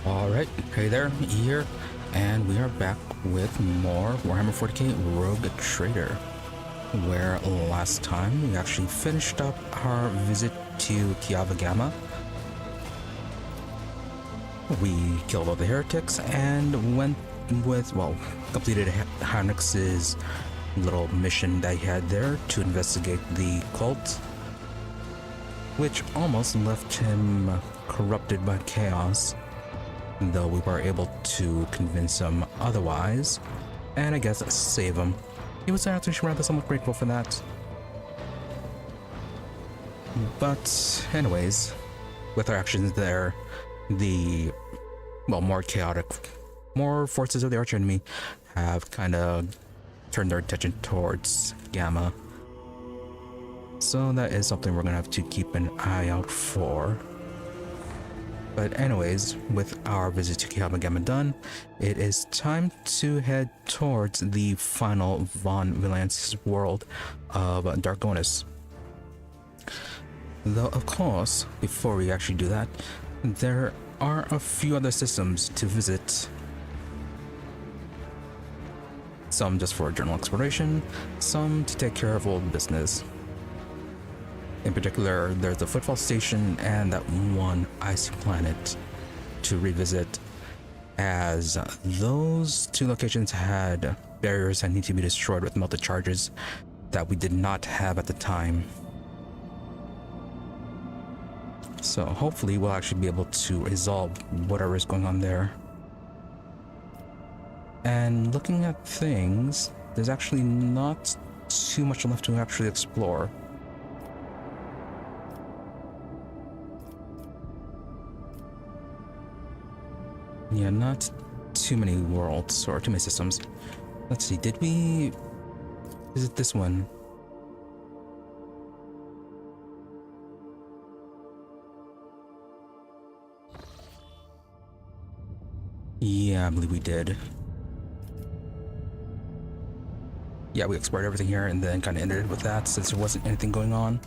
Alright, hey there, here, and we are back with more Warhammer 40k Rogue Trader, where last time we actually finished up our visit to Kiava Gamma. We killed all the heretics and went with, well, completed Heinrix's little mission that he had there to investigate the cult, which almost left him corrupted by chaos, though we were able to convince him otherwise, and I guess save him. He was actually rather somewhat grateful for that. But anyways, with our actions there, the, well, more chaotic, more forces of the archenemy have kind of turned their attention towards Gamma. So that is something we're gonna have to keep an eye out for. But anyways, with our visit to Kiava Gamma done, it is time to head towards the final Von Valance's world of Dargonus. Though, of course, before we actually do that, there are a few other systems to visit. Some just for general exploration, some to take care of old business. In particular, there's the Footfall Station and that one icy planet to revisit, as those two locations had barriers that need to be destroyed with melted charges that we did not have at the time. So hopefully we'll actually be able to resolve whatever is going on there. And looking at things, there's actually not too much left to actually explore. Yeah, not too many worlds or too many systems. Let's see, did we visit this one? Yeah, I believe we did. Yeah, we explored everything here and then kind of ended with that since there wasn't anything going on.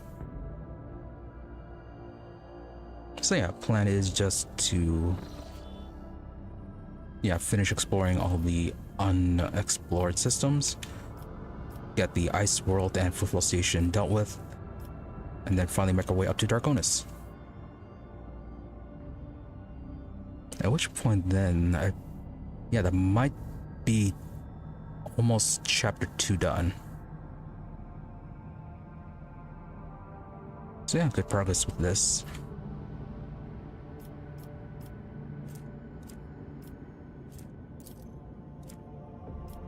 So yeah, plan is just to finish exploring all the unexplored systems, get the ice world and football station dealt with, and then finally make our way up to Dargonus. At which point then, that might be almost chapter 2 done. So yeah, good progress with this.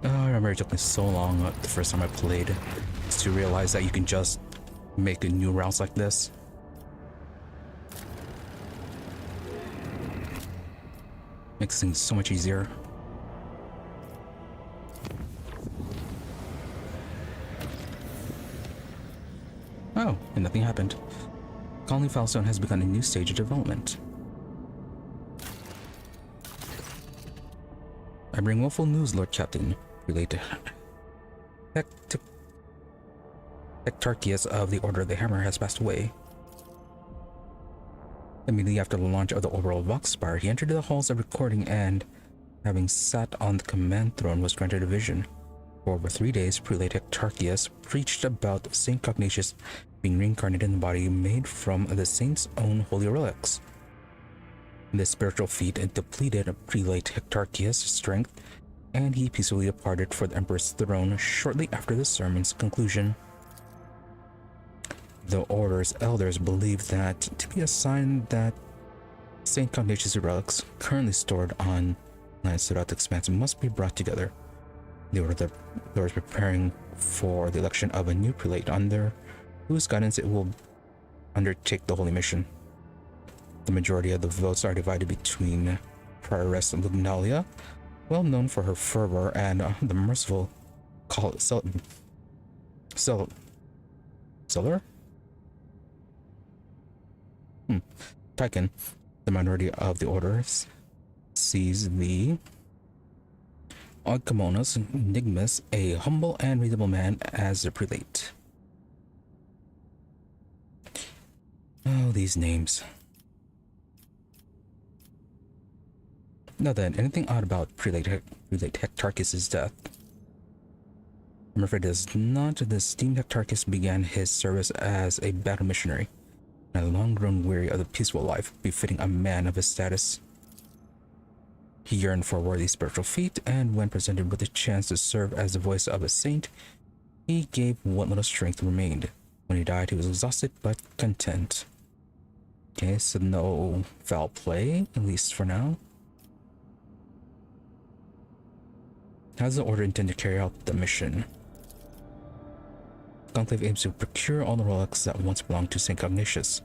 I remember it took me so long the first time I played to realize that you can just make a new routes like this. Makes things so much easier. Oh, and nothing happened. Colony Filestone has begun a new stage of development. I bring woeful news, Lord Captain. Related Hectarchius of the Order of the Hammer has passed away. Immediately after the launch of the overall Vox Spire, he entered the halls of recording and, having sat on the command throne, was granted a vision. For over 3 days, Prelate Hectarchius preached about Saint Cognatius being reincarnated in the body made from the saint's own holy relics. This spiritual feat depleted Prelate Hectarchius' strength, and he peacefully departed for the Emperor's throne shortly after the sermon's conclusion. The Order's elders believe that to be a sign that Saint Cognatius' relics, currently stored on lands throughout the expanse, must be brought together. The Order is preparing for the election of a new prelate under whose guidance it will undertake the holy mission. The majority of the votes are divided between Prioress Lugnalia, well known for her fervor, and the merciful Seller? Tychon. The minority of the Order sees the Oikomonos Nigmus, a humble and reasonable man, as a prelate. Oh, these names. Now then, anything odd about Prelate Hectarchus' death? I'm afraid it is not. The esteemed Hectarchus began his service as a battle missionary, and had long grown weary of the peaceful life befitting a man of his status. He yearned for a worthy spiritual feat, and when presented with the chance to serve as the voice of a saint, he gave what little strength remained. When he died, he was exhausted but content. Okay, so no foul play, at least for now. How does the Order intend to carry out the mission? The Conclave aims to procure all the relics that once belonged to St. Cognatius.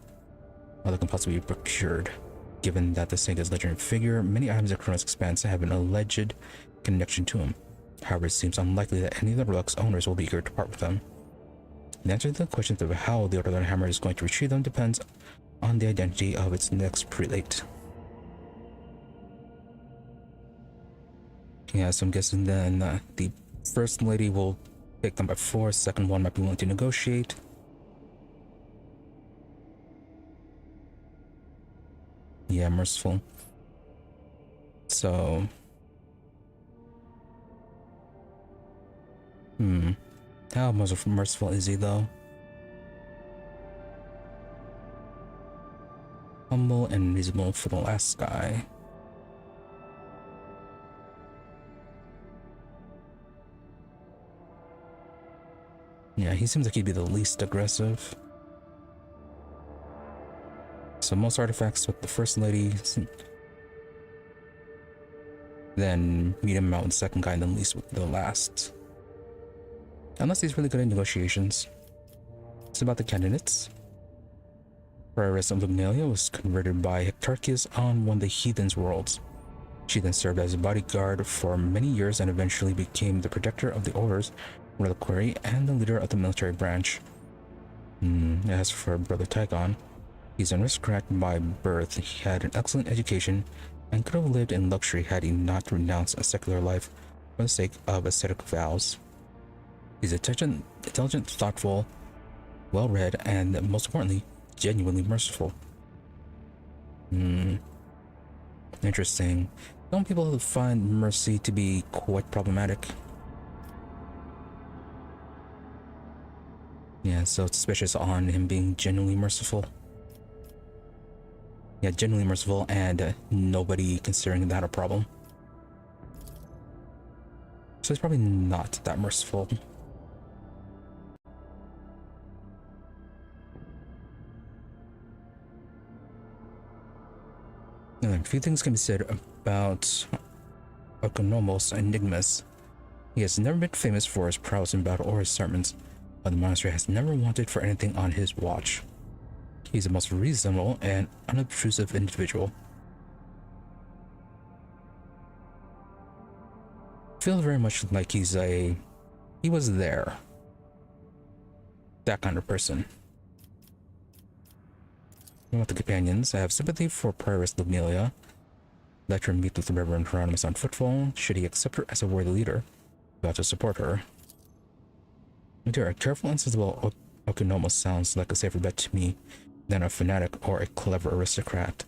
All that can possibly be procured. Given that the saint is a legendary figure, many items of Chronos Expanse have an alleged connection to him. However, it seems unlikely that any of the relics' owners will be eager to part with them. The answer to the question of how the Order of the Hammer is going to retrieve them depends on the identity of its next prelate. Yeah, so I'm guessing then the first lady will take them by force, second one might be willing to negotiate. Yeah, merciful. So... how merciful is he, though? Humble and reasonable for the last guy. Yeah, he seems like he'd be the least aggressive. So most artifacts with the first lady, then meet him out with the second guy, and then least with the last. Unless he's really good at negotiations. It's about the candidates. Prioress of Lumnalia was converted by Hectarchus on one of the heathen's worlds. She then served as a bodyguard for many years and eventually became the protector of the Order's reliquary and the leader of the military branch. As for Brother Tygon, he's an aristocrat by birth. He had an excellent education and could have lived in luxury had he not renounced a secular life for the sake of ascetic vows. He's intelligent, thoughtful, well-read, and most importantly, genuinely merciful. Interesting. Some people find mercy to be quite problematic. Yeah, so it's suspicious on him being genuinely merciful. Yeah, genuinely merciful and nobody considering that a problem. So he's probably not that merciful. A few things can be said about Oikonomos Enigmas. He has never been famous for his prowess in battle or his sermons, but the monastery has never wanted for anything on his watch. He's the most reasonable and unobtrusive individual. Feels very much like he was there. That kind of person. About the companions, I have sympathy for Prioress Lumnalia. Let her meet with the Reverend Hieronymus on footfall. Should he accept her as a worthy leader, we ought to support her. A careful and sensible Oikonomos sounds like a safer bet to me than a fanatic or a clever aristocrat.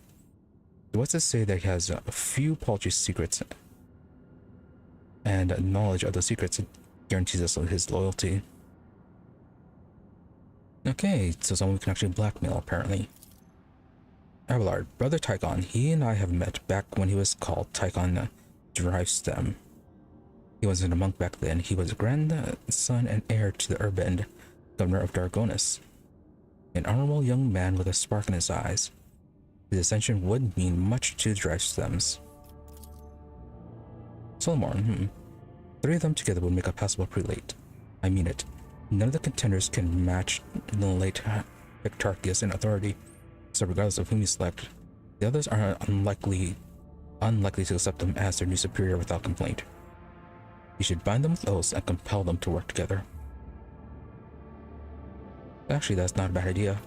So what's to say that he has a few paltry secrets, and knowledge of those secrets guarantees us his loyalty. Okay, so someone we can actually blackmail, apparently. Abelard, Brother Tygon, he and I have met back when he was called Tygon Drivestem. He wasn't a monk back then. He was a grandson and heir to the Urbend, governor of Dargonus. An honorable young man with a spark in his eyes. His ascension would mean much to the Drivestems. Solomon, Three of them together would make a passable prelate. I mean it. None of the contenders can match the late Hectarchus in authority. So regardless of whom you select, the others are unlikely to accept them as their new superior without complaint. You should bind them with oaths and compel them to work together. Actually, that's not a bad idea.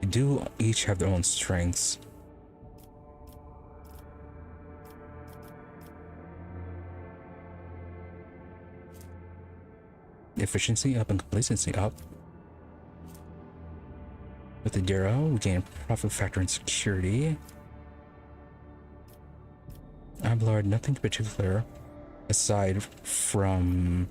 They do each have their own strengths. Efficiency up and complacency up. With the Darrow, we gain profit factor and security. Abelard, nothing particular aside from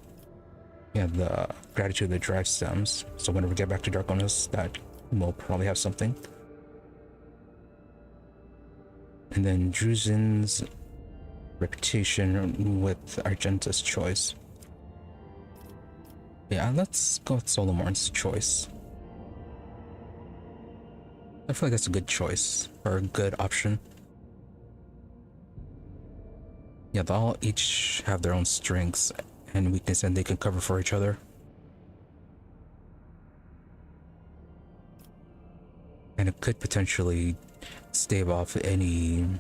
the gratitude that drive stems. So whenever we get back to Dargonus, that will probably have something. And then Druzin's reputation with Argenta's choice. Yeah, let's go with Solomorn's choice. I feel like that's a good choice, or a good option. Yeah, they all each have their own strengths and weakness, and they can cover for each other. And it could potentially stave off any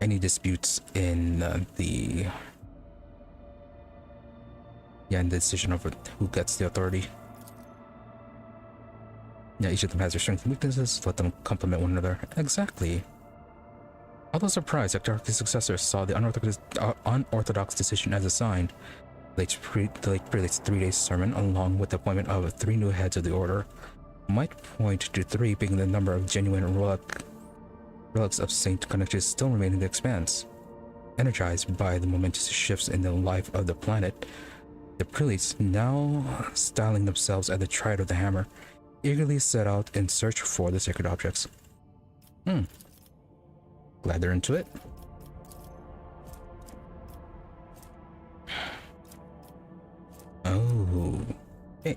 disputes in the decision of who gets the authority. Yeah, each of them has their strengths and weaknesses. Let them complement one another. Exactly. Although surprised, Ektarch's successor saw the unorthodox decision as a sign. The late prelate's 3-day sermon, along with the appointment of 3 new heads of the order, might point to 3 being the number of genuine relics of Saint Connectus still remaining in the expanse. Energized by the momentous shifts in the life of the planet, the prelates, now styling themselves as the Triad of the Hammer, eagerly set out in search for the sacred objects. Glad they're into it. Oh, hey.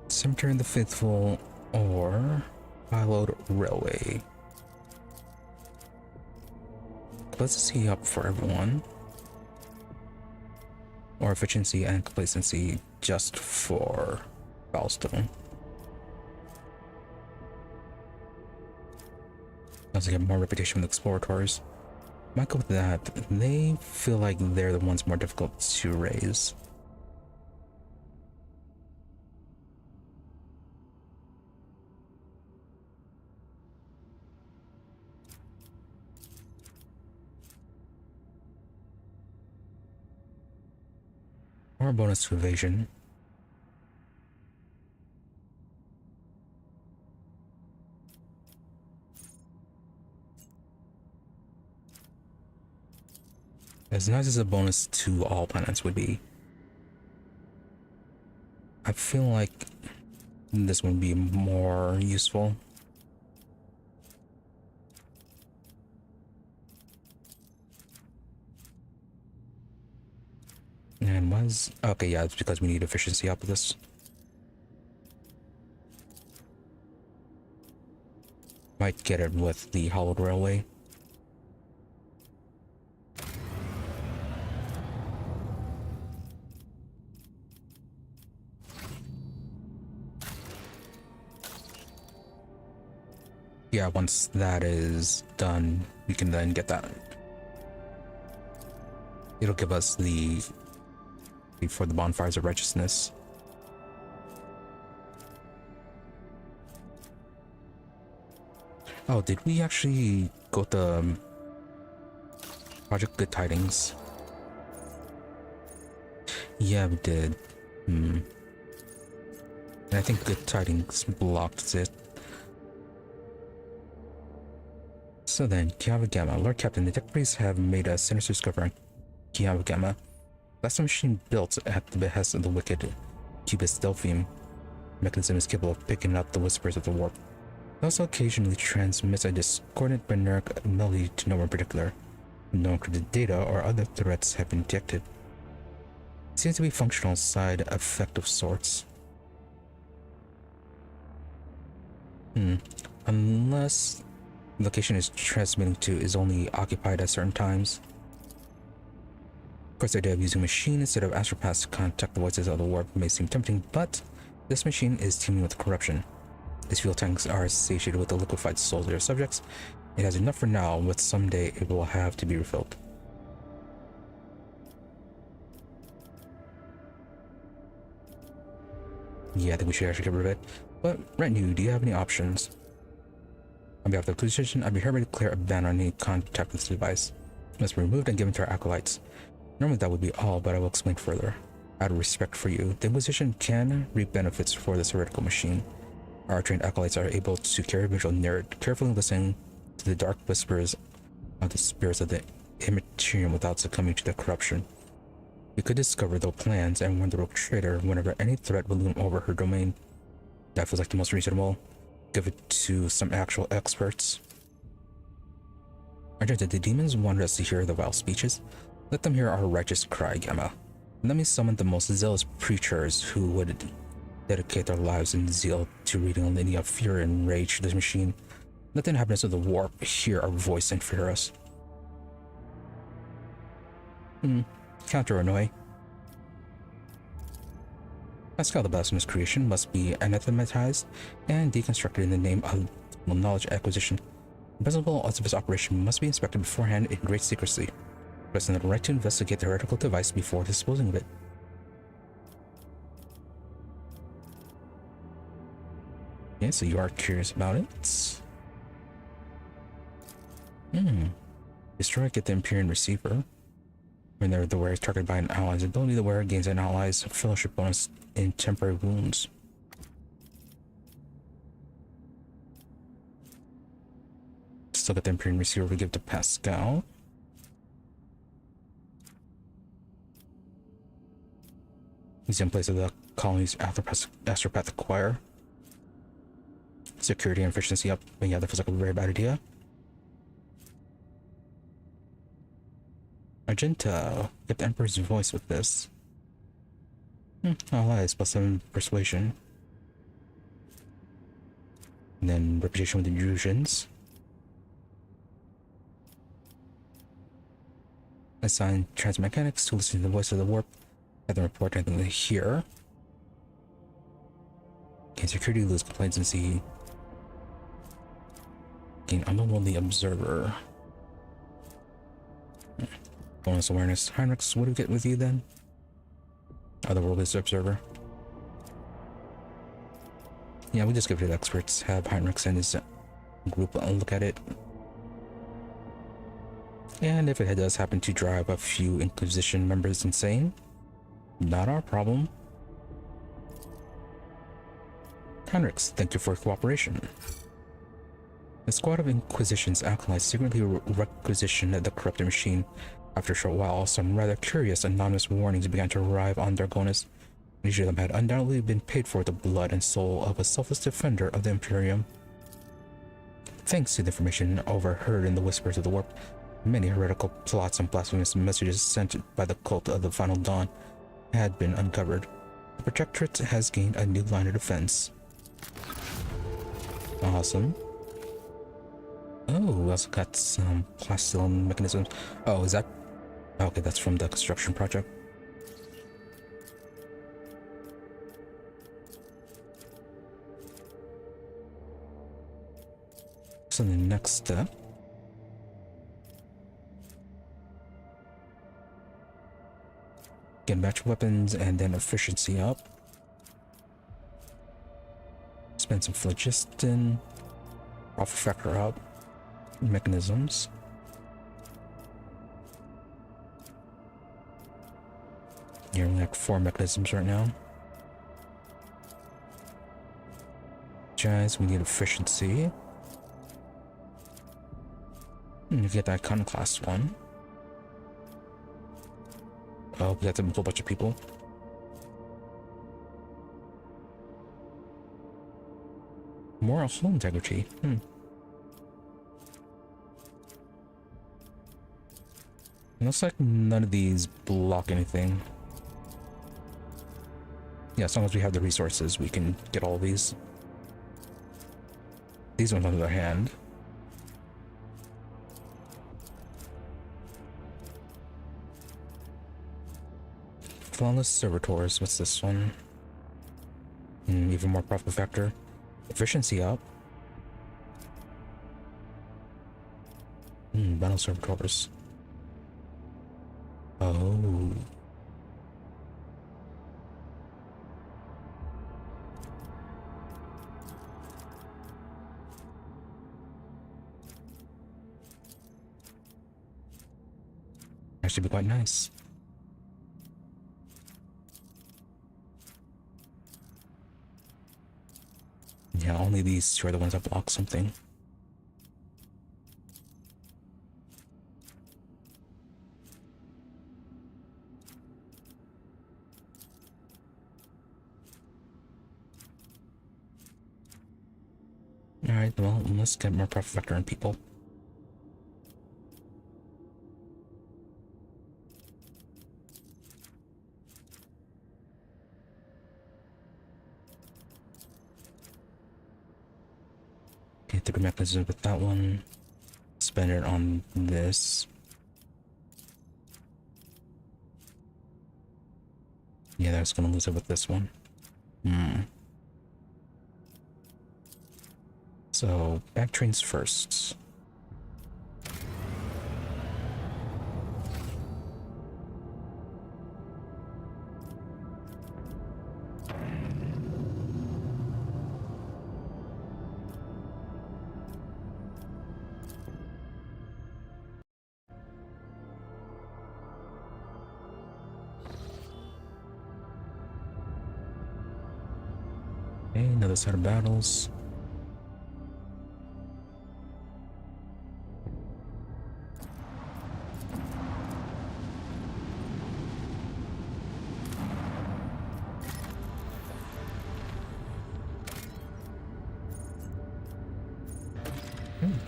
Cemetery of the Faithful or Piloed Railway. Complacency up for everyone. Or efficiency and complacency just for Ballstone. Also get more reputation with exploratories. Might go with that. They feel like they're the ones more difficult to raise. Or a bonus to evasion. As nice as a bonus to all planets would be, I feel like this would be more useful. And was okay, yeah, it's because we need efficiency up with this. Might get it with the hollowed railway. Yeah, once that is done, we can then get that. It'll give us the for the bonfires of righteousness. Oh, did we actually go to Project Good Tidings? Yeah, we did. And I think Good Tidings blocked it. So then, Kiava Gamma. Lord Captain, the deck priests have made a sinister discovery on Kiava Gamma. That's a machine built at the behest of the wicked Cubist Delphium. The mechanism is capable of picking up the whispers of the warp. It also occasionally transmits a discordant binaric melody to no one in particular. No encrypted data or other threats have been detected. It seems to be a functional side effect of sorts. Unless the location is transmitting to is only occupied at certain times. Of course, the idea of using a machine instead of astropaths to contact the voices of the warp may seem tempting, but this machine is teeming with corruption. Its fuel tanks are satiated with the liquefied souls of their subjects. It has enough for now, but someday it will have to be refilled. Yeah, I think we should actually get rid of it. But, Retinue, do you have any options? On behalf of the Inquisition, I'd be hereby declare a ban on any contact with this device. It must be removed and given to our acolytes. Normally that would be all, but I will explain further. Out of respect for you, the Inquisition can reap benefits for this heretical machine. Our trained acolytes are able to carry visual narrative, carefully listening to the dark whispers of the spirits of the immaterium without succumbing to their corruption. We could discover their plans and warn the rogue trader whenever any threat would loom over her domain. That feels like the most reasonable. Give it to some actual experts. Argenta, the demons wanted us to hear the vile speeches. Let them hear our righteous cry, Gamma. Let me summon the most zealous preachers who would dedicate their lives in zeal to reading a litany of fear and rage to this machine. Let the inhabitants of the warp hear our voice and fear us. Counter Annoy. Pascal, the blasphemous creation, must be anathematized and deconstructed in the name of knowledge acquisition. The principle of its operation must be inspected beforehand in great secrecy. Requesting the right to investigate the heretical device before disposing of it. Okay, so you are curious about it. Destroy, get the Empyrean receiver. When the wearer is targeted by an ally's ability, the wearer gains an ally's fellowship bonus in temporary wounds. Still got the Empyrean receiver we give to Pascal. He's in place of the colony's astropathic choir. Security and efficiency up, but yeah, that feels like a very bad idea. Argenta, get the Emperor's voice with this. Allies, +7 persuasion. And then reputation with illusions. Assign transmechanics to listen to the voice of the warp. Have them report anything they hear. Gain security, lose complacency. Gain unworldly observer. Bonus awareness. Heinrix, what do we get with you then? Otherworldly observer. Yeah, we just give it to experts. Have Heinrix and his group look at it. And if it does happen to drive a few Inquisition members insane, not our problem. Heinrix, thank you for your cooperation. The squad of Inquisition's acolytes secretly requisitioned the corrupted machine. After a short while, some rather curious anonymous warnings began to arrive on Dargonus. Each of them had undoubtedly been paid for with the blood and soul of a selfless defender of the Imperium. Thanks to the information overheard in the whispers of the warp, many heretical plots and blasphemous messages sent by the cult of the Final Dawn had been uncovered. The Protectorate has gained a new line of defense. Awesome. Oh, we also got some plastician mechanisms. Oh, is that... Okay, that's from the construction project. So the next step... Get match weapons and then efficiency up. Spend some phlogiston. Alpha factor up. Mechanisms. You're only like 4 mechanisms right now. Guys, we need efficiency. You get that iconoclast one. Oh, that's a whole bunch of people. Moral soul integrity. Looks like none of these block anything. Yeah, as long as we have the resources, we can get all these. These ones on the other hand. Flawless servitors. What's this one? Even more profit factor. Efficiency up. Battle servitors. Oh. That should be quite nice. Yeah, only these two are the ones that block something. Alright, well, let's get more profit vector on people. Okay, 3 mechanisms with that one. Spend it on this. Yeah, that's gonna lose it with this one. So, back trains first. Okay, another set of battles.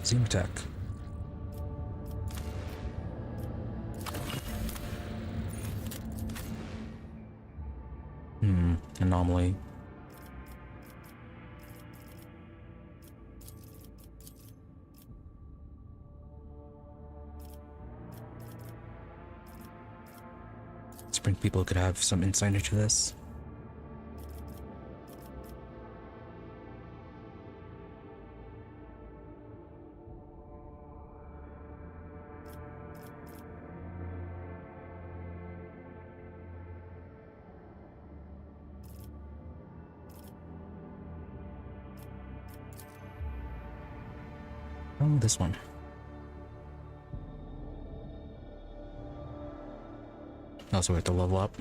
Zoom attack. Anomaly. Spring people could have some insight into this. Oh, this one. Also, we have to level up.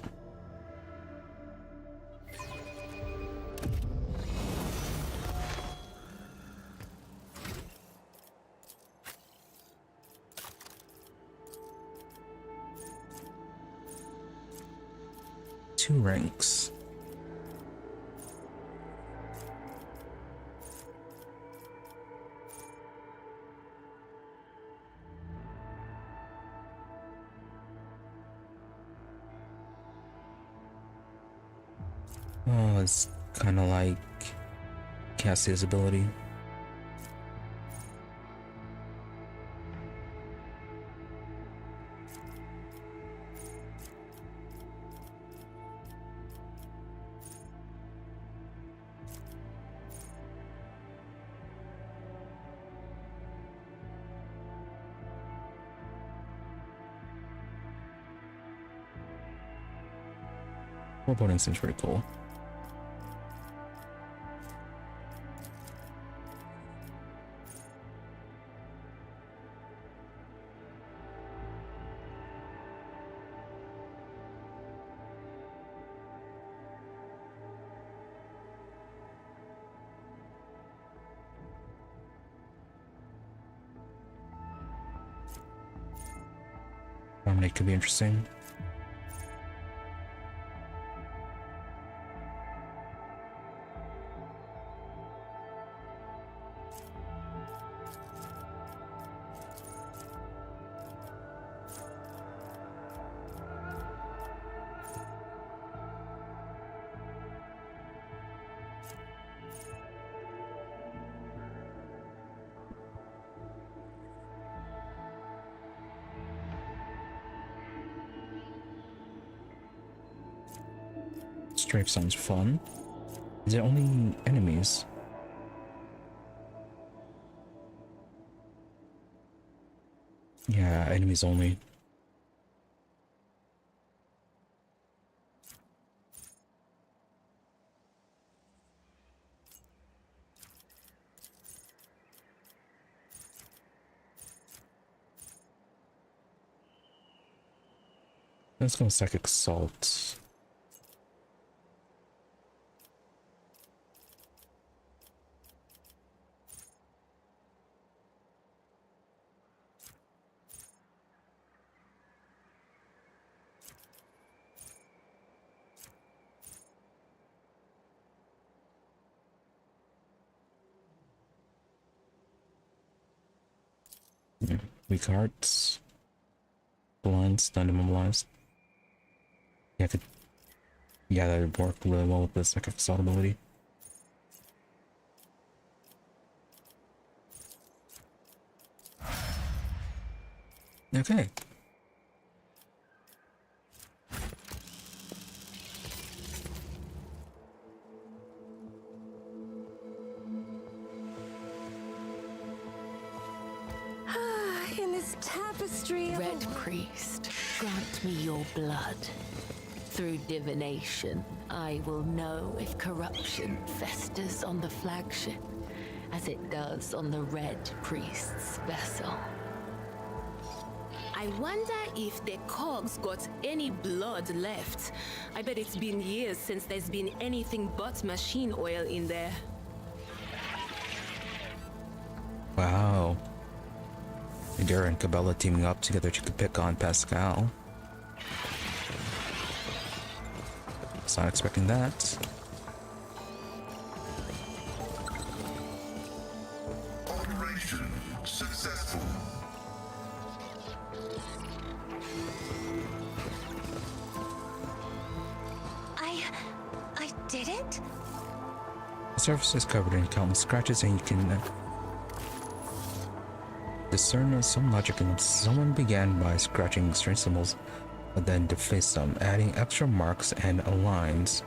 Two ranks. Oh, it's kind of like Cassie's ability. Foreboding seems pretty cool. Dominate could be interesting. Strafe sounds fun. Is it only enemies? Yeah, enemies only. Let's go Psychic Assault. Weak hearts. Blind, stunned, immobilized. Yeah, that would work really well with this like facade ability. Okay. In this tapestry of Red Priest, grant me your blood. Through divination, I will know if corruption festers on the flagship, as it does on the Red Priest's vessel. I wonder if the cogs got any blood left. I bet it's been years since there's been anything but machine oil in there. Wow. Idira and Cabela teaming up together to pick on Pascal. Was not expecting that. Operation successful. I didn't? The surface is covered in countless scratches, and you can discern some logic in them. Someone began by scratching strange symbols, but then defaced them, adding extra marks and lines.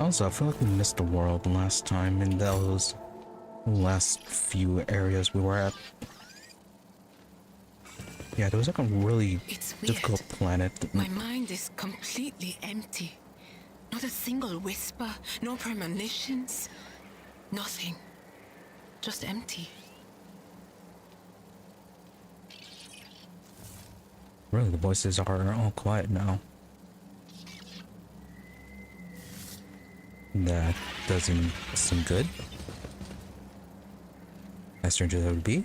Also, I feel like we missed the world last time in those last few areas we were at. Yeah, there was like a really difficult planet. My mind is completely empty. Not a single whisper, no premonitions, nothing. Just empty. Really, the voices are all quiet now. That doesn't seem good. As strange as that would be.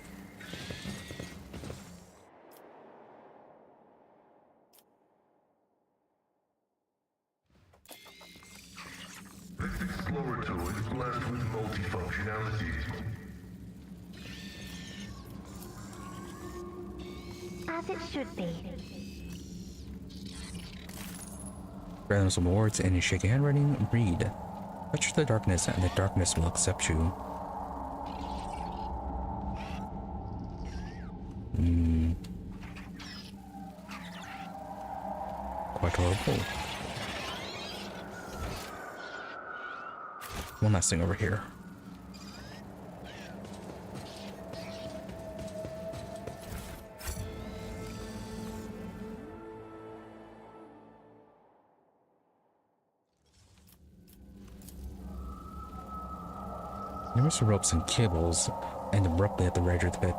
This explorator is blessed with multifunctionality. As it should be. Grab them some words and you shake your handwriting. Read. Touch the darkness and the darkness will accept you. Quite horrible. One last thing over here. Numerous ropes and cables end abruptly at the right of the pit,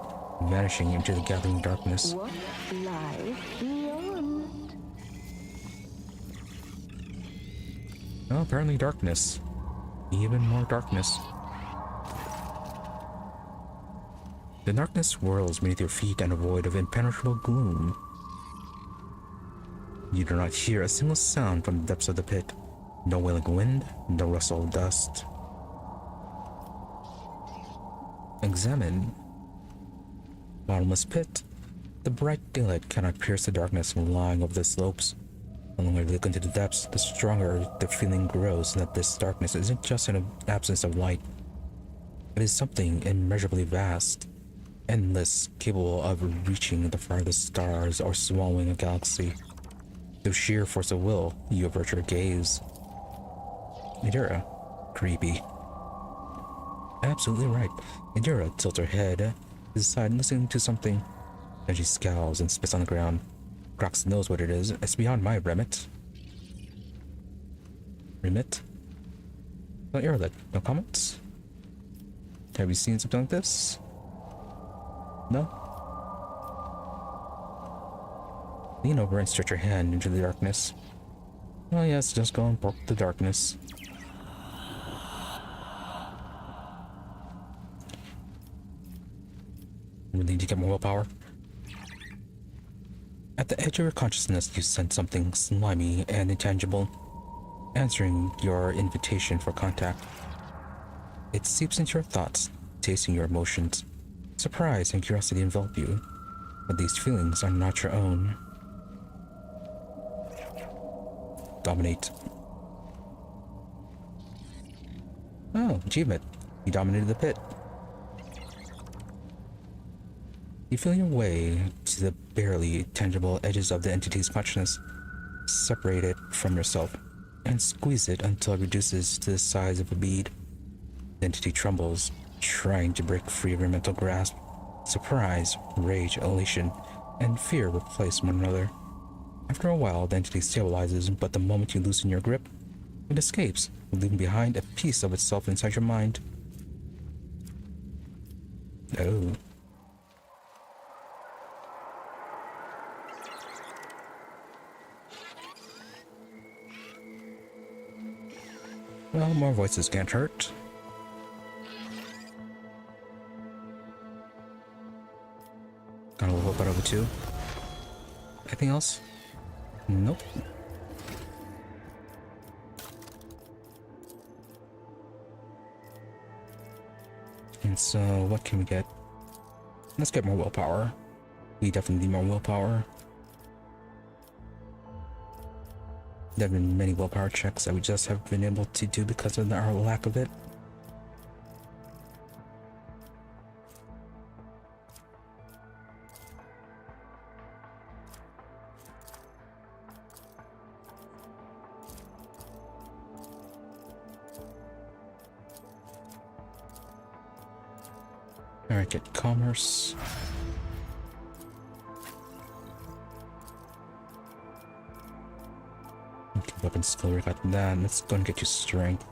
vanishing into the gathering darkness. What lies beyond? Well, apparently darkness. Even more darkness. The darkness swirls beneath your feet and a void of impenetrable gloom. You do not hear a single sound from the depths of the pit. No wailing wind, no rustle of dust. Examine. Bottomless pit. The bright daylight cannot pierce the darkness lying over the slopes. The longer you look into the depths, the stronger the feeling grows that this darkness isn't just an absence of light. It is something immeasurably vast, endless, capable of reaching the farthest stars or swallowing a galaxy. Through sheer force of will, you avert your gaze. Idira. Creepy. Absolutely right. Idira tilts her head to the side, listening to something. Then she scowls and spits on the ground. Crox knows what it is. It's beyond my remit. Remit? Not your lit. No comments? Have you seen something like this? No? Lean over and stretch your hand into the darkness. Oh yes, just go and poke the darkness. We need to get more willpower. At the edge of your consciousness, you sense something slimy and intangible, answering your invitation for contact. It seeps into your thoughts, tasting your emotions. Surprise and curiosity envelop you, but these feelings are not your own. Dominate. Oh, achievement. You dominated the pit. You feel your way to the barely tangible edges of the entity's consciousness, separate it from yourself, and squeeze it until it reduces to the size of a bead. The entity trembles, trying to break free of your mental grasp. Surprise, rage, elation, and fear replace one another. After a while, the entity stabilizes, but the moment you loosen your grip, it escapes, leaving behind a piece of itself inside your mind. Oh. Well, more voices can't hurt. Gonna level up over 2. Anything else? Nope. And so, what can we get? Let's get more willpower. We definitely need more willpower. There have been many willpower checks that we just haven't been able to do because of our lack of it. Alright, get commerce. Okay, weapon skill, we got that. Let's go and get you strength.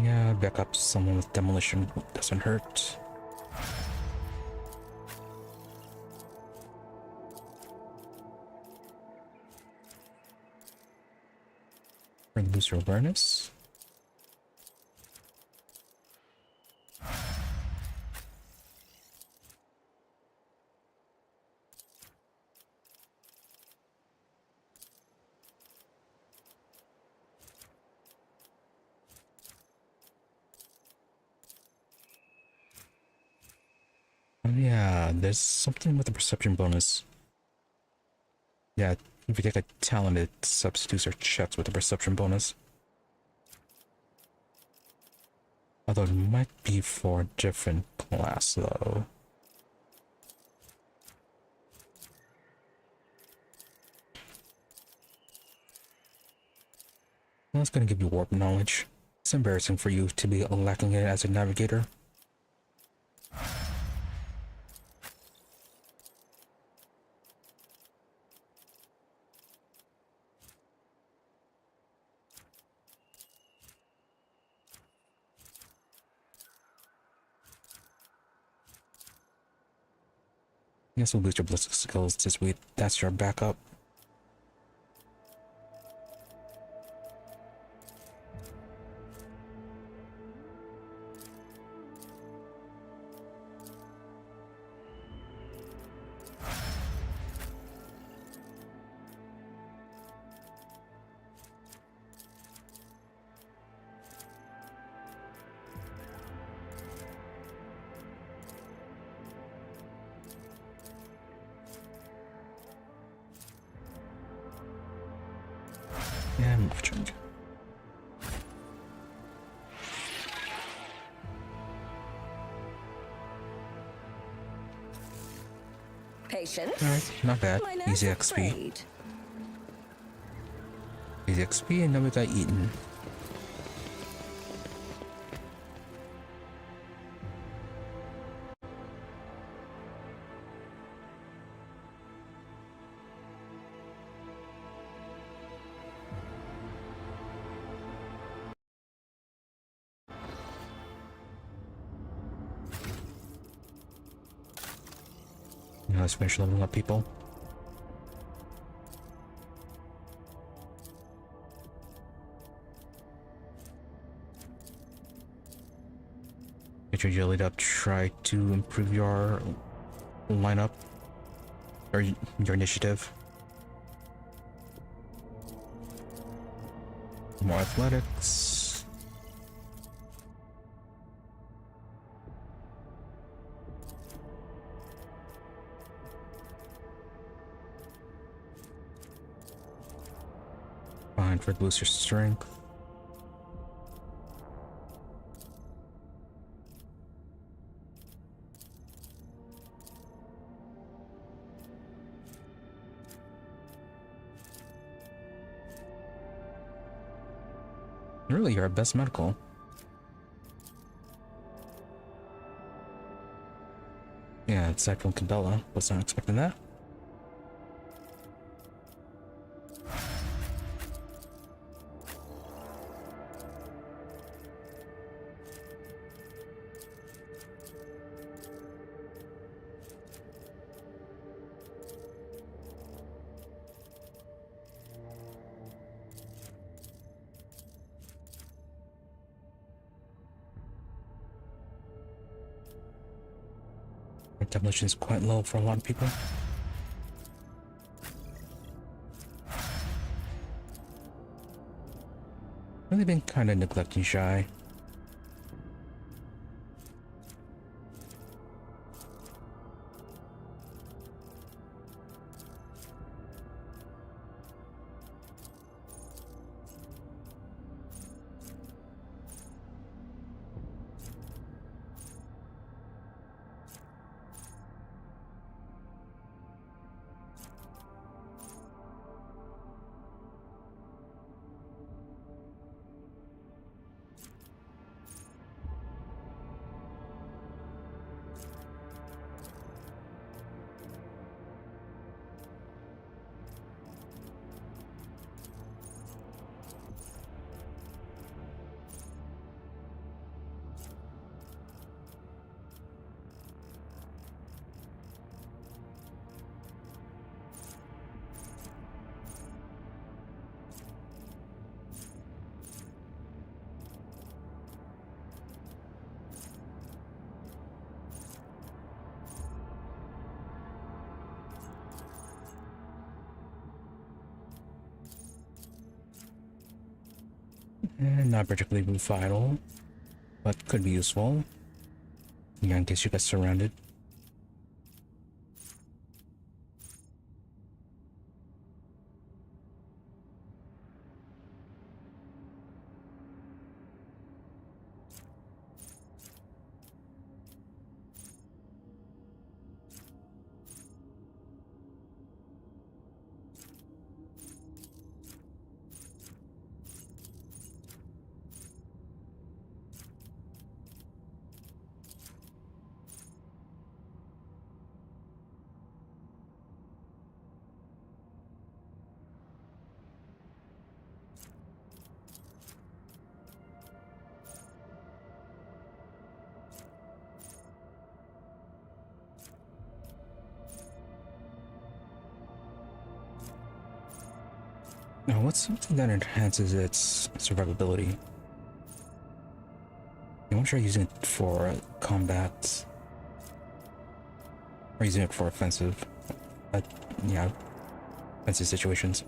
Yeah, back up someone with demolition doesn't hurt. Bring boost your awareness. Oh yeah, there's something with the perception bonus. Yeah, if you take a talent, it substitutes or checks with the perception bonus. Although it might be for a different class, though. Well, it's gonna give you warp knowledge. It's embarrassing for you to be lacking it as a navigator. I guess we'll boost your ballistic skills this week. That's your backup. Yeah, move change. Patience. Alright, not bad. My nerves Easy are XP. frayed. Easy XP, and then we got eaten. let's finish leveling up people. Get your agility up. Try to improve your lineup or your initiative. More athletics. Fine for boost your strength. Really, you're our best medical. Yeah, it's Cyclone Cabela. Was not expecting that. Demolition is quite low for a lot of people. Really been kind of neglecting Shy. And not particularly vital, but could be useful. Yeah, in case you get surrounded. Now, what's something that enhances its survivability? I won't try using it for combat. Or using it for offensive. Yeah, offensive situations.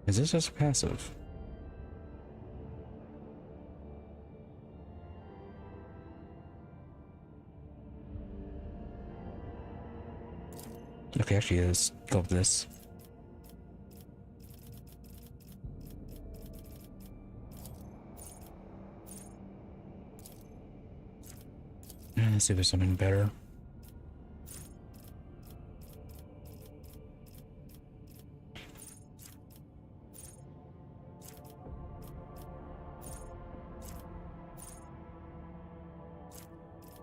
Is this just passive? Okay, actually, let's go with this. Let's see if there's something better.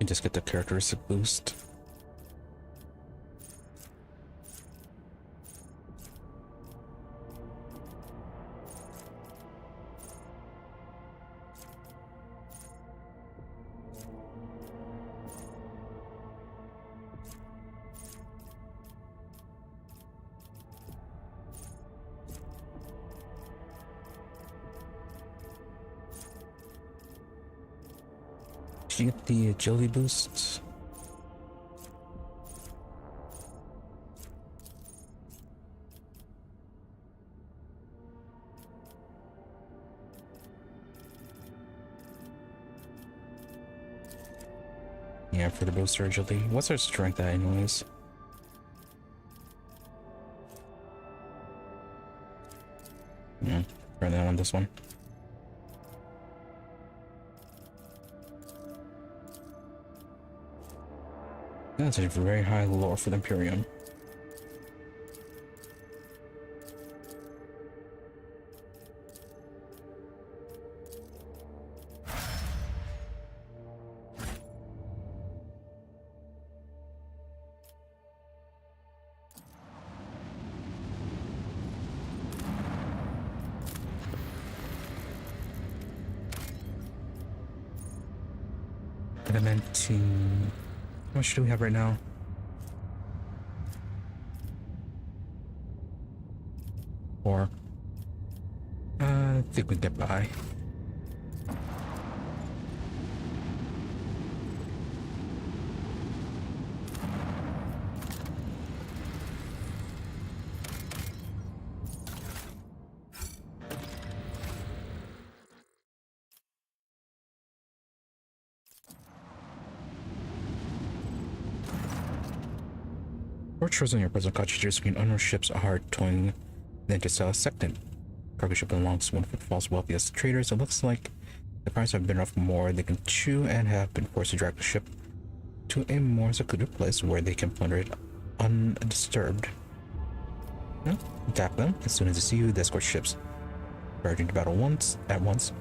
You just get the characteristic boost. Did you get the agility boosts? Yeah, for the booster agility. What's our strength at anyways? Yeah, try that on this one. That's a very high lore for the Imperium. Adamantine. How much do we have right now? Four. I think we can get by. More chores on your present cartridges between unknown ships are hard towing than to sell a second. Cargo ship belongs to one of the false wealthiest traders. It looks like the pirates have been off more they can chew and have been forced to drag the ship to a more secluded place where they can plunder it undisturbed. Well, attack them as soon as they see you. The escort ships charging to battle at once,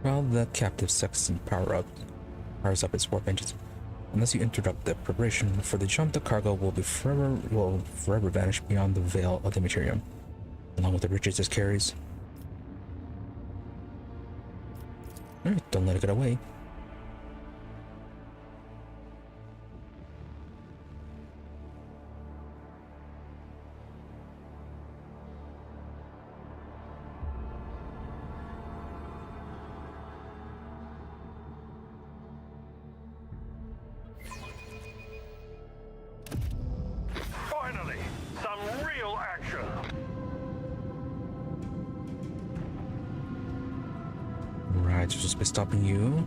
while the captive sexton powers up its warp engines. Unless you interrupt the preparation for the jump, the cargo will forever vanish beyond the veil of the Materium, along with the riches it carries. Alright, don't let it get away. Finally, some real action. Right, so just by stopping you.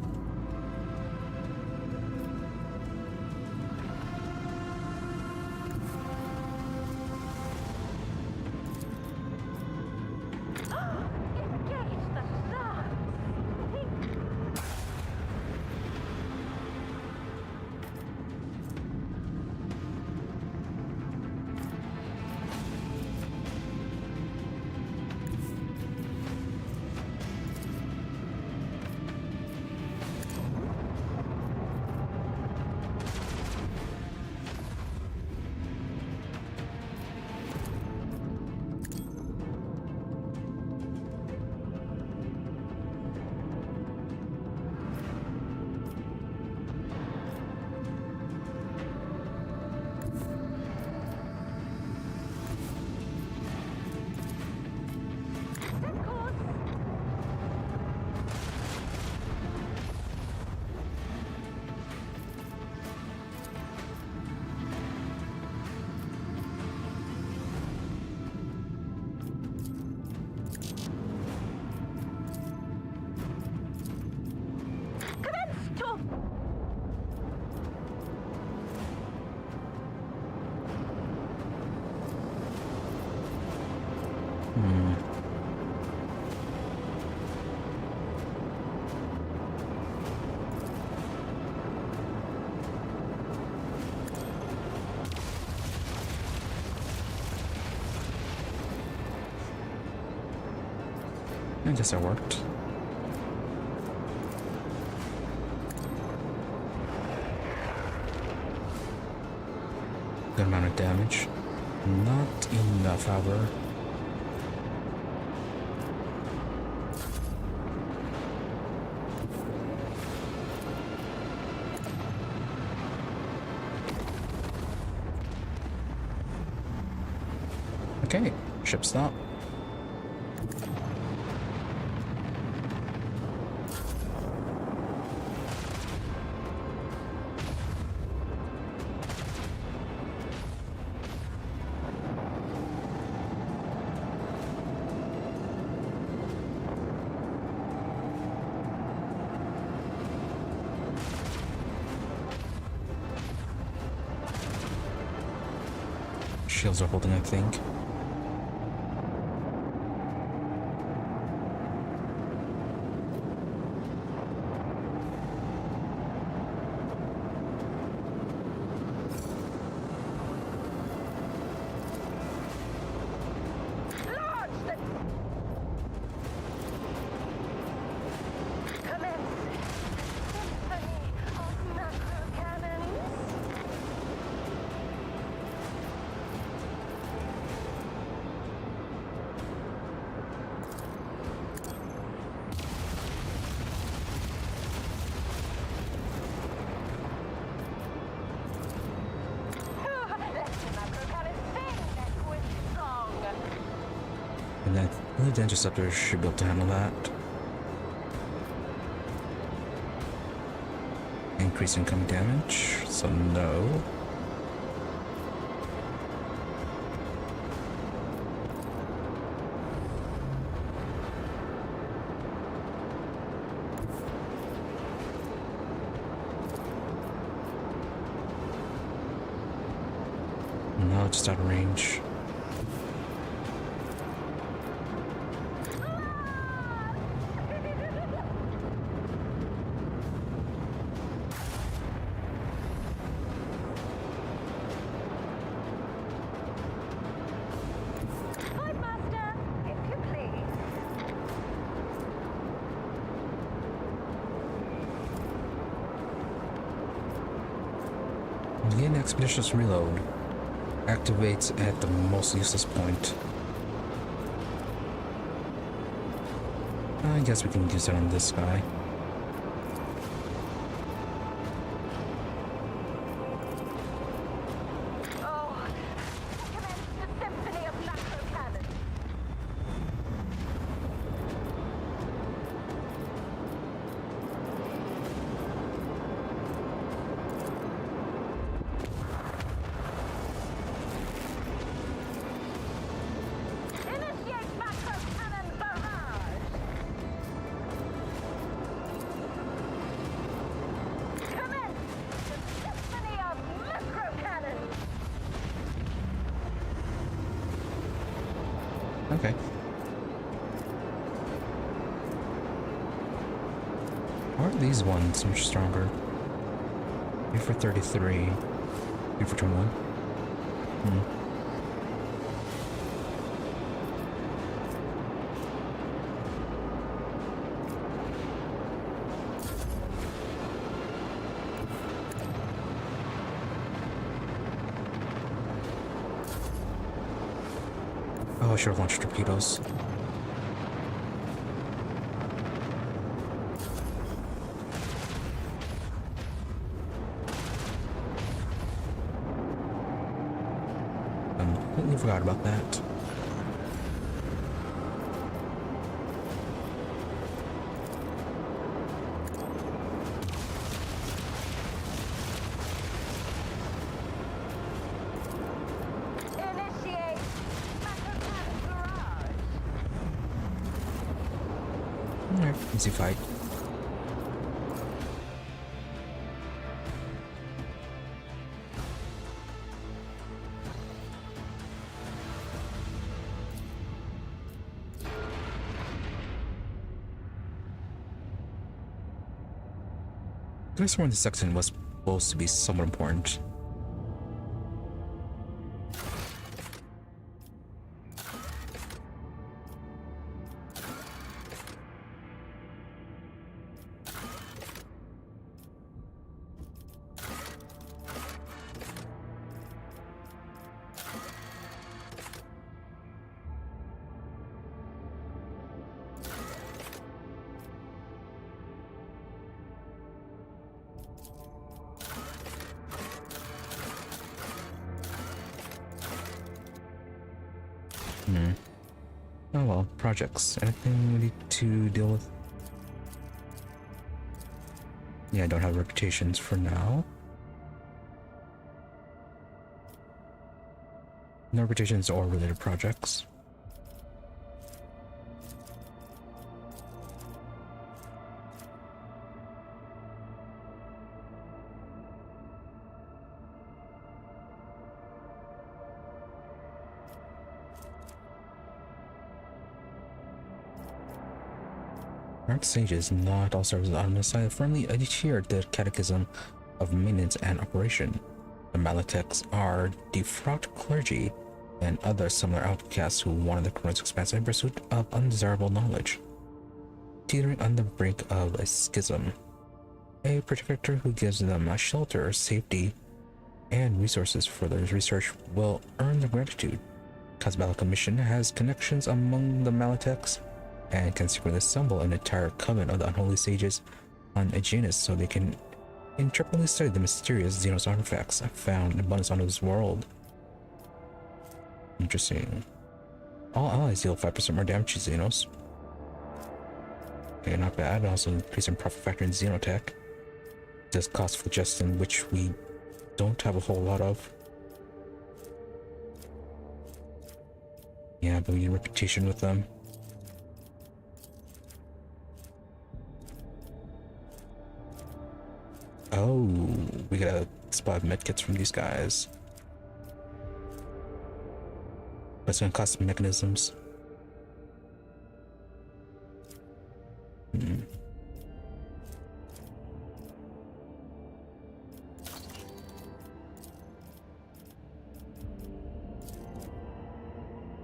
I guess that worked. Good amount of damage. Not enough, however. Okay, ship stop. Shields are holding, I think. And then the interceptor should be able to handle that. Increase incoming damage, so no. No, just out of range. Again, expeditious reload activates at the most useless point. I guess we can use that on this guy. Okay. Why are these ones much stronger? 3 for 33. 3 for 21. Oh, I should have launched torpedoes. Completely forgot about that. Alright, easy fight. I could have sworn the section was supposed to be somewhat important. Oh well, projects. Anything we need to deal with? Yeah, I don't have reputations for now. No reputations or related projects. Sages, not all services on the side, firmly adhere to the Catechism of Maintenance and Operation. The Maleteks are defrocked clergy and other similar outcasts who wanted the Chronos expanse in pursuit of undesirable knowledge, teetering on the brink of a schism. A protector who gives them a shelter, safety, and resources for their research will earn their gratitude. Kazbala Commission has connections among the Maleteks and can secretly assemble an entire coven of the unholy sages on Aegianus so they can intrepidly study the mysterious Xenos artifacts found in abundance on this world. Interesting. All allies deal 5% more damage to Xenos. Okay, not bad. Also increasing profit factor in Xenotech. Does cost phlogiston, which we don't have a whole lot of. Yeah, but we need reputation with them. Oh, we gotta spot medkits from these guys. But it's gonna cost mechanisms.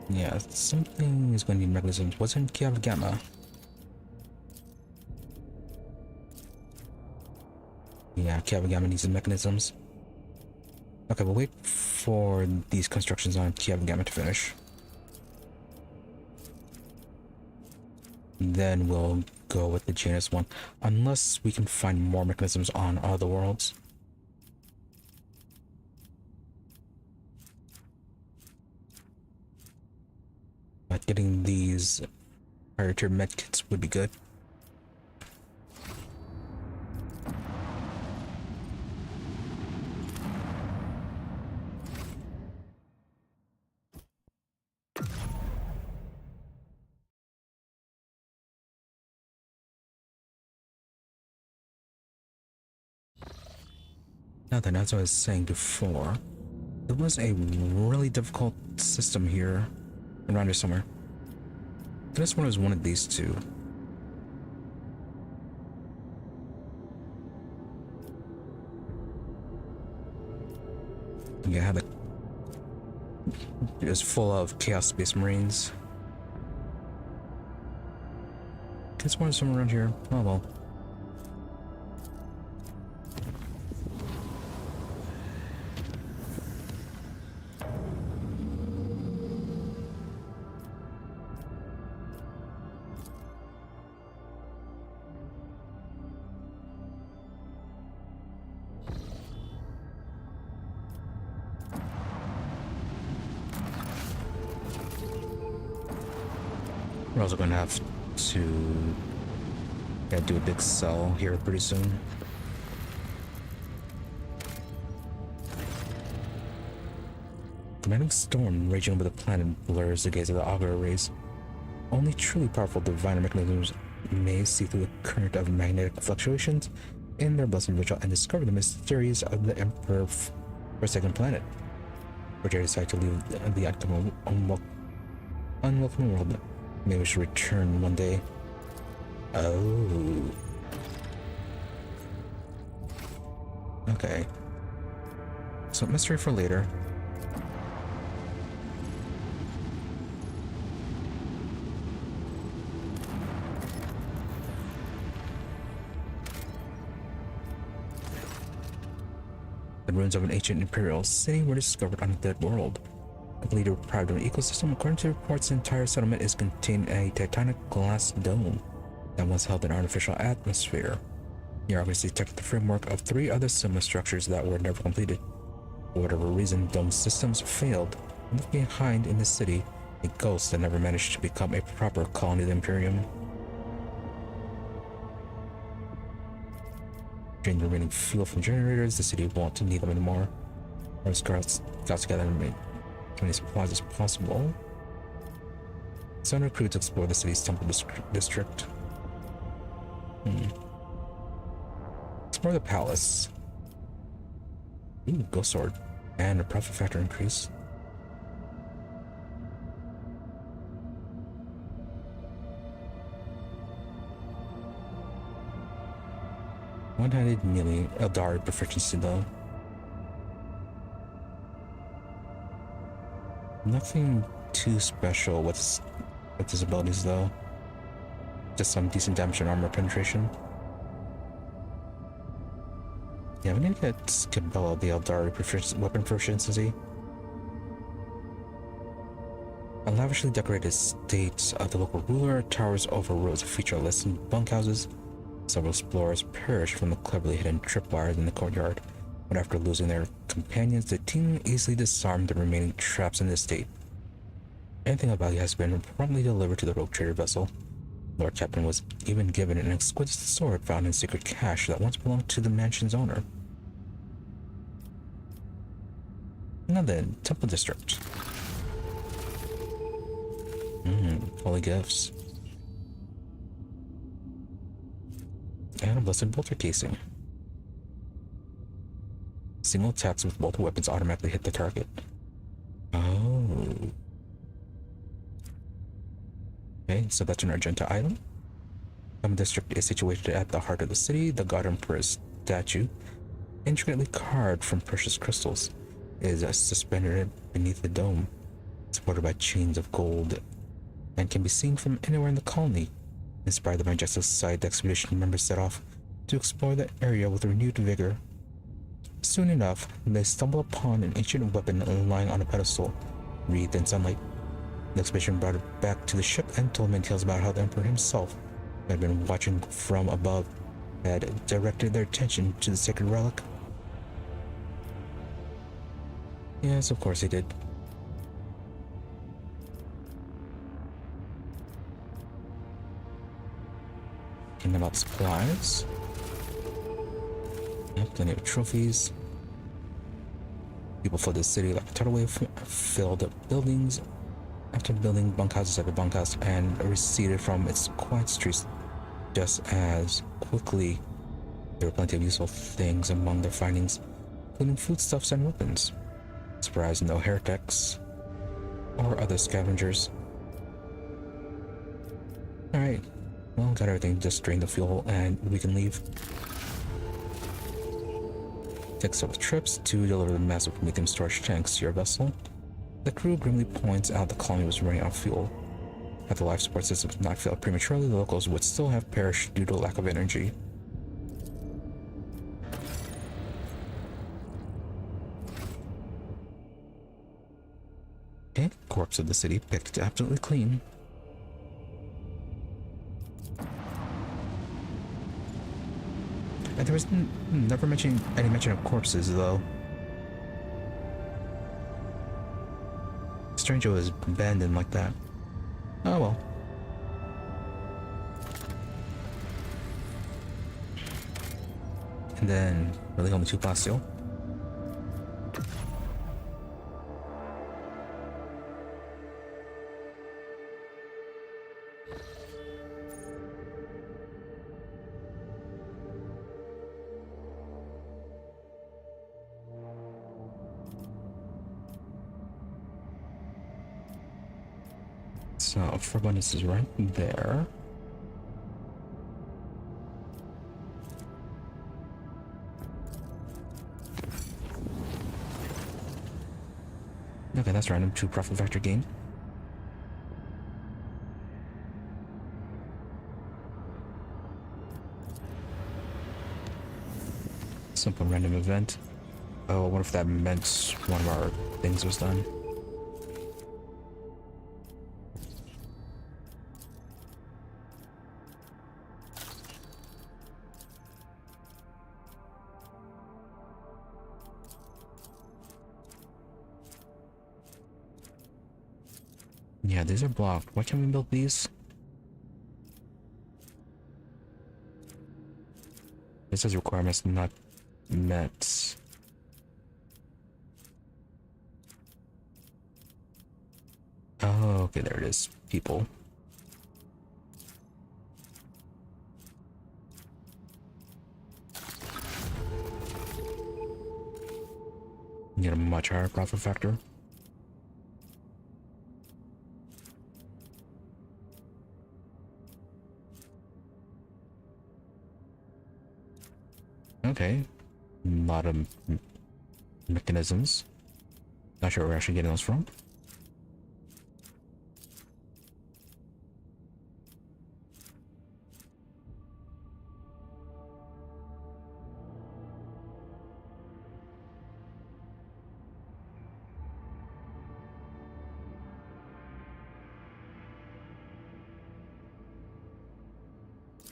Yeah, something is gonna need mechanisms. What's in Kiev Gamma? Yeah, Kiev Gamma needs the mechanisms. Okay, we'll wait for these constructions on Kiev Gamma to finish. Then we'll go with the Janus one, unless we can find more mechanisms on other worlds. But getting these higher tier medkits would be good. Now then, as I was saying before, there was a really difficult system here around here somewhere. This one was one of these two. You have it. It's full of Chaos Space Marines. This one is somewhere around here. Oh well. We're also going to have to do a big sell here pretty soon. The magnetic storm raging over the planet blurs the gaze of the auger rays. Only truly powerful diviner mechanisms may see through the current of magnetic fluctuations in their blessed vigil and discover the mysteries of the Emperor Forsaken Planet. Roger decided to leave the unwelcome world. Maybe we should return one day. Oh. Okay. So mystery for later. The ruins of an ancient imperial city were discovered on a dead world. Completely deprived of an ecosystem, according to reports, the entire settlement is contained in a titanic glass dome that once held an artificial atmosphere. The archivists detected the framework of 3 other similar structures that were never completed. For whatever reason, dome systems failed, and left behind in the city a ghost that never managed to become a proper colony of the Imperium. Drain the remaining fuel from generators, the city won't need them anymore. Our scouts got together and made as many supplies as possible. Send recruits to explore the city's temple district. Explore the palace. Ooh, ghost sword. And a profit factor increase. One-handed melee Eldari proficiency though. Nothing too special with his abilities though. Just some decent damage and armor penetration. Yeah, we need to get Cabela the Eldari weapon proficiency. A lavishly decorated estate of the local ruler towers over rows of featureless bunkhouses. Several explorers perished from the cleverly hidden tripwires in the courtyard, but after losing their companions, the team easily disarmed the remaining traps in the estate. Anything of value has been promptly delivered to the rogue trader vessel. Lord Captain was even given an exquisite sword found in secret cache that once belonged to the mansion's owner. Now then, Temple District. Holy gifts. And a blessed bolter casing. Single attacks with both weapons automatically hit the target. Oh. Okay, so that's an Argenta item. Temple District is situated at the heart of the city. The God Emperor's statue, intricately carved from precious crystals, is suspended beneath the dome, supported by chains of gold, and can be seen from anywhere in the colony. Inspired by majestic sight, the expedition members set off to explore the area with renewed vigor. Soon enough, they stumble upon an ancient weapon lying on a pedestal, wreathed in sunlight. The expedition brought it back to the ship and told many tales about how the Emperor himself, who had been watching from above, had directed their attention to the sacred relic. Yes, of course he did. And about supplies. Plenty of trophies. People flood the city like a tidal wave, filled up buildings after building bunkhouses after bunkhouse, and receded from its quiet streets just as quickly. There were plenty of useful things among their findings, including foodstuffs and weapons. Surprised no heretics or other scavengers. Alright, well, got everything, just drain the fuel and we can leave. Take several trips to deliver the massive Prometheum storage tanks to your vessel. The crew grimly points out the colony was running out of fuel. Had the life support system not failed prematurely, the locals would still have perished due to lack of energy. Okay, corpse of the city picked absolutely clean. And there was never any mention of corpses, though. Strange it was abandoned like that. Oh well. And then, really only 2 plasteel. So, Farbunus is right there. Okay, that's random. 2 profit factor gain. Simple random event. Oh, what if that meant one of our things was done? Yeah, these are blocked. Why can't we build these? It says requirements not met. Oh, okay, there it is. People. Get a much higher profit factor. Okay, a lot of mechanisms. Not sure where we're actually getting those from.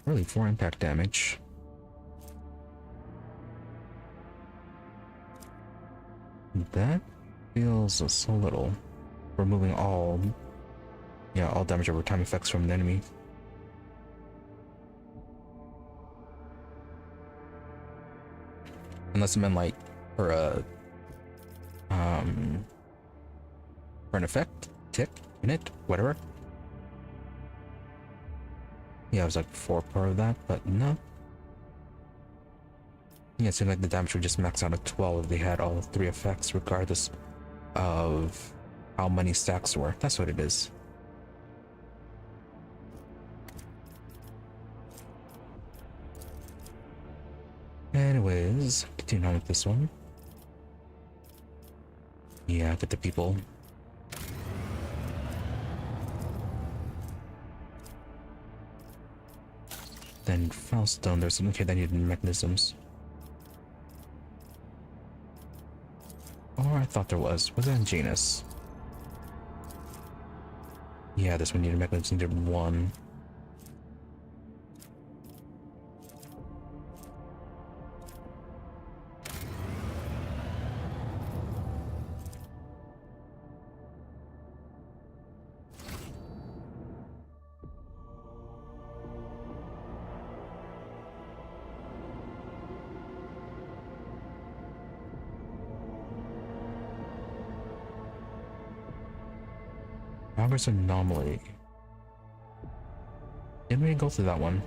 Really, 4 impact damage. That feels so little. Removing all damage over time effects from the enemy. Unless it meant like for a for an effect, tick, minute, whatever. Yeah, it was like 4 part of that, but no. Yeah, it seemed like the damage would just max out at 12 if they had all 3 effects, regardless of how many stacks were. That's what it is. Anyways, continue on with this one. Yeah, get the people. Then Foulstone, there's something here that needed mechanisms. Or I thought there was. Was that in Janus? Yeah, this one needed mechanisms, needed 1. Progress anomaly. Didn't we go through that one?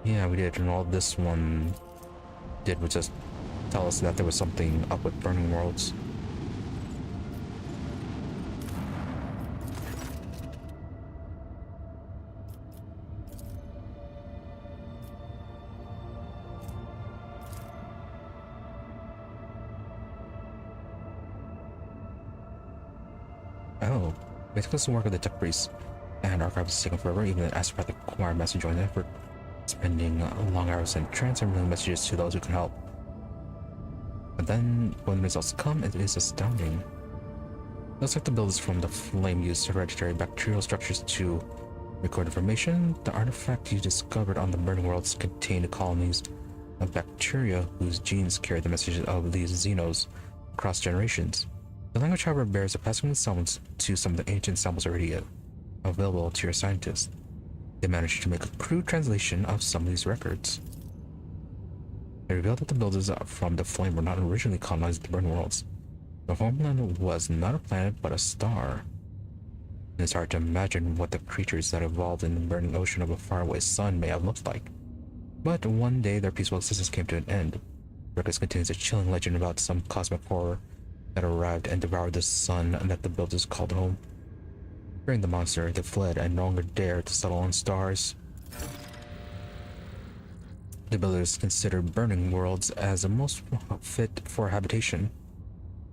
Yeah, we did, and all this one did was just tell us that there was something up with Burning Worlds. Oh, basically some work of the tech priests and archives is taking forever, even the astropathic choir master joined the effort, spending long hours in trance and relaying messages to those who can help. But then, when the results come, it is astounding. Looks like the build is from the flame used hereditary bacterial structures to record information. The artifact you discovered on the Burning Worlds contained colonies of bacteria whose genes carry the messages of these xenos across generations. The language, however, bears a passing resemblance to some of the ancient samples already available to your scientists. They managed to make a crude translation of some of these records. They revealed that the builders from the Flame were not originally colonized the Burning Worlds. The homeland was not a planet, but a star. It's hard to imagine what the creatures that evolved in the burning ocean of a faraway sun may have looked like. But one day, their peaceful existence came to an end. Records contains a chilling legend about some cosmic horror that arrived and devoured the sun that the builders called home. Fearing the monster, they fled and no longer dared to settle on stars. The builders considered Burning Worlds as the most fit for habitation.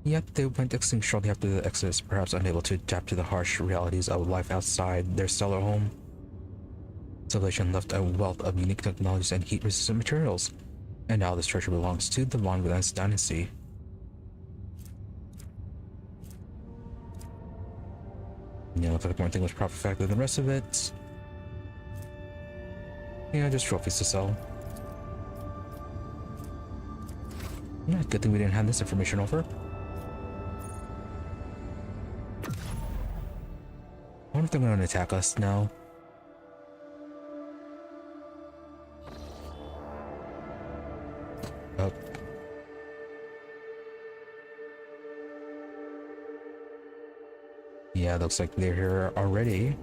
Yet they went extinct shortly after the Exodus, perhaps unable to adapt to the harsh realities of life outside their stellar home. Civilization left a wealth of unique technologies and heat-resistant materials, and now this treasure belongs to the Von Valence dynasty. Yeah, looks like one thing was profit factor than the rest of it. Yeah, just trophies to sell. Yeah, good thing we didn't hand this information over. I wonder if they're going to attack us now. Oh. Yeah, looks like they're here already.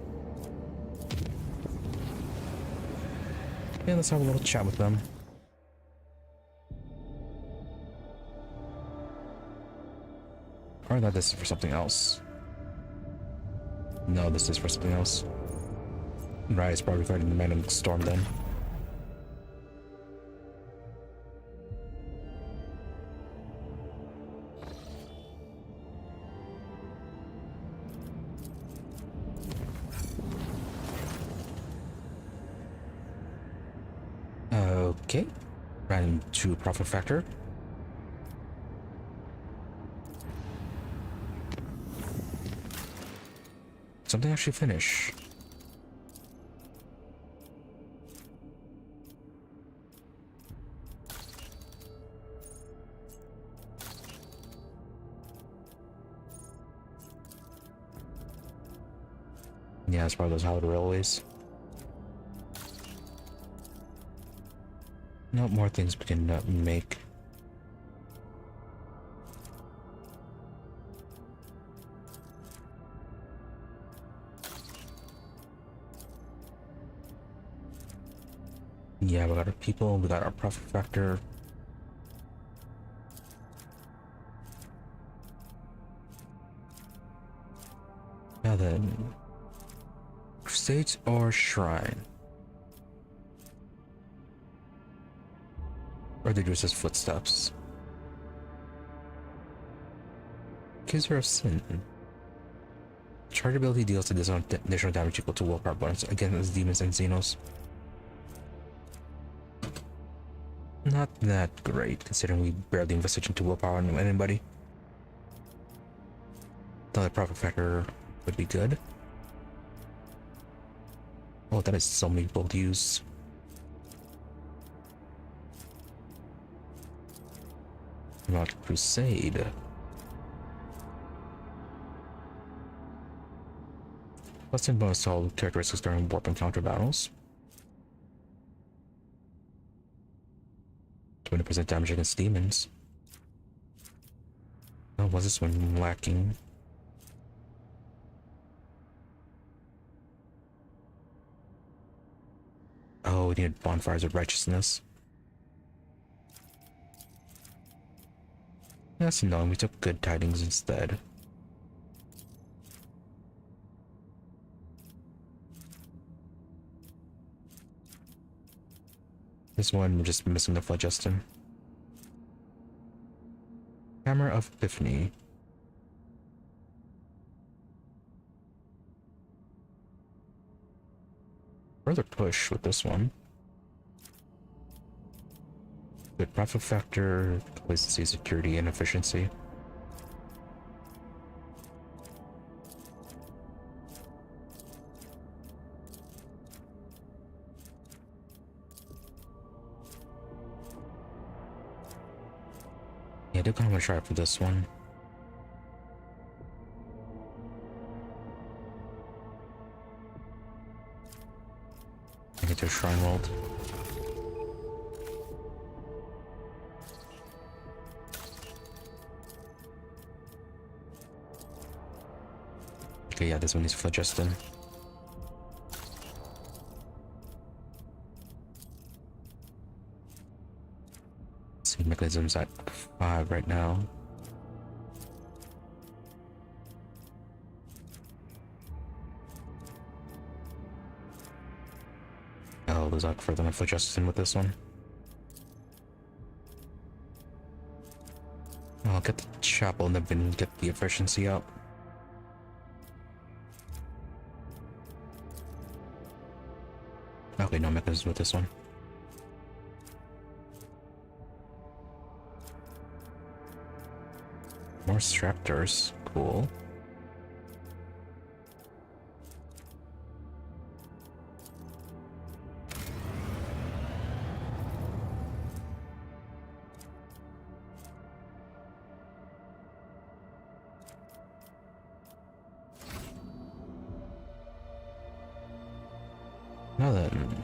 Yeah, let's have a little chat with them. Or that this is for something else. No, this is for something else. Right, it's probably fighting the man in the storm then. Okay, ran into profit factor. Something actually finish. Yeah, it's probably those hallowed railways. No more things we can make. Yeah, we got our people, we got our profit factor. Now then, crusade or shrine? Or they just as footsteps? Accuser of Sin. Charge ability deals additional damage equal to willpower bonus against demons and xenos. Not that great, considering we barely invested into willpower on anybody. Thought the profit factor would be good. Oh, that is so many people to use. Not crusade. Plus 10 bonus to all characteristics during warp and counter battles. 20% damage against demons. Oh, was this one lacking? Oh, we needed bonfires of righteousness. Yes, no, we took good tidings instead. This one, we're just missing the phlogiston. Hammer of Epiphany. Further push with this one. Good profit factor, complacency, security, and efficiency. Yeah, I do kind of want to try for this one. I get to a shrine world. Okay, yeah, this one is phlogiston. See, mechanisms at 5 right now. Oh, there's like further than phlogiston with this one. I'll get the chapel and then get the efficiency up. Okay, no mechanism with this one. More straptors, cool. Now then,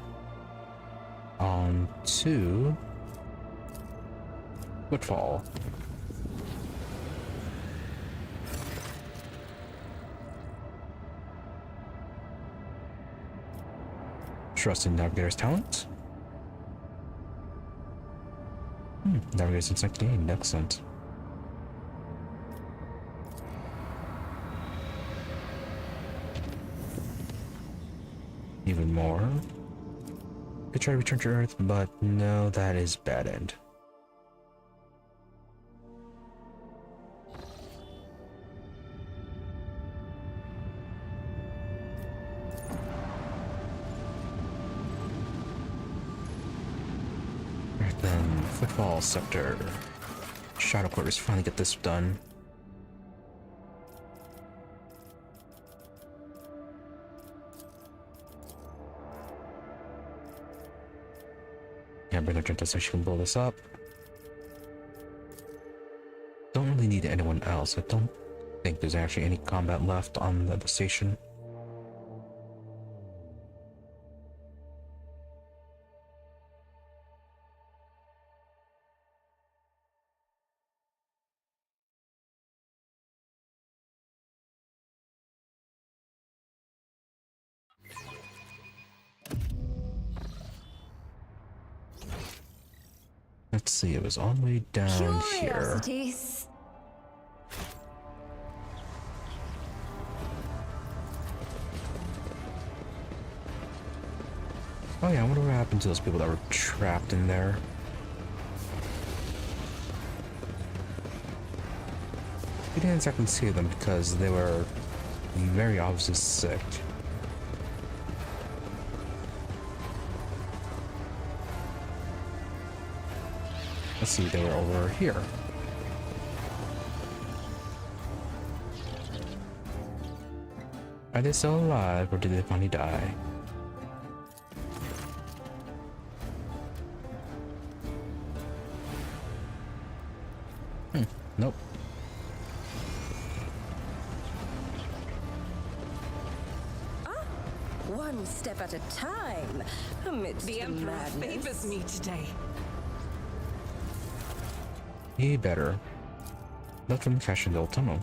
on to Footfall. Trust in Navigator's talent. Navigator's insect gained, excellent. Even more. Could try to return to Earth, but no, that is bad end. Right then, Footfall Sector. Shadow Quarters, finally get this done. Yeah, bring her Gentle so she can blow this up. Don't really need anyone else. I don't think there's actually any combat left on the station. Let's see, it was all the way down here. Curiosities. Oh yeah, I wonder what happened to those people that were trapped in there. We didn't exactly see them because they were very obviously sick. Let's see, they were over here. Are they still alive or did they finally die? Nope. One step at a time amidst The Emperor madness. favors me today. He better. Left from cash in the old tunnel.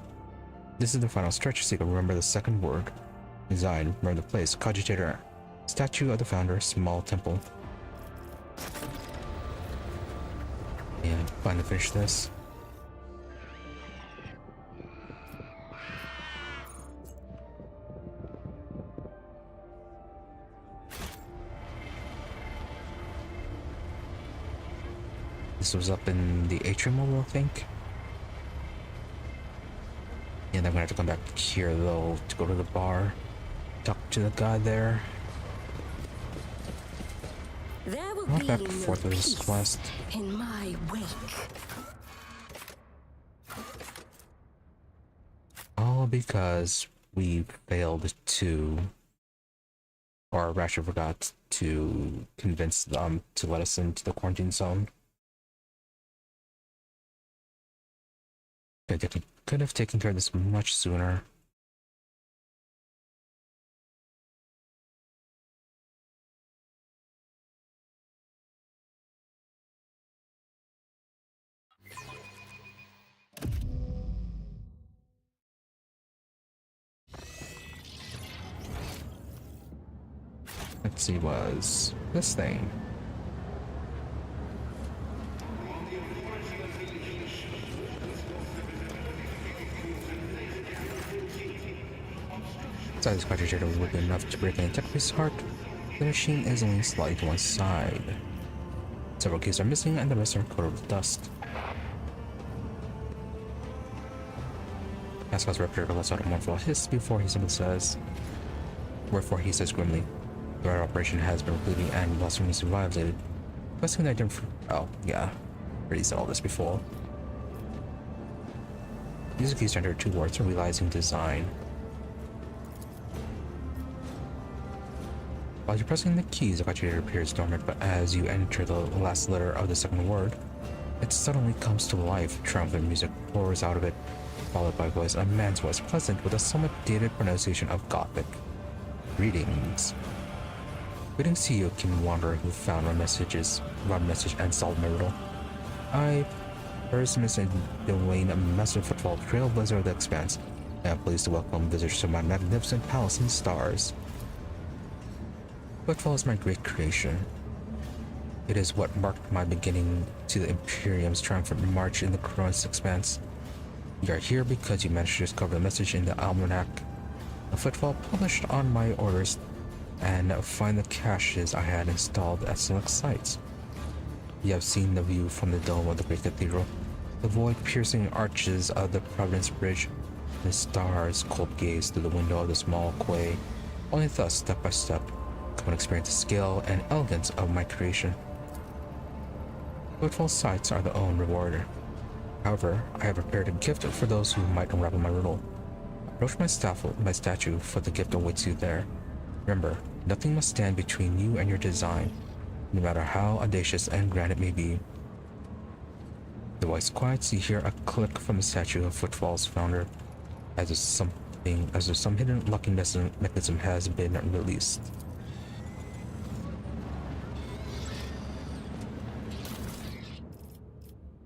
This is the final stretch so you can remember the second word. Design, remember the place, cogitator. Statue of the founder, small temple. And finally finish this. This was up in the atrium level, I think. And I'm gonna have to come back here though to go to the bar. Talk to the guy there. There will Not be back and no forth with this peace quest. in my wake. All because we failed to, or actually forgot to convince them to let us into the quarantine zone. Could have taken care of this much sooner. Let's see, was this thing. Besides, this quadrilateral would be enough to break an attack piece's heart. The machine is only slightly to one side. Several keys are missing and the rest are coated with dust. Pascal's replicator lets out a mournful hiss before he simply says, wherefore he says grimly, the right operation has been completed and blasphemy survived it. Questing that different. Oh, yeah. Already said all this before. Use the keys to enter two words, realizing design. While you're pressing the keys, the calculator appears dormant, but as you enter the last letter of the second word, it suddenly comes to life. Triumphant music pours out of it, followed by a man's voice, pleasant with a somewhat dated pronunciation of Gothic. Greetings. Greetings to you, King Wanderer, who found my message and solved my riddle. I, Erasmus and Dwayne, a master football trailblazer of the Expanse, am pleased to welcome visitors to my magnificent palace in the stars. Footfall is my great creation. It is what marked my beginning to the Imperium's triumphant march in the Cronus Expanse. You are here because you managed to discover the message in the Almanac, a footfall published on my orders, and find the caches I had installed at select sites. You have seen the view from the dome of the great cathedral, the void-piercing arches of the Providence Bridge, and the stars' cold gaze through the window of the small quay. Only thus, step by step, come and experience the scale and elegance of my creation. Footfall sights are the own reward. However, I have prepared a gift for those who might unravel my riddle. Approach my statue, for the gift awaits you there. Remember, nothing must stand between you and your design, no matter how audacious and grand it may be. The voice quiets, you hear a click from the statue of Footfall's founder, as if some hidden locking mechanism has been released.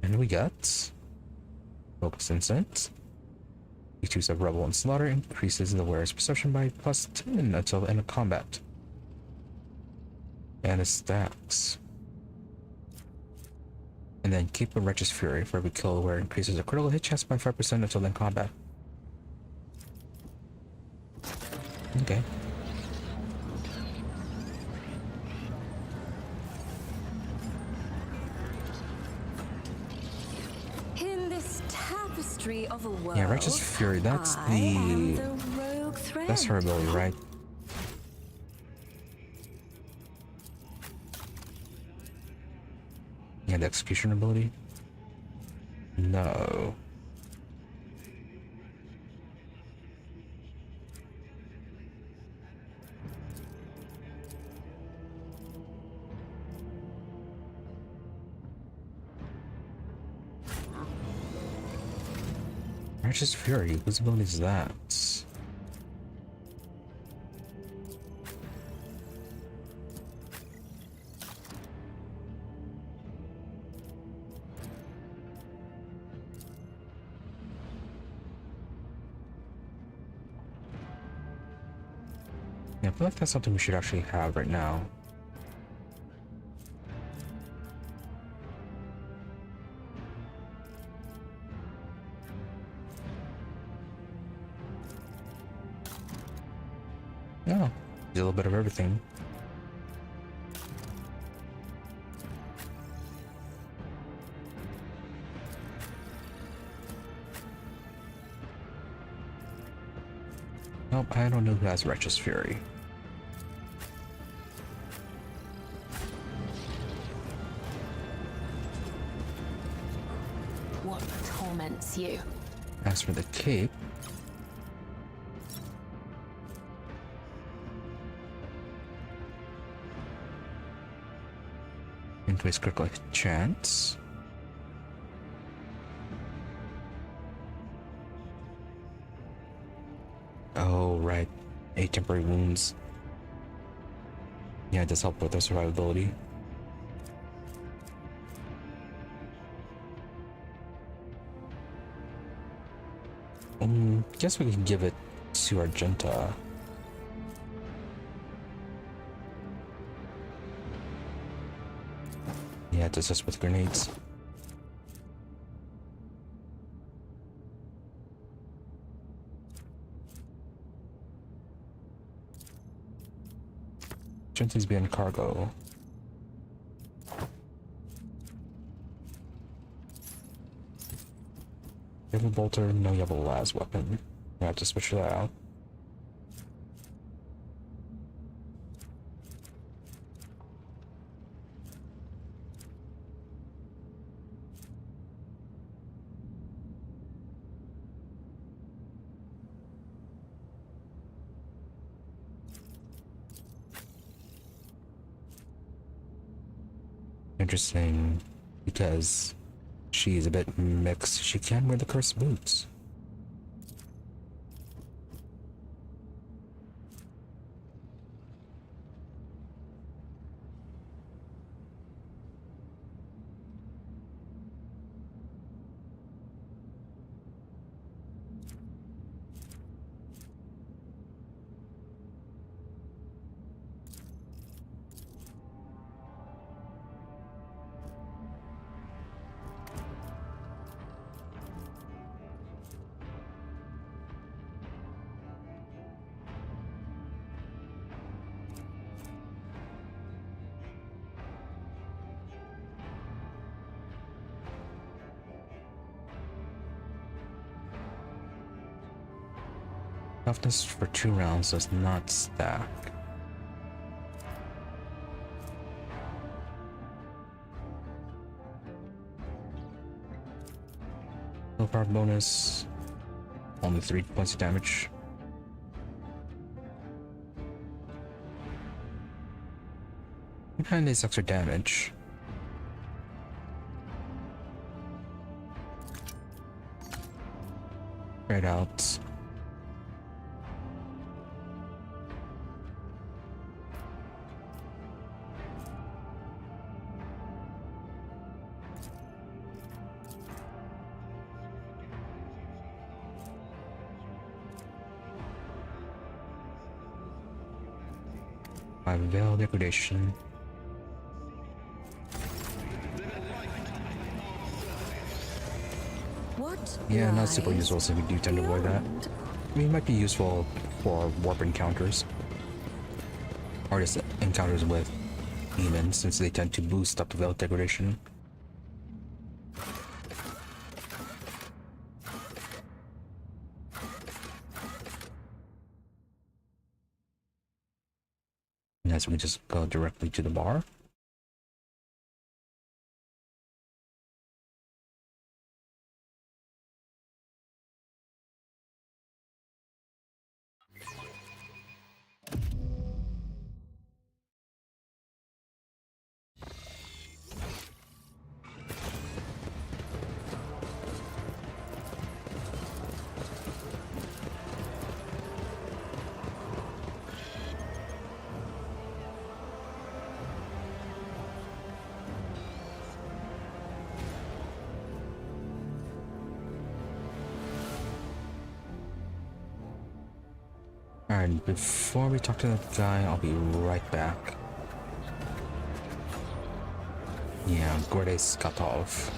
And we got Focus Insight. Each use of Rebel and Slaughter increases the wearer's perception by +10 until the end of combat. And it stacks. And then Keep a Righteous Fury. For every kill, the wearer increases the critical hit chance by 5% until then combat. Okay. Of a world, Yeah, Righteous Fury, that's her ability, right? Yeah, the execution ability? No. Righteous Fury, whose ability is that? Yeah, I feel like that's something we should actually have right now. Yeah, a little bit of everything. Nope, I don't know who has Righteous Fury. What torments you? As for the cape, increase critical chance. Oh, right. 8 temporary wounds. Yeah, it does help with their survivability. Guess we can give it to Argenta. Yeah, it does us with grenades. Argenta's being cargo. You have a bolter, no, you have a las weapon. You have to switch that out. Interesting, because she's a bit mixed. She can wear the cursed boots. Toughness for 2 rounds does not stack. Willpower bonus, only 3 points of damage. And this extra damage. Right out. My veil degradation. What? Yeah, not super lies useful, so we do tend to avoid that. beyond? I mean, it might be useful for warp encounters. Or just encounters with demons, since they tend to boost up the veil degradation. And so we just go directly to the bar. Alright, before we talk to that guy, I'll be right back. Yeah, Gordes cut off.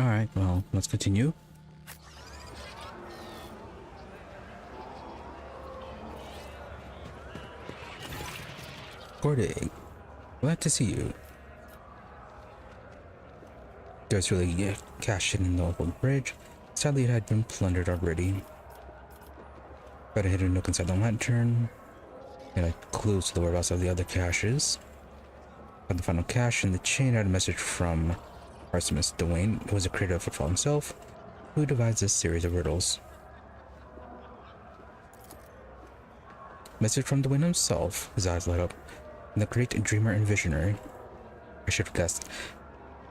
Alright, well, let's continue. Gordy, glad to see you. There's really a cache in the local bridge. Sadly, it had been plundered already. Got a hidden nook inside the lantern. And I clues to the whereabouts of the other caches. Got the final cache in the chain had a message from Artemis Dwayne, who was a creator of Footfall himself, who devised this series of riddles. Message from Dwayne himself, his eyes light up. The great dreamer and visionary. I should have guessed.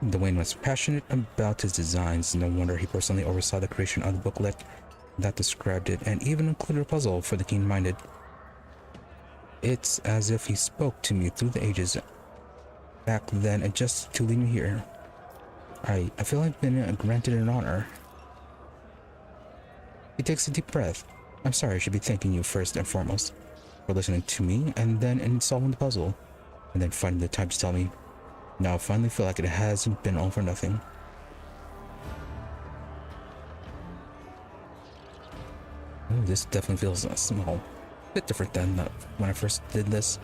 Dwayne was passionate about his designs. No wonder he personally oversaw the creation of the booklet that described it and even included a puzzle for the keen-minded. It's as if he spoke to me through the ages back then and just to lead me here. I feel I've been granted an honor. He takes a deep breath. I'm sorry, I should be thanking you first and foremost for listening to me and then in solving the puzzle and then finding the time to tell me. Now I finally feel like it hasn't been all for nothing. Oh, this definitely feels small. A bit different than when I first did this.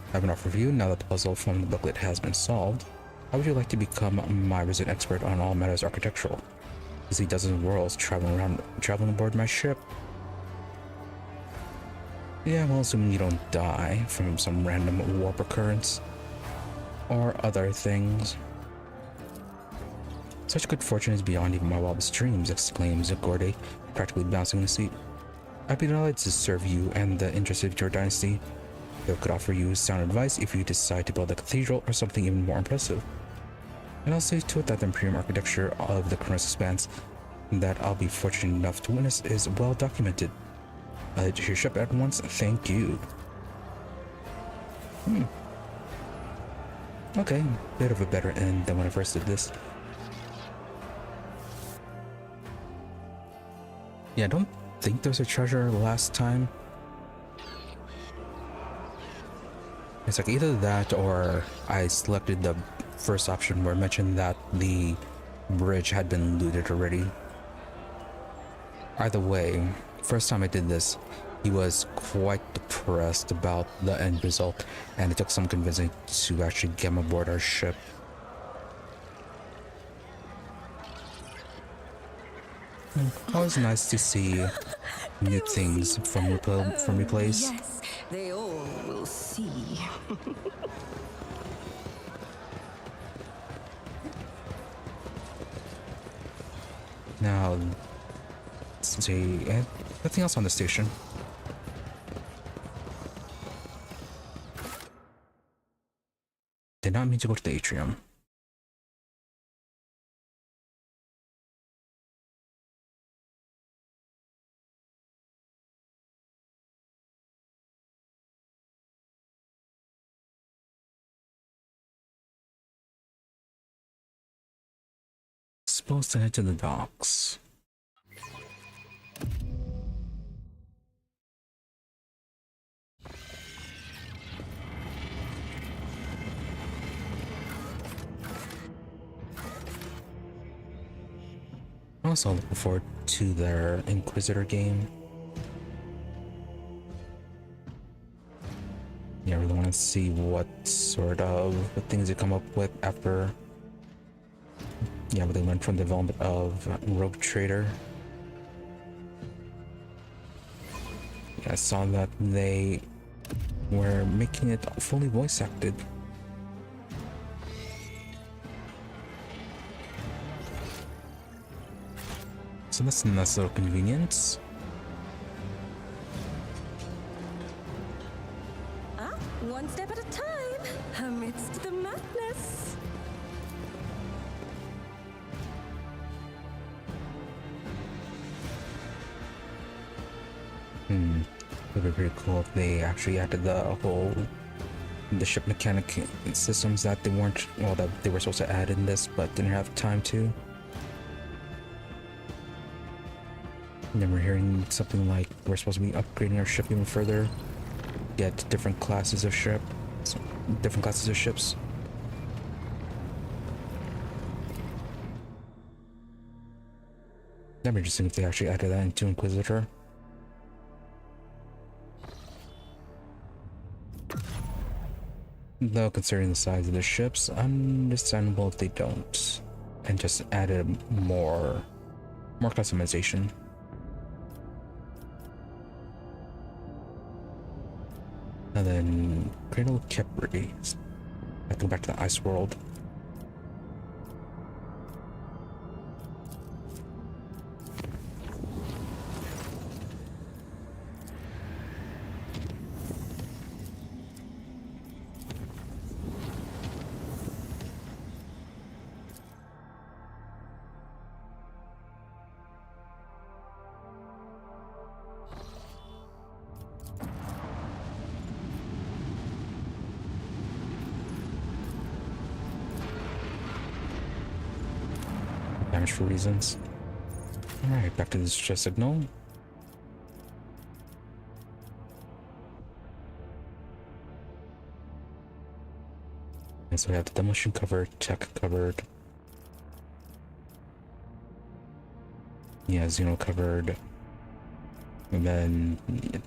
I have an offer for you now that the puzzle from the booklet has been solved. How would you like to become my resident expert on all matters architectural? You see dozens of worlds traveling aboard my ship. Yeah, well, assuming you don't die from some random warp occurrence or other things. Such good fortune is beyond even my wildest dreams, exclaims Gordy, practically bouncing in the seat. I'd be delighted to serve you and the interests of your dynasty. I could offer you sound advice if you decide to build a cathedral or something even more impressive. And I'll say to it that the imperial architecture of the Chronos Expanse that I'll be fortunate enough to witness is well documented. Your ship at once, thank you. Okay, bit of a better end than when I first did this. Yeah, I don't think there's a treasure last time. It's like either that or I selected the first option where it mentioned that the bridge had been looted already. Either way, first time I did this, he was quite depressed about the end result, and it took some convincing to actually get him aboard our ship. Always nice to see new things from replays. Yes, they all will see. Now, let's see, nothing else on the station. Did not mean to go to the atrium. Supposed to head to the docks. I'm also looking forward to their Inquisitor game. Yeah, I really want to see what sort of things they come up with after. Yeah, what they learned from the development of Rogue Trader. Yeah, I saw that they were making it fully voice acted. So that's a nice little convenience. One step at a time, amidst the madness. It would be pretty cool if they actually added the ship mechanic systems that they weren't, well, that they were supposed to add in this, but didn't have time to. And then we're hearing something like we're supposed to be upgrading our ship even further, get different classes of ships. That'd be interesting if they actually added that into Inquisitor. Though, considering the size of the ships, understandable if they don't. And just added more customization. And then Cradle of Kepri. I have to go back to the ice world. Damage for reasons. Alright, back to the distress signal. And so we have the demolition covered, tech covered. Yeah, Xeno covered. And then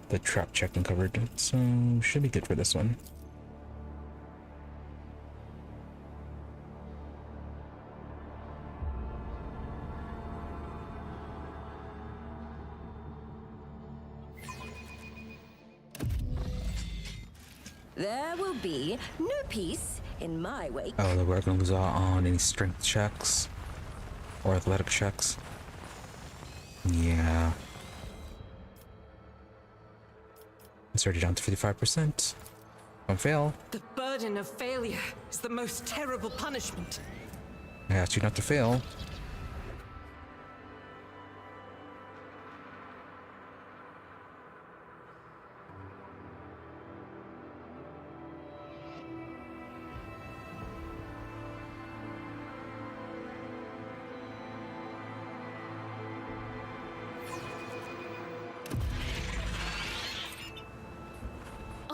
the trap checking covered. So should be good for this one. There will be no peace in my wake. Oh, we're gonna lose out on any strength checks or athletic checks. Yeah. It's already down to 55%. Don't fail. The burden of failure is the most terrible punishment. I asked you not to fail.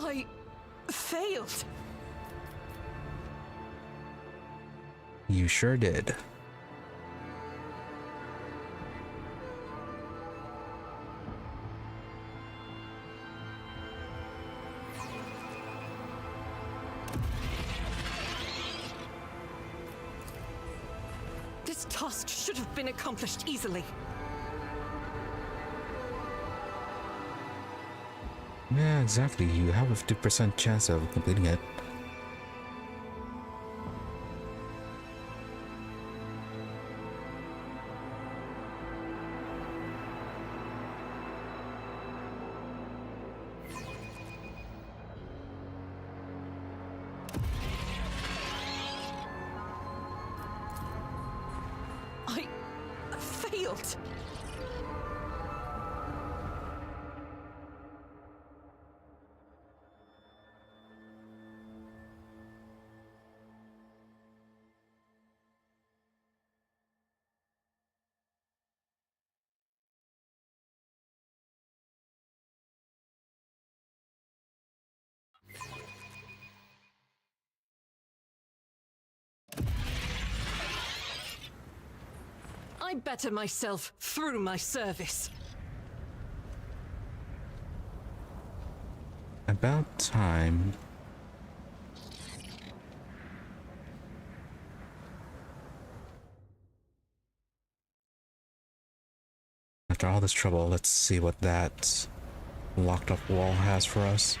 I failed. You sure did. This task should have been accomplished easily. Yeah, exactly. You have a 50% chance of completing it. I failed. I better myself through my service. About time. After all this trouble, let's see what that locked up wall has for us.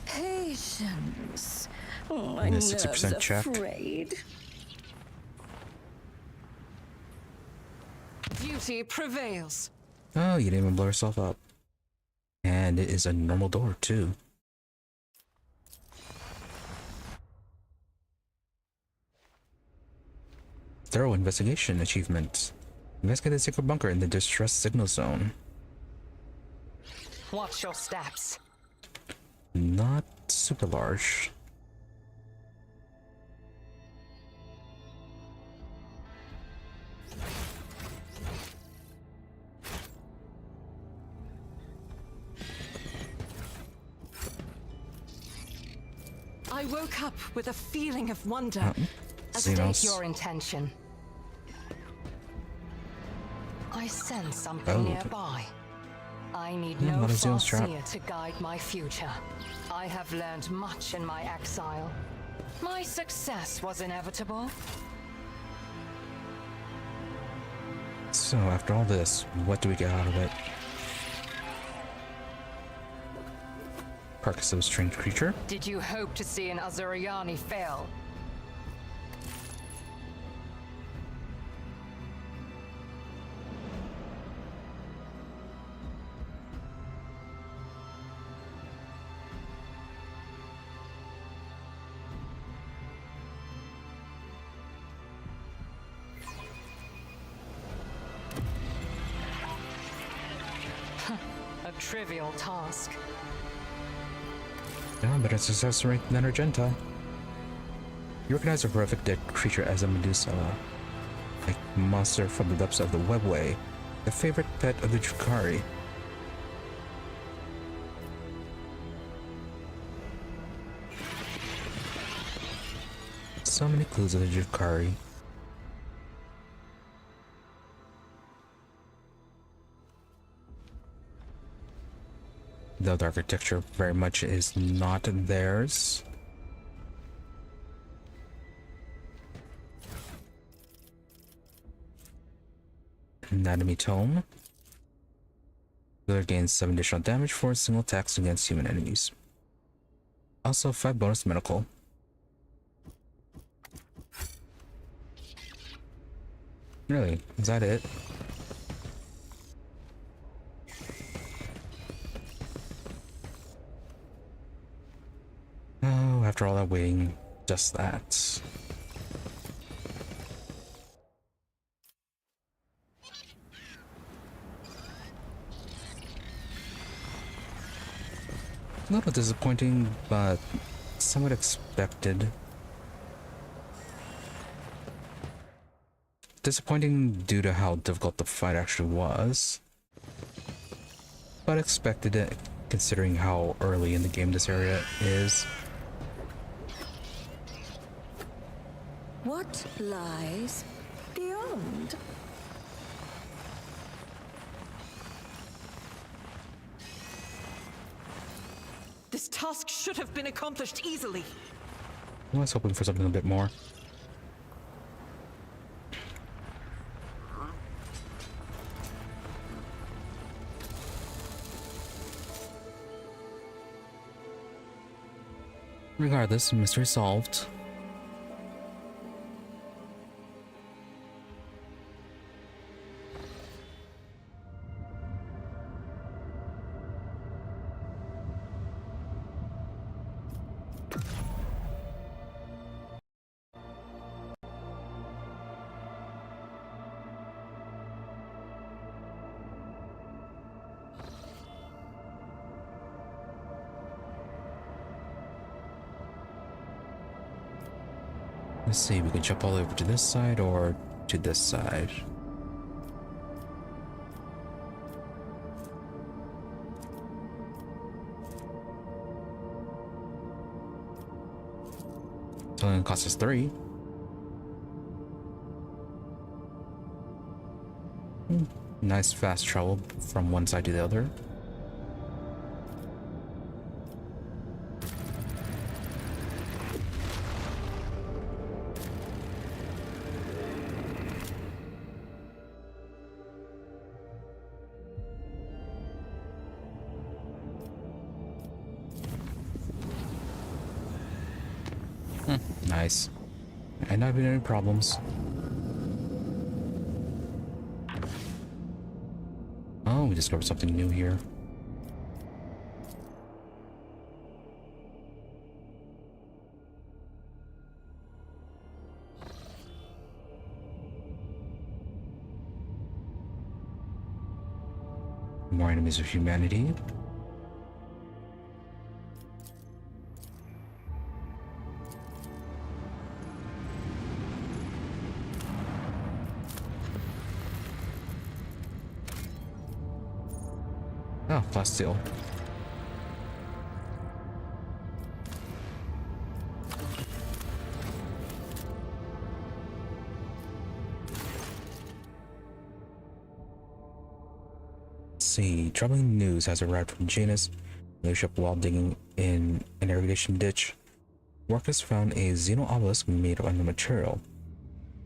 Patience. Oh, my And a nerves 60% are check. frayed. Duty prevails. Oh, you didn't even blow yourself up. And it is a normal door, too. Thorough investigation achievement. Investigate the secret bunker in the distress signal zone. Watch your steps. Not super large. I woke up with a feeling of wonder. Xenos. Your intention. I sense something Oh. nearby. I need Yeah, no what is Zeal's trap? farseer to guide my future. I have learned much in my exile. My success was inevitable. So after all this, what do we get out of it? Carcass of a strange creature. Did you hope to see an Azuriani fail? A trivial task. Yeah, but it's a success rate than Argenta. You recognize a horrific dead creature as a Medusa, a monster from the depths of the webway, the favorite pet of the Jukari. So many clues of the Jukari. Though the architecture very much is not theirs. Anatomy Tome. Healer gains 7 additional damage for single attacks against human enemies. Also 5 bonus medical. Really? Is that it? Oh, after all that waiting, just that. A little disappointing, but somewhat expected. Disappointing due to how difficult the fight actually was, but expected it considering how early in the game this area is. What lies beyond? This task should have been accomplished easily. I was hoping for something a bit more. Regardless, mystery solved. Let's see, we can jump all the way over to this side or to this side. It's only gonna cost us 3. Nice fast travel from one side to the other. Nice. And not been any problems. Oh, we discovered something new here. More enemies of humanity. Oh, plasteel. see. Troubling news has arrived from Janus. Leadership while digging in an irrigation ditch. Workers found a xeno obelisk made of unknown material.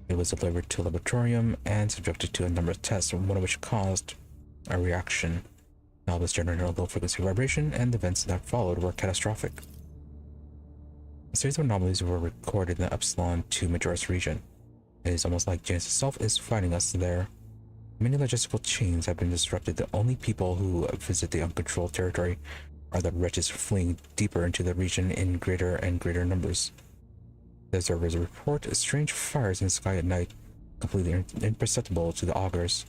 It was delivered to a laboratorium and subjected to a number of tests, one of which caused a reaction. The obelisk generated a low-frequency vibration, and the events that followed were catastrophic. A series of anomalies were recorded in the Epsilon 2 Majoris region. It is almost like Janus itself is fighting us there. Many logistical chains have been disrupted. The only people who visit the uncontrolled territory are the wretches fleeing deeper into the region in greater and greater numbers. The observers report strange fires in the sky at night, completely imperceptible to the augurs.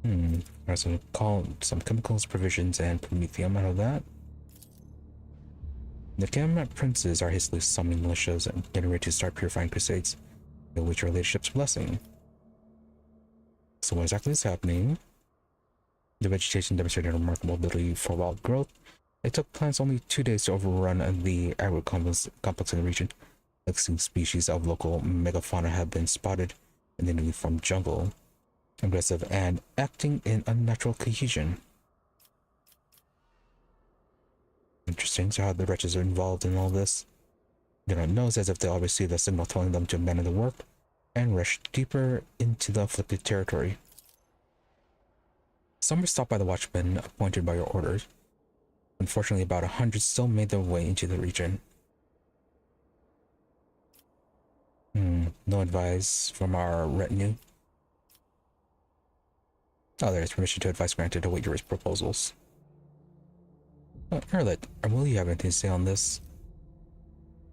There's some chemicals, provisions, and promethium out of that. The Gam princes are hastily summoning militias and getting ready to start purifying crusades, which are leadership's blessing. So what exactly is happening? The vegetation demonstrated a remarkable ability for wild growth. It took plants only 2 days to overrun the agro-complex in the region. Extinct species of local megafauna have been spotted in the newly formed jungle, aggressive and acting in unnatural cohesion. Interesting, so how the wretches are involved in all this. They don't know, as if they all received a signal telling them to abandon the work and rush deeper into the afflicted territory. Some were stopped by the watchmen appointed by your orders. Unfortunately, about 100 still made their way into the region. No advice from our retinue. Oh, there's permission to advise granted to await your proposals. Erlit, will you have anything to say on this?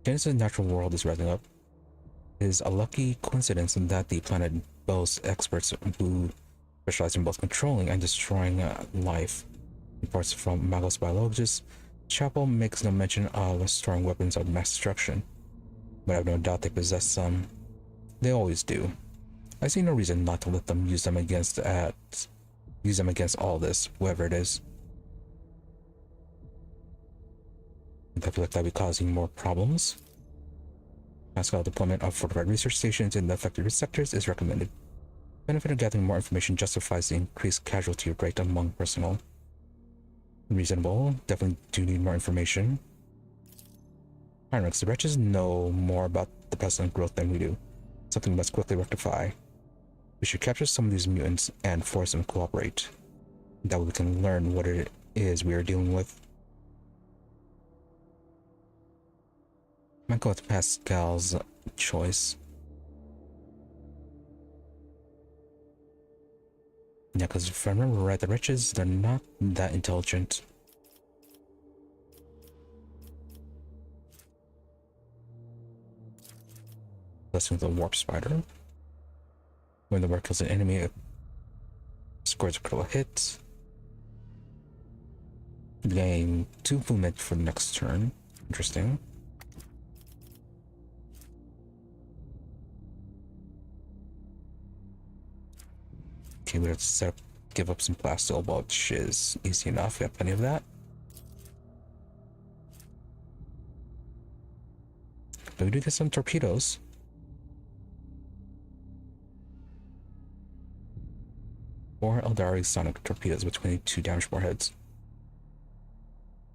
Janus' natural world is rising up. It is a lucky coincidence that the planet boasts experts who specialize in both controlling and destroying life. Reports from Magos biologists, Chapel makes no mention of storing weapons of mass destruction, but I have no doubt they possess some. They always do. I see no reason not to let them use them against all this, whoever it is. I feel like that would be causing more problems. Mass-scale deployment of fortified research stations in the affected sectors is recommended. Benefit of gathering more information justifies the increased casualty rate among personnel. Reasonable. Definitely do need more information. Heinrix, the wretches know more about the pestilent growth than we do. Something we must quickly rectify. We should capture some of these mutants and force them to cooperate. That way we can learn what it is we are dealing with. Might go with Pascal's choice. Yeah, because if I remember right, the wretches, they're not that intelligent. Blessing the warp spider. When the warp kills an enemy, it scores a critical hit. Gain 2 movement for the next turn. Interesting. Okay, we have to set up, give up some plasteel, which is easy enough. We have plenty of that. But we do get some torpedoes. Four Eldari sonic torpedoes with 22 damage warheads.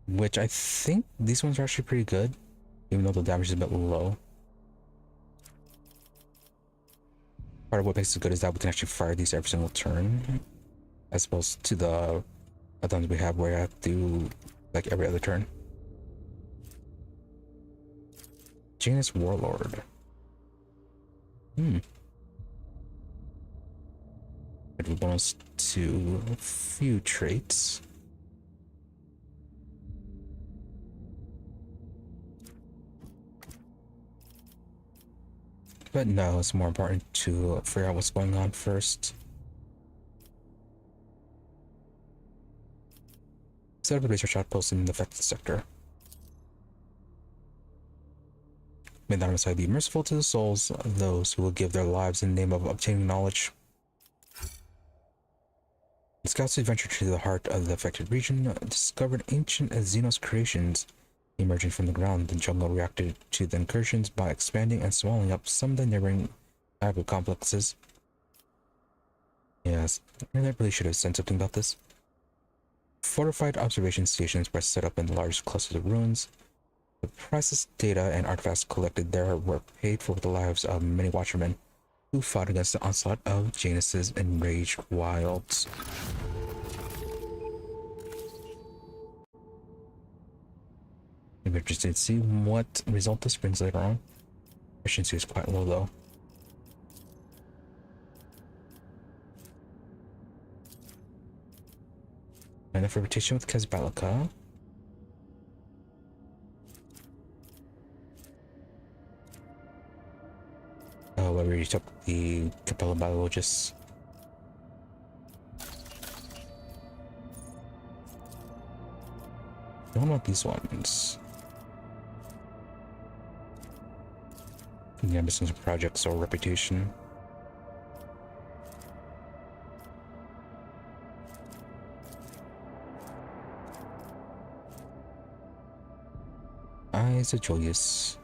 Which I think these ones are actually pretty good, even though the damage is a bit low. Part of what makes it good is that we can actually fire these every single turn, as opposed to the ones we have where I have to do like every other turn. Janus Warlord. It will bonus to a few traits. But no, it's more important to figure out what's going on first. Set up a research outpost in the affected sector. May the Messiah be merciful to the souls of those who will give their lives in the name of obtaining knowledge. The scouts adventured to the heart of the affected region, discovered ancient Xenos creations emerging from the ground. The jungle reacted to the incursions by expanding and swallowing up some of the neighboring agro complexes. Yes, I really should have said something about this. Fortified observation stations were set up in large clusters of ruins. The priceless data and artifacts collected there were paid for with the lives of many watchermen who fought against the onslaught of Janus's enraged wilds. I'm interested to see what result this brings later on. Efficiency is quite low though. And the reputation with Kazbalika. Oh, I already took the Capella Biologists. I don't want these ones. Yeah, missing some projects or reputation. Eyes of Julius.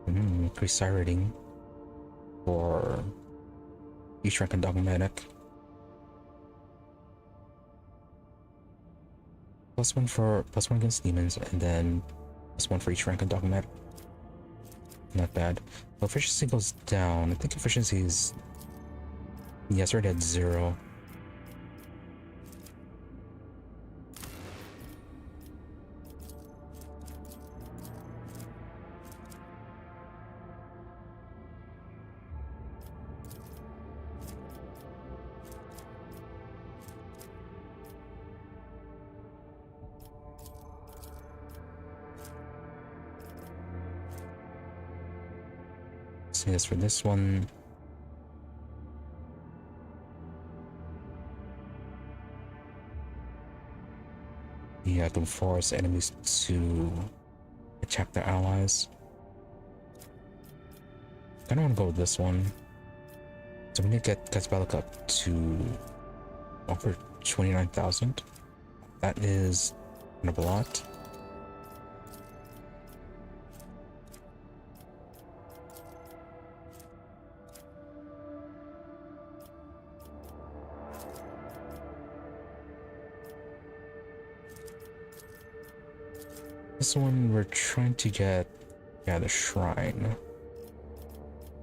Increase rating for each rank and dogmatic. +1 against demons, and then +1 for each rank and dogmatic. Not bad. Well, efficiency goes down. I think efficiency is, yes, right at 0. Yes, for this one. Yeah, I can force enemies to attack their allies. I don't want to go with this one. So we need to get Kazbalika up to over 29,000. That is kind of a lot. This one we're trying to get, yeah, the shrine.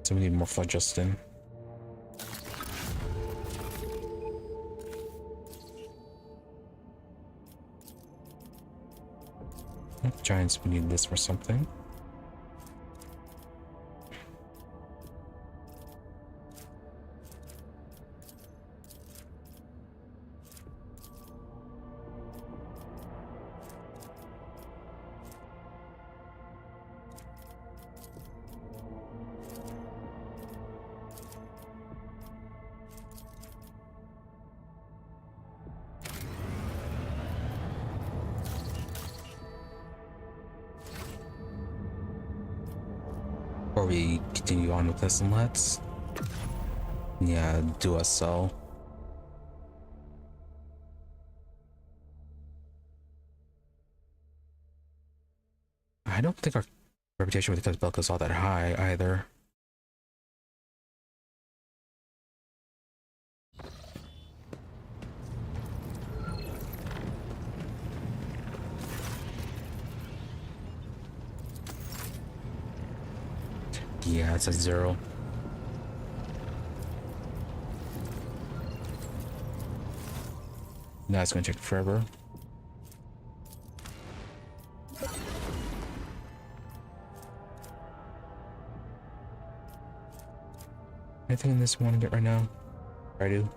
So we need more phlogiston. Giants, we need this for something. Before we continue on with this, and let's, yeah, do a sell. I don't think our reputation with Kazbalika is all that high either. Yeah, it's at 0. Now it's gonna take forever. Anything in this one to get right now? I do.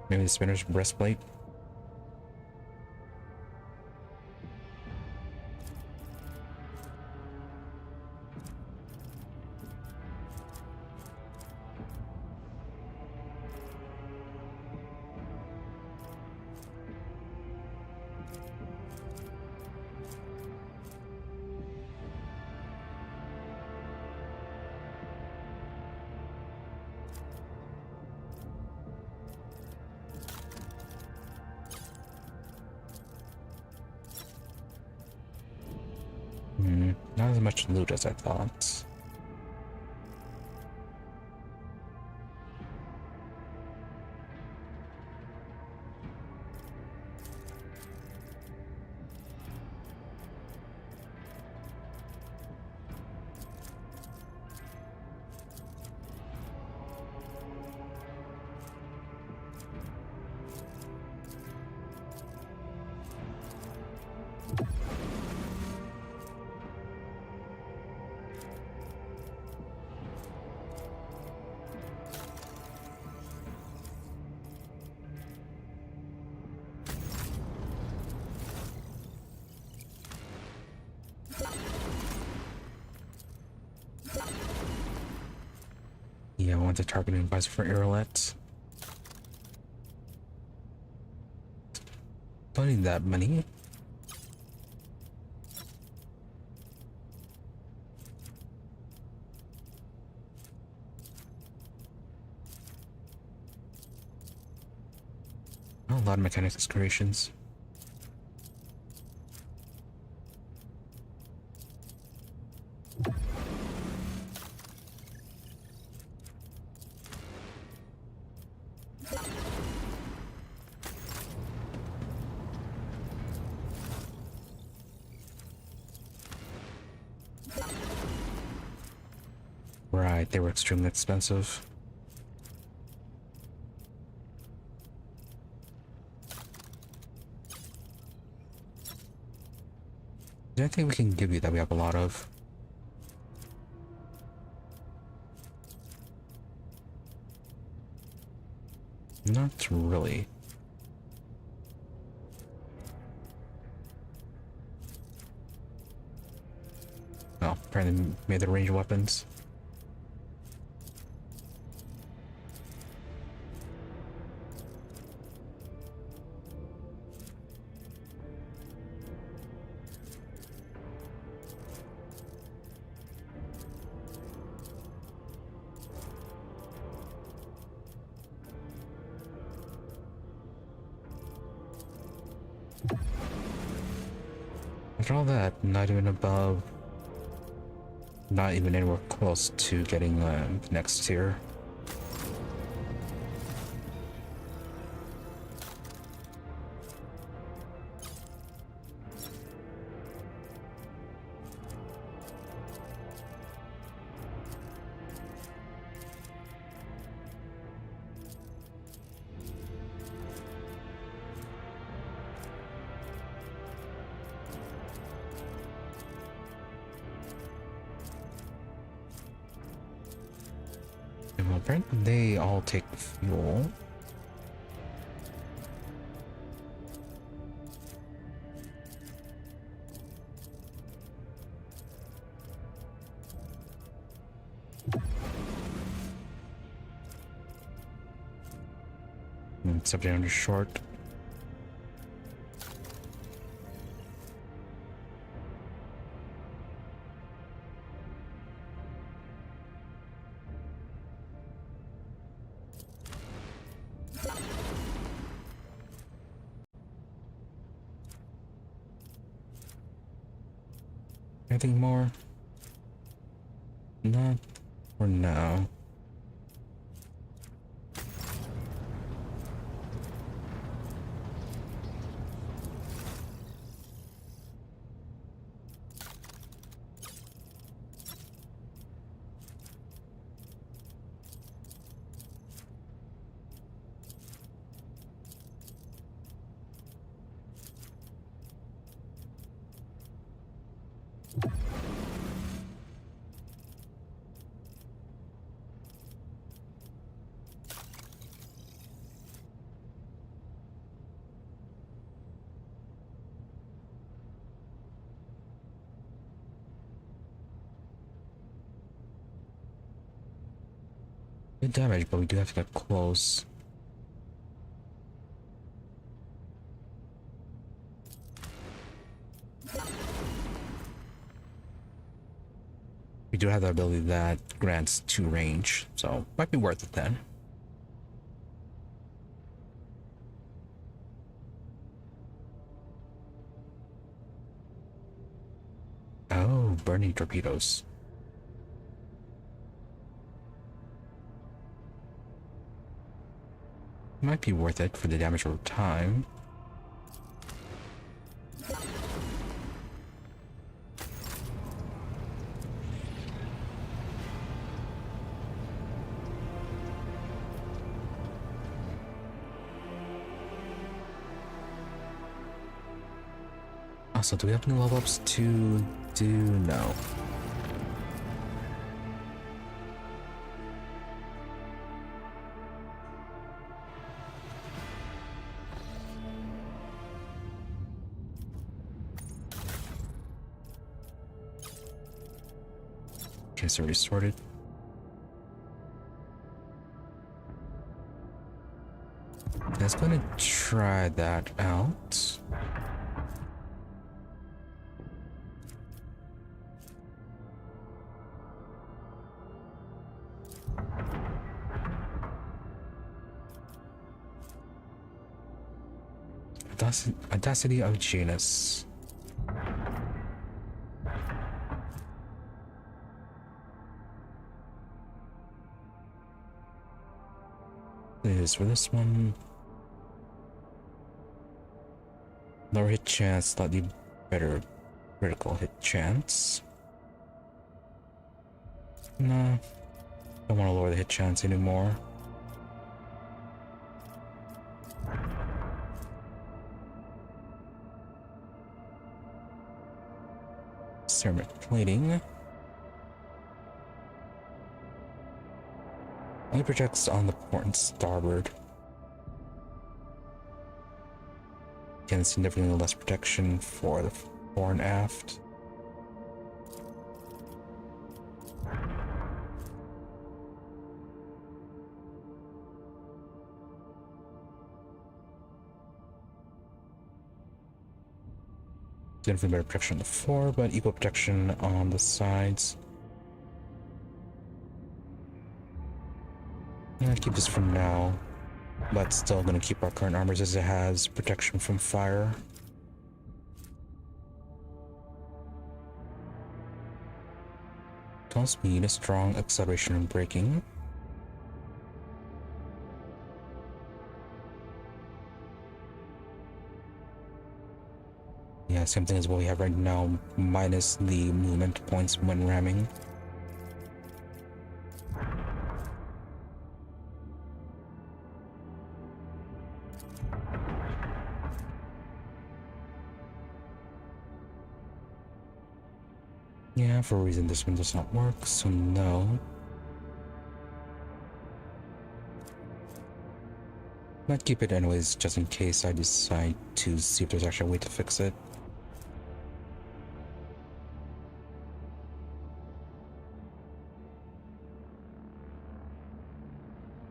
Maybe the spinner's breastplate. Not as much loot as I thought. Yeah, I want to target advisor for Irlet. Don't need that many. A lot of mechanics creations. Right, they were extremely expensive. Is there anything we can give you that we have a lot of? Not really. Oh, apparently made the range weapons. After all that, not even above, not even anywhere close to getting next tier. Well, apparently they all take fuel. Subject under short. Anything more? Not for now. Good damage, but we do have to get close. We do have the ability that grants 2 range, so might be worth it then. Oh, burning torpedoes. Might be worth it for the damage over time. Also, do we have any level ups to do? No. Okay, so already sorted. Let's go and try that out. Audacity of Janus. Is for this one. Lower hit chance, slightly better critical hit chance. No, don't want to lower the hit chance anymore. Ceramic plating. Only projects on the port and starboard. Again, significantly less protection for the fore and aft. Significantly better protection on the fore, but equal protection on the sides. I'll keep this for now, but still gonna keep our current armors as it has protection from fire. Tall speed, strong acceleration and braking. Yeah, same thing as what we have right now, minus the movement points when ramming. Yeah, for a reason this one does not work, so no. Might keep it anyways, just in case I decide to see if there's actually a way to fix it.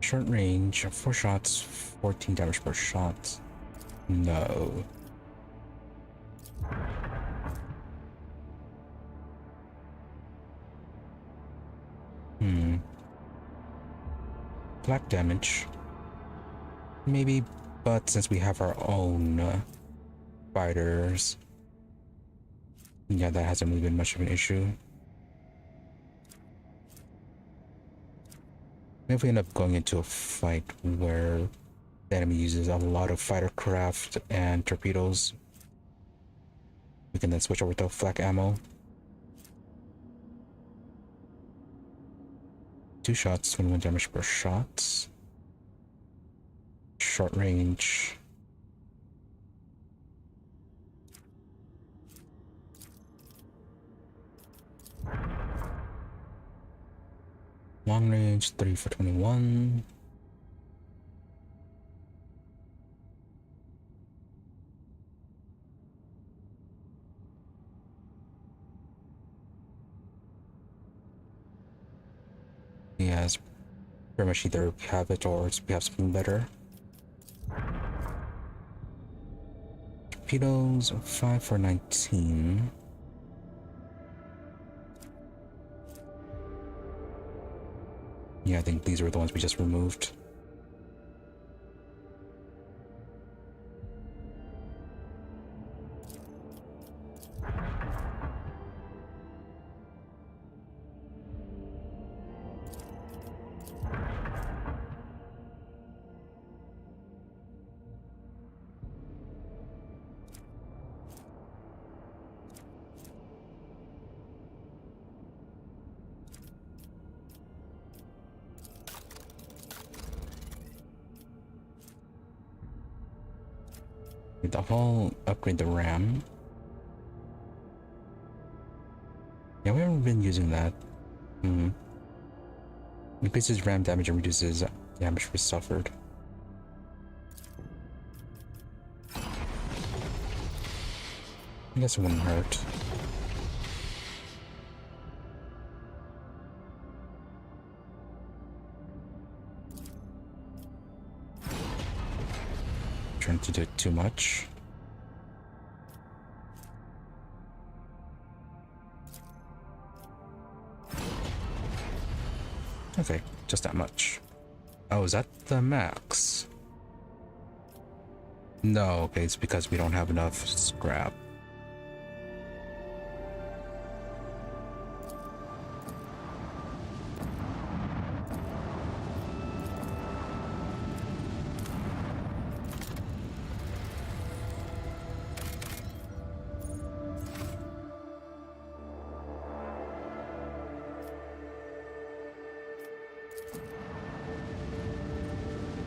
Short range, 4 shots, 14 damage per shot. No. Black damage. Maybe, but since we have our own fighters, yeah, that hasn't really been much of an issue. If we end up going into a fight where the enemy uses a lot of fighter craft and torpedoes, we can then switch over to flak ammo. 2 shots, 21 damage per shot. Short range. Long range, 3 for 21. Yeah, it's pretty much either have it or we have something better. Torpedoes, 5 for 19. Yeah, I think these were the ones we just removed. The hull, upgrade the RAM. Yeah, we haven't been using that. Increases RAM damage and reduces damage suffered. I guess it wouldn't hurt. Trying to do too much. Okay, just that much. Oh, is that the max? No, okay, it's because we don't have enough scrap.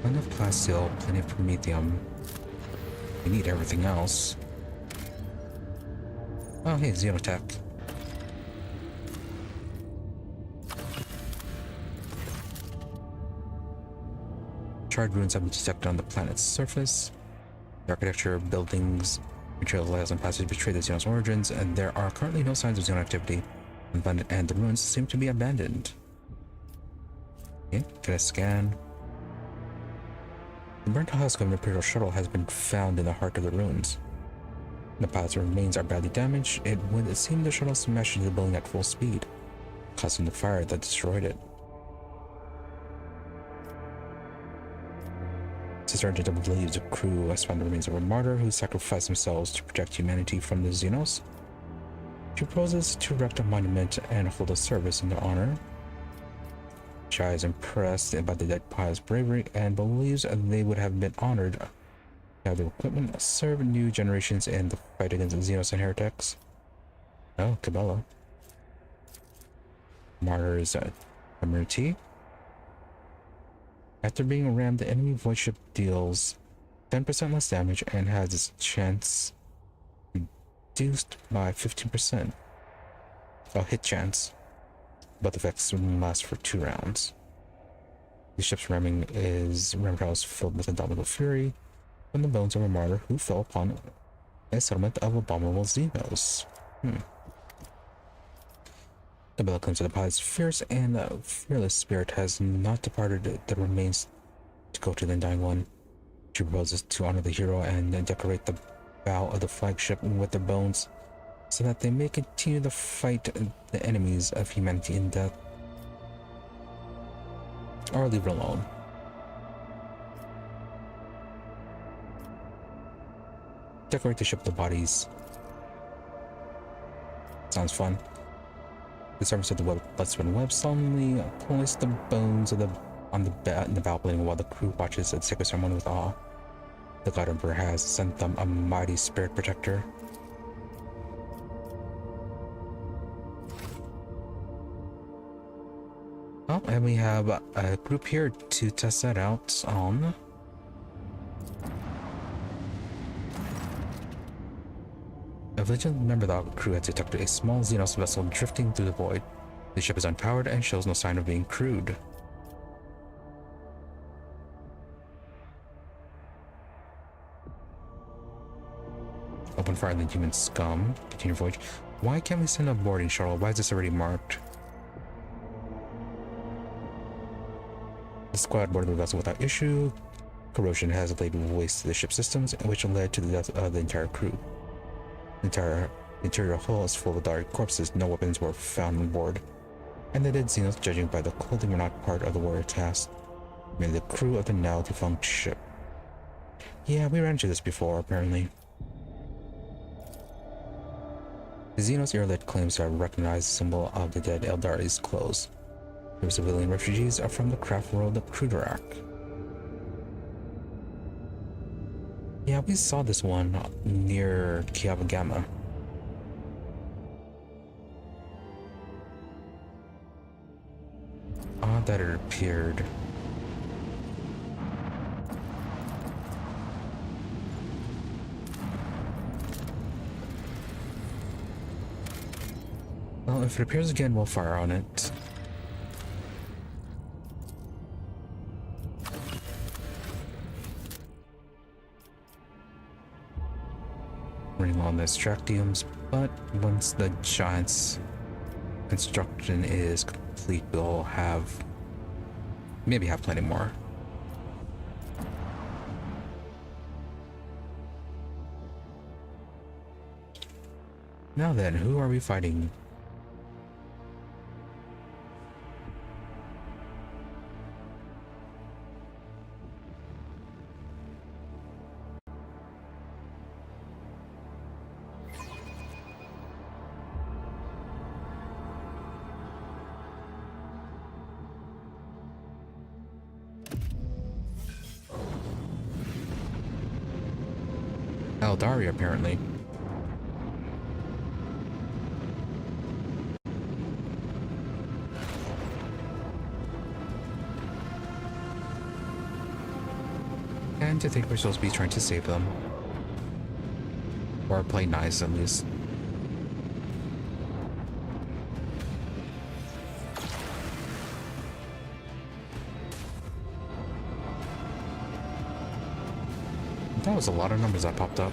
Plenty of plasteel, plenty of promethium. We need everything else. Oh, hey, xenotech. Charred ruins have been detected on the planet's surface. The architecture, buildings, material layouts, and passages betray the Xenos origins, and there are currently no signs of Xenon activity on the planet, and the ruins seem to be abandoned. Okay, get a scan. The burnt husk of an Imperial shuttle has been found in the heart of the ruins. The pilots' remains are badly damaged. It would seem the shuttle smashed into the building at full speed, causing the fire that destroyed it. Sergeant believes the crew has found the remains of a martyr who sacrificed themselves to protect humanity from the Xenos. She proposes to erect a monument and hold a service in their honor. Shai is impressed by the dead pilot's bravery and believes they would have been honored to have their equipment serve new generations in the fight against the Xenos and heretics. Oh, Cabela. Martyr's community. After being rammed, the enemy void ship deals 10% less damage and has its chance reduced by 15%. Oh, hit chance. Both effects last for 2 rounds. The ship's ramming is filled with indomitable fury from the bones of a martyr who fell upon a settlement of abominable Xenos. The Bella comes to the pilot's fierce and fearless spirit has not departed the remains to go to the Undying One. She proposes to honor the hero and decorate the bow of the flagship with their bones, so that they may continue to fight the enemies of humanity in death. Or leave it alone. Decorate the ship with the bodies. Sounds fun. The servants of the blood-spin web solemnly place the bones of on the bow building while the crew watches the sacred ceremony with awe. The God Emperor has sent them a mighty spirit protector. Oh, and we have a group here to test that out on. A vigilant member of the crew has detected a small Xenos vessel drifting through the void. The ship is unpowered and shows no sign of being crewed. Open fire on the human scum. Continue voyage. Why can't we send a boarding shuttle? Why is this already marked? The squad boarded the vessel without issue. Corrosion has laid waste to the ship's systems, which led to the death of the entire crew. The interior hull is full of dark corpses. No weapons were found on board, and the dead Xenos, judging by the clothing, were not part of the warrior cast, merely the crew of the now defunct ship. Yeah, we ran into this before, apparently. The Xenos earlet claims to have recognized the symbol of the dead Eldari's clothes. The civilian refugees are from the craft world of Cruderak. Yeah, we saw this one near Kiava Gamma. Odd that it appeared. Well, if it appears again, we'll fire on it. Running on the extractiums, but once the giant's construction is complete, we'll maybe have plenty more. Now then, who are we fighting? Eldari, apparently. And to think we're supposed to be trying to save them. Or play nice, at least. That was a lot of numbers that popped up.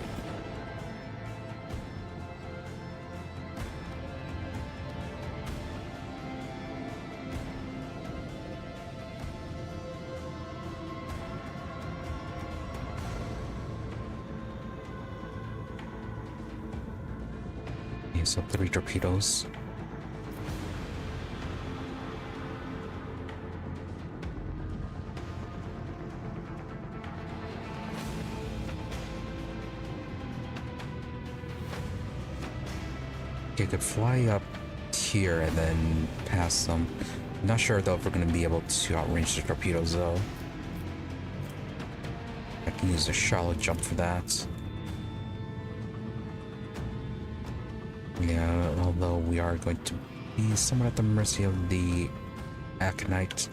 So 3 torpedoes. Okay, could fly up here and then pass them. Not sure though if we're going to be able to outrange the torpedoes though. I can use the Charlotte jump for that. Yeah, although we are going to be somewhat at the mercy of the Aconite.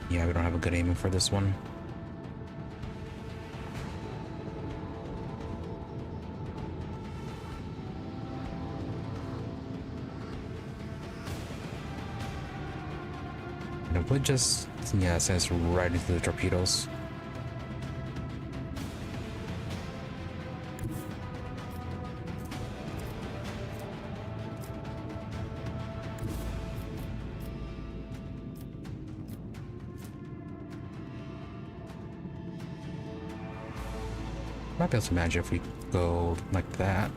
Yeah, we don't have a good aiming for this one. And it would just, yeah, send us right into the torpedoes. Might be able to imagine if we go like that.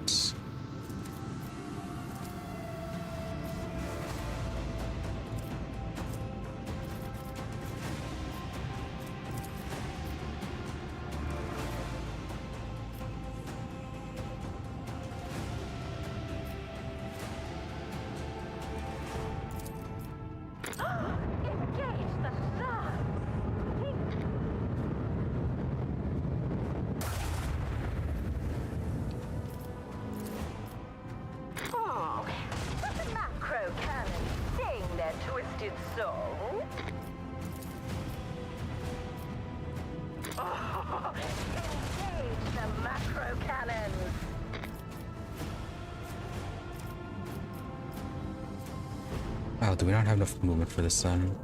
Oh, do we not have enough movement for this sun?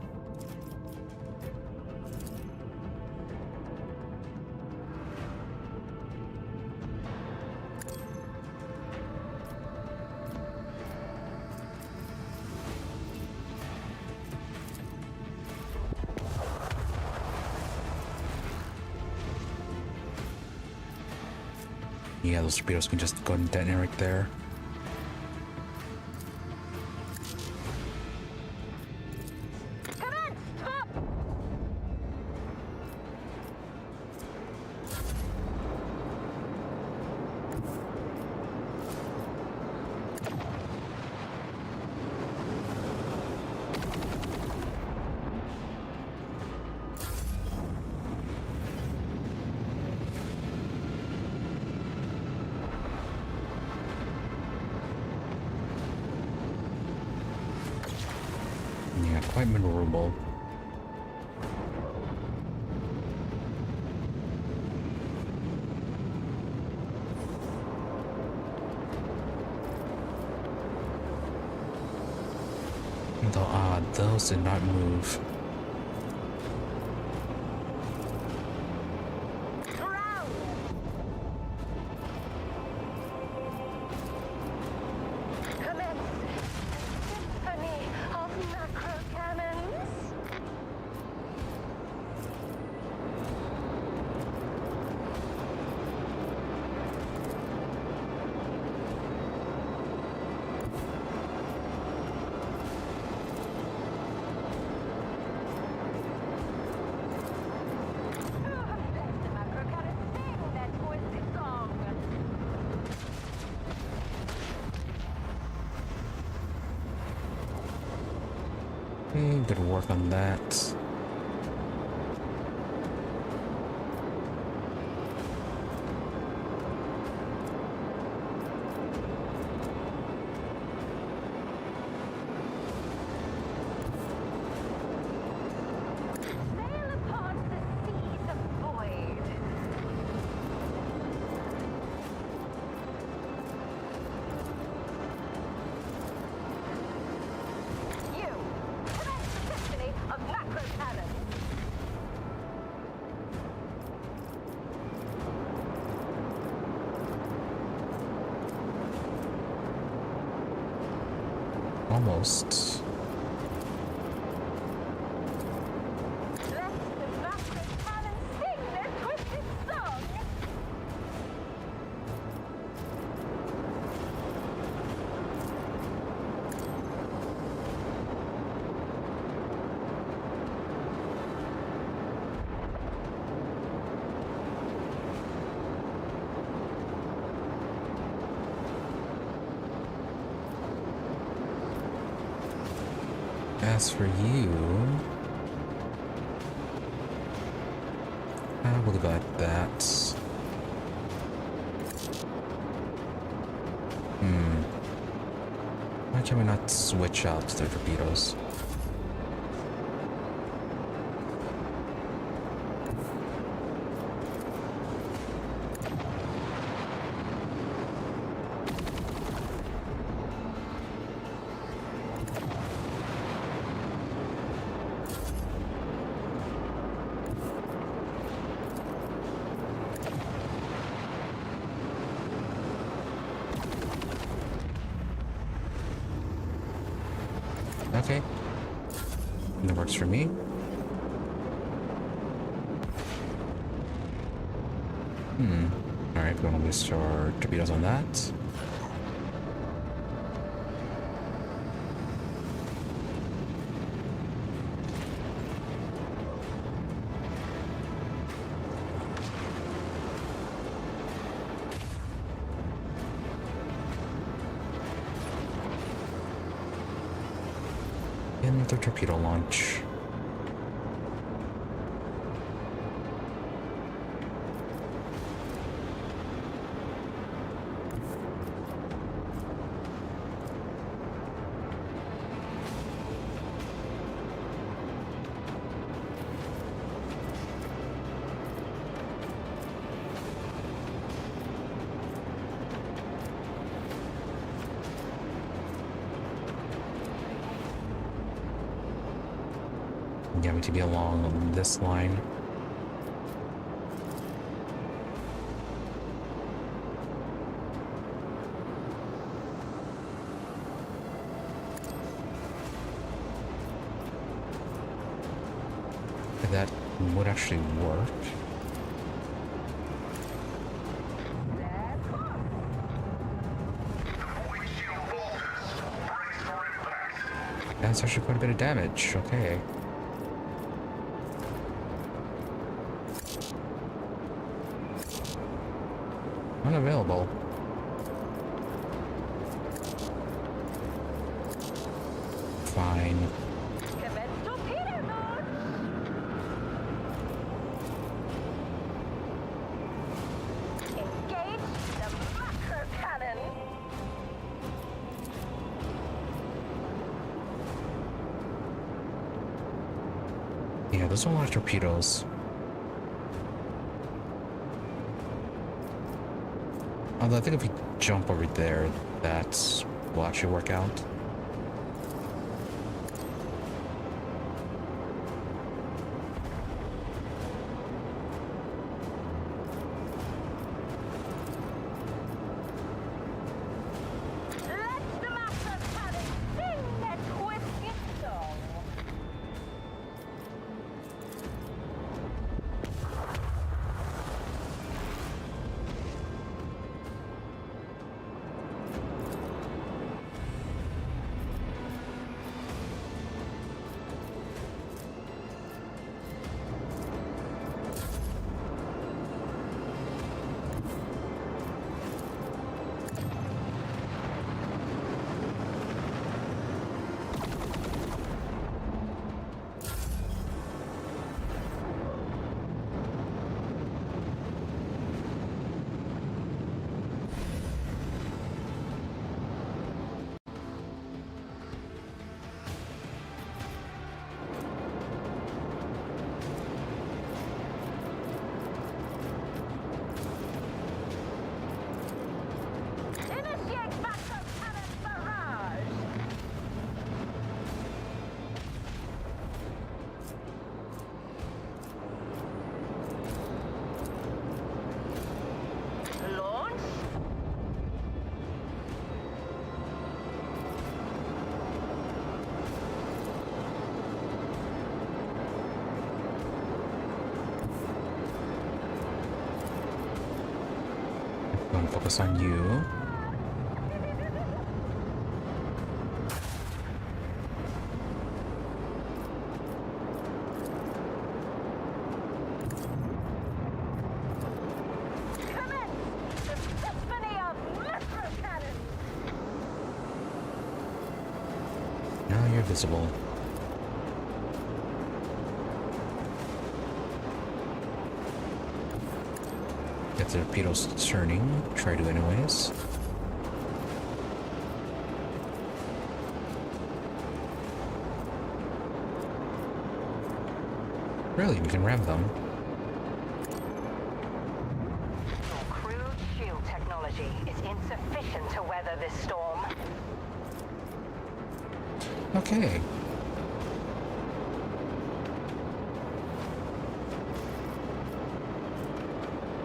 Yeah, those torpedoes can just go and detonate right there. quite maneuverable. Though, those did not move. Good work on that. Almost. As for you, we'll go like that. Why can we not switch out to the torpedoes? Okay. That works for me. Alright, we're gonna waste our torpedoes on that. Another torpedo launch. Yeah, we to be along this line. That would actually work. That's actually quite a bit of damage. Okay. Unavailable. Fine. Yeah, those are a lot of torpedoes. Although I think if we jump over there, that will actually work out. Focus on you. Now you're visible. Get the torpedoes turning. Try to anyways. Really, we can ram them. Your crude shield technology is insufficient to weather this storm. Okay.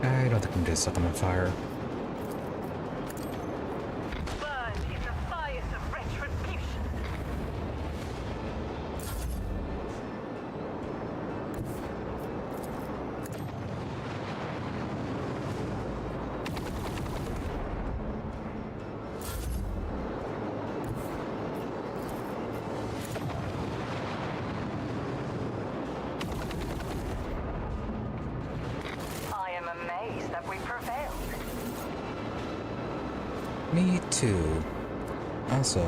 I don't think I'm gonna set them on fire. Burn in the fires of retribution. Amazed that we prevailed. Me too. Also,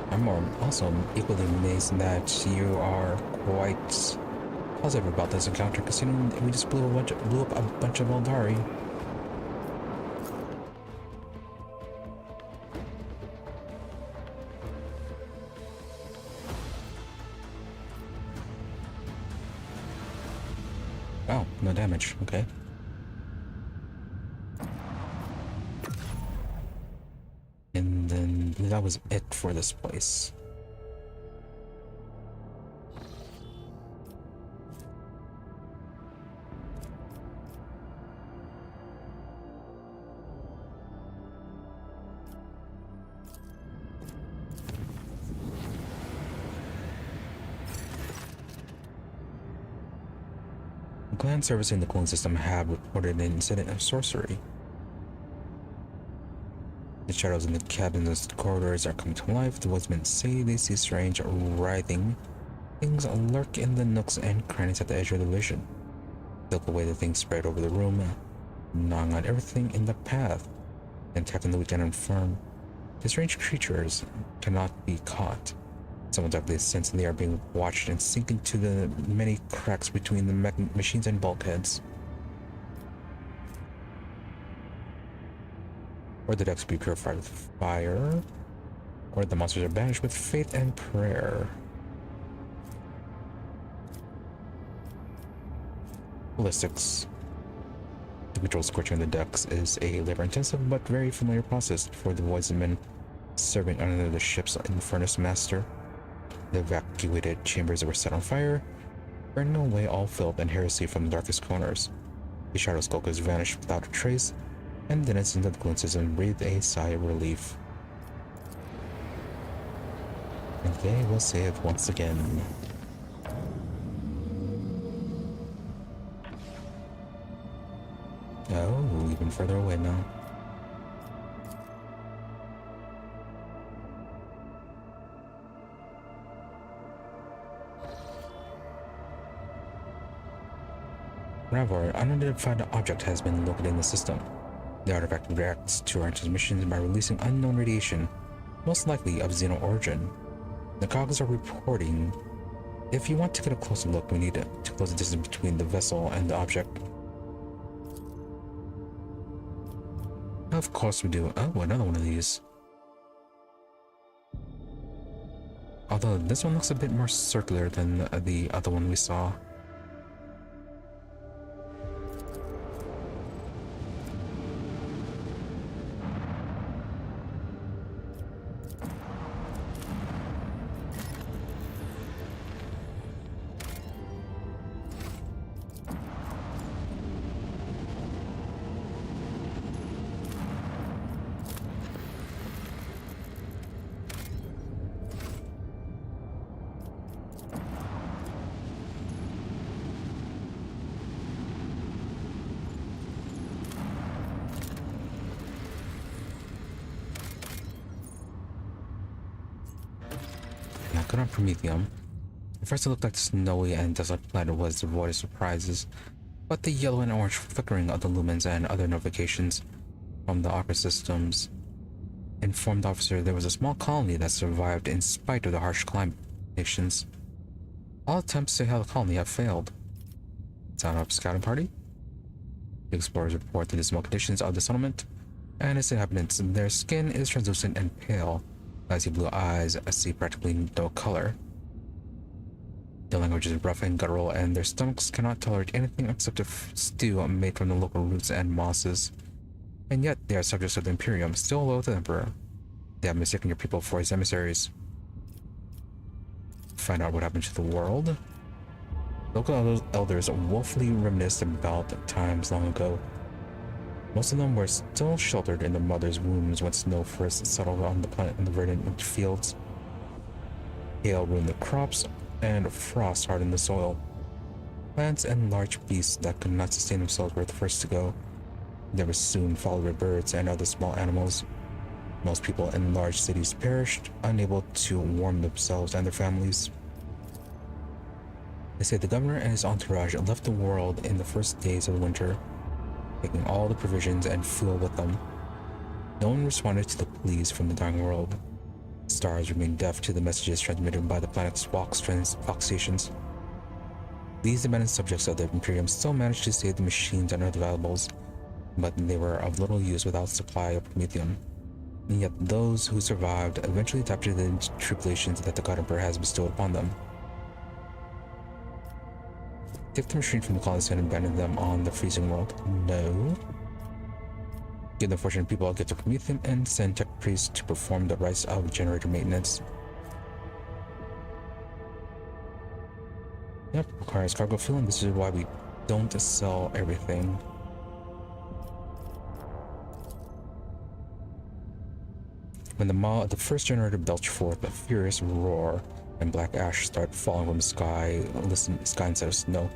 I'm also equally amazed that you are quite positive about this encounter, considering we just blew up a bunch of Eldari. Wow, no damage. Okay. And then that was it for this place. Clan servicing the clone system have reported an incident of sorcery. The shadows in the cabin's corridors are coming to life. The woodsmen say they see strange, writhing things lurk in the nooks and crannies at the edge of the vision. Look away, the things spread over the room, gnawing on everything in the path, and attacking the weak and infirm. The strange creatures cannot be caught. Someone's up this sense they are being watched and sink into the many cracks between the machines and bulkheads. Or the decks be purified with fire, or the monsters are banished with faith and prayer. ballistics. To control scorching on the decks is a labor-intensive but very familiar process for the voidsmen serving under the ship's furnace master. The evacuated chambers were set on fire, burning away all filth and heresy from the darkest corners. The shadow skulkers vanished without a trace, and the innocent of the glimpses breathed a sigh of relief. And they will save once again. Oh, even further away now. However, an unidentified object has been located in the system. The artifact reacts to our transmissions by releasing unknown radiation, most likely of xeno origin. The cogs are reporting. If you want to get a closer look, we need to close the distance between the vessel and the object. Of course we do. Oh, another one of these. Although this one looks a bit more circular than the other one we saw. Good on Prometheum. At first it looked like the snowy and desolate planet was devoid of surprises, but the yellow and orange flickering of the lumens and other notifications from the opera systems informed the officer there was a small colony that survived in spite of the harsh climate conditions. All attempts to hail the colony have failed. Sound up scouting party? The explorers report the dismal conditions of the settlement and its inhabitants. Their skin is translucent and pale. Icy blue eyes see practically no color. Their language is rough and guttural, and their stomachs cannot tolerate anything except a stew made from the local roots and mosses. And yet they are subjects of the Imperium, still loyal to the Emperor. They have mistaken your people for his emissaries. Find out what happened to the world. Local elders woefully reminisce about times long ago. Most of them were still sheltered in their mother's wombs when snow first settled on the planet in the verdant fields. Hail ruined the crops, and frost hardened the soil. Plants and large beasts that could not sustain themselves were the first to go. They were soon followed by birds and other small animals. Most people in large cities perished, unable to warm themselves and their families. They say the governor and his entourage left the world in the first days of winter, taking all the provisions and fuel with them. No one responded to the pleas from the dying world. Stars remained deaf to the messages transmitted by the planet's Vox stations. These abandoned subjects of the Imperium still managed to save the machines and other valuables, but they were of little use without supply of Prometheum. And yet those who survived eventually tapped into the tribulations that the God Emperor has bestowed upon them. Take the machine from the colonists and abandon them on the freezing world? No. Give the fortunate people a gift of Prometheum and send tech priests to perform the rites of generator maintenance. Yep, requires cargo fuel, and this is why we don't sell everything. When the first generator belched forth a furious roar and black ash started falling from the sky instead of snow,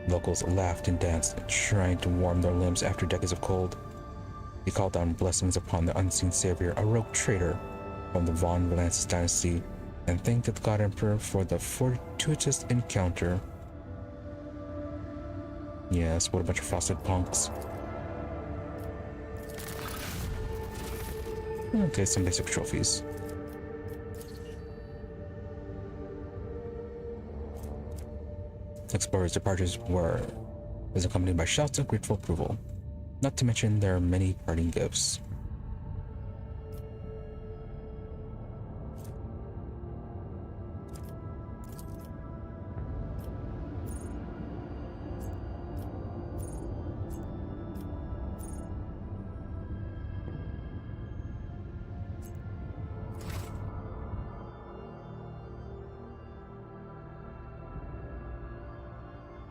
locals laughed and danced, trying to warm their limbs after decades of cold. He called down blessings upon the unseen savior, a rogue traitor from the Von Valances dynasty, and thanked the God Emperor for the fortuitous encounter. Yes, what a bunch of frosted punks. Okay, some basic trophies. Explorers' departures was accompanied by shouts of grateful approval, not to mention their many parting gifts.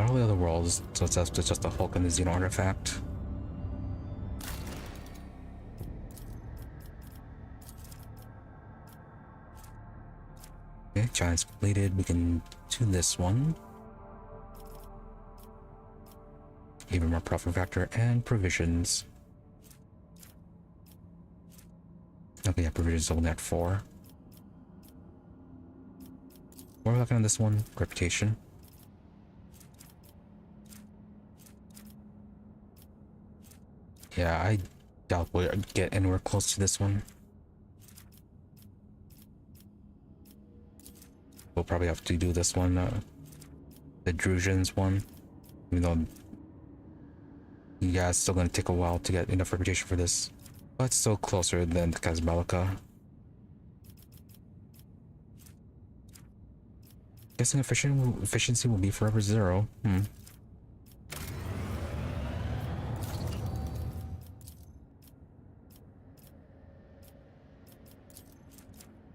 all the other worlds, so it's just a Hulk and the Xeno artifact. Okay, challenge completed. We can do this one. Even more profit factor and provisions. Okay, yeah, provisions only at 4. What are we looking on this one? Reputation. Yeah, I doubt we'll get anywhere close to this one. We'll probably have to do this one, the Drusians one. Even though, yeah, it's still gonna take a while to get enough reputation for this. But it's still closer than the Casbalica. Guessing efficiency will be forever 0.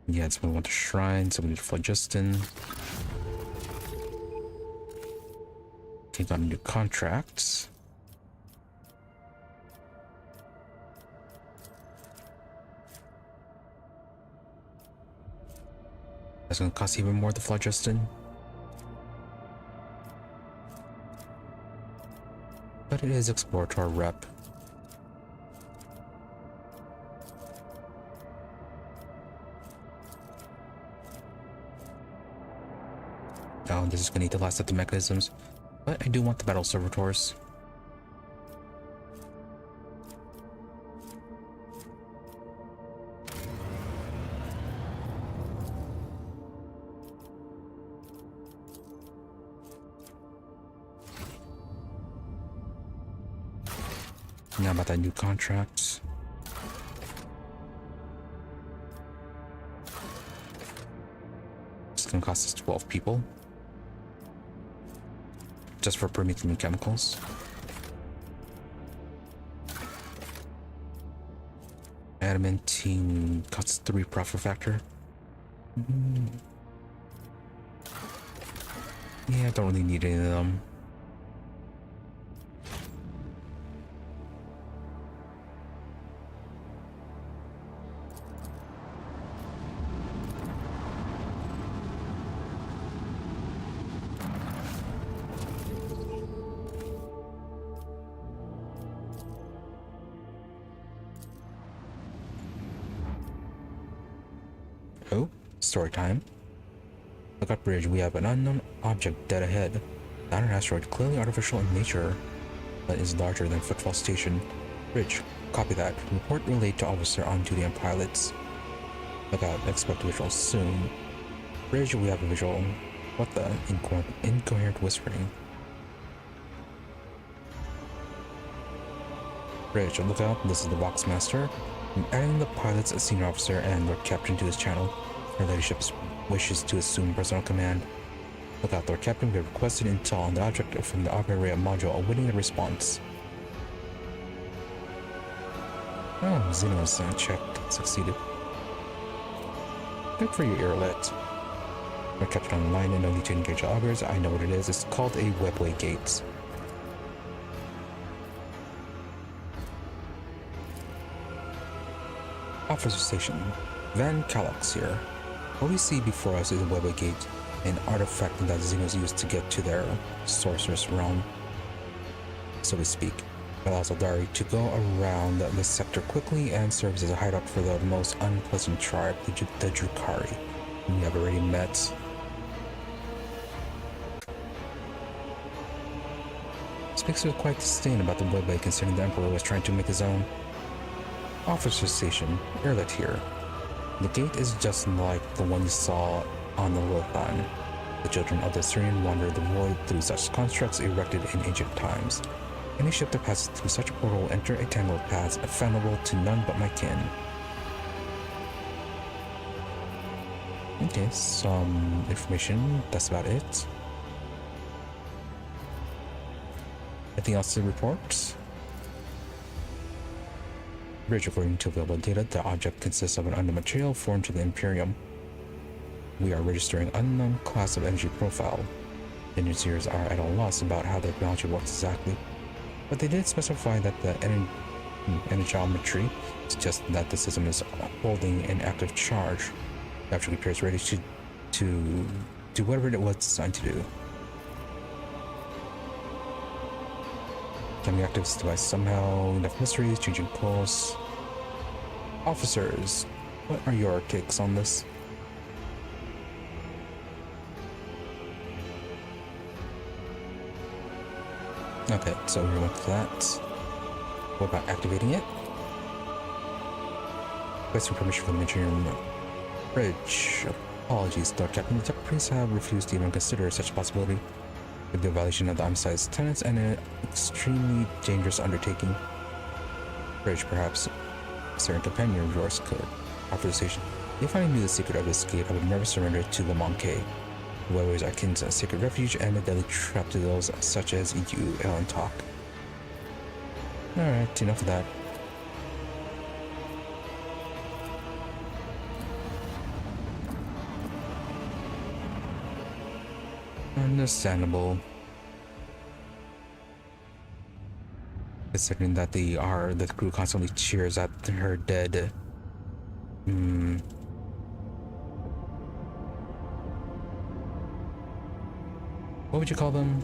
Yeah, it's gonna want the shrine, so we need phlogiston. Okay, got new contracts. That's gonna cost even more, the phlogiston. But it is Explorator rep. Oh, this is gonna need the last of the mechanisms. But I do want the battle servitors. Now about that new contract. It's gonna cost us 12 people. Just for permitting new chemicals. Adamantine costs 3 profit factor. Yeah, I don't really need any of them. Oh, story time. Look up bridge, we have an unknown object dead ahead. Not an asteroid, clearly artificial in nature, but is larger than Footfall Station. Bridge, copy that. Report relayed to officer on duty and pilots. Look out, expect a visual soon. Bridge, we have a visual. What the incoherent whispering? Bridge, look out, this is the Boxmaster. I'm adding the pilot's senior officer and Lord Captain to this channel. Her ladyship wishes to assume personal command. Look out, Lord Captain, we have requested intel on the object from the operator module, awaiting a response. Oh, Xeno's check succeeded. Good for you, Earlet. Lord Captain online and no need to engage the augurs. I know what it is. It's called a webway gate. Officer Station. Van Calox here. What we see before us is a webway gate, an artifact that Xenos used to get to their sorceress realm, so to speak. It allows Eldari to go around this sector quickly and serves as a hideout for the most unpleasant tribe, the Drukari, whom we have already met. Speaks with quite disdain about the webway, considering the Emperor was trying to make his own. Officer Station, Earlet here. The gate is just like the one you saw on the Lothan. The children of the Syrian wander the void through such constructs erected in ancient times. Any ship that passes through such a portal will enter a tangled path, ephemeral to none but my kin. Okay, some information, that's about it. Anything else to report? Bridge, according to available data, the object consists of an unknown material foreign to the Imperium. We are registering unknown class of energy profile. The engineers are at a loss about how their technology works exactly, but they did specify that the energometry suggests that the system is holding an active charge. The actually appears ready to do whatever it was designed to do. Can we activate this device somehow? Enough mysteries, changing course. Officers, what are your takes on this? Okay, so we went to that. What about activating it? Requesting permission from the engineering bridge. Apologies, Lord Captain. The Japanese have refused to even consider such a possibility. With the violation of the Omnissiah's tenets and an extremely dangerous undertaking. Bridge, perhaps. A certain companion of yours could. After the station, if I knew the secret of this gate, I would never surrender to the Monkey. The waterways are akin to a sacred refuge and a deadly trap to those such as you, Ellen Talk. Alright, enough of that. Understandable. Considering that the crew constantly cheers at her dead. What would you call them?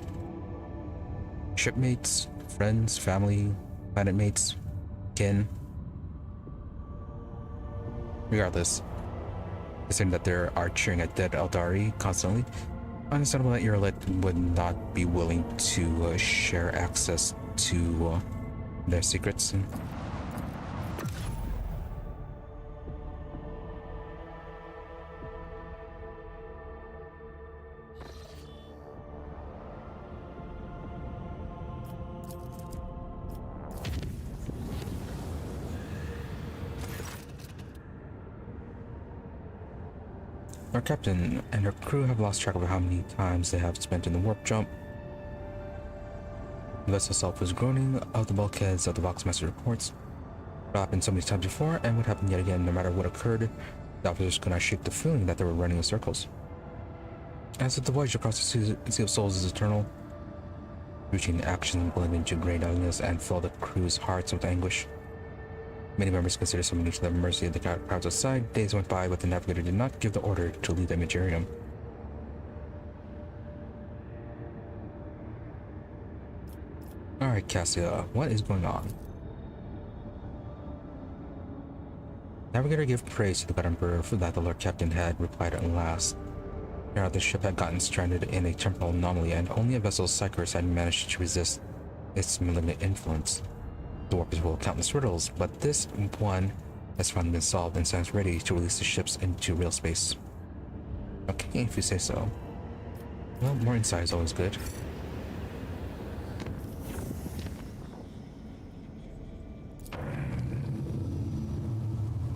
Shipmates, friends, family, planet mates, kin. Regardless, considering that they are cheering at dead Eldari constantly, understandable that your elite would not be willing to share access to their secrets. Our captain and her crew have lost track of how many times they have spent in the warp jump. The vessel itself was groaning out the bulkheads of the Voxmaster reports. It happened so many times before and would happen yet again no matter what occurred. The officers could not shake the feeling that they were running in circles. As if the voyage across the sea of souls is eternal, reaching actions blend into great ugliness and fill the crew's hearts with anguish. Many members considered submitting to the mercy of the crowds outside. Days went by, but the navigator did not give the order to leave the Imagarium. Alright, Cassia, what is going on? Navigator gave praise to the God Emperor for that the Lord Captain had replied at last. Now the ship had gotten stranded in a temporal anomaly, and only a vessel's Psychers had managed to resist its malignant influence. The warp is full of countless riddles, but this one has finally been solved and stands ready to release the ships into real space. Okay, if you say so. Well, more insight is always good.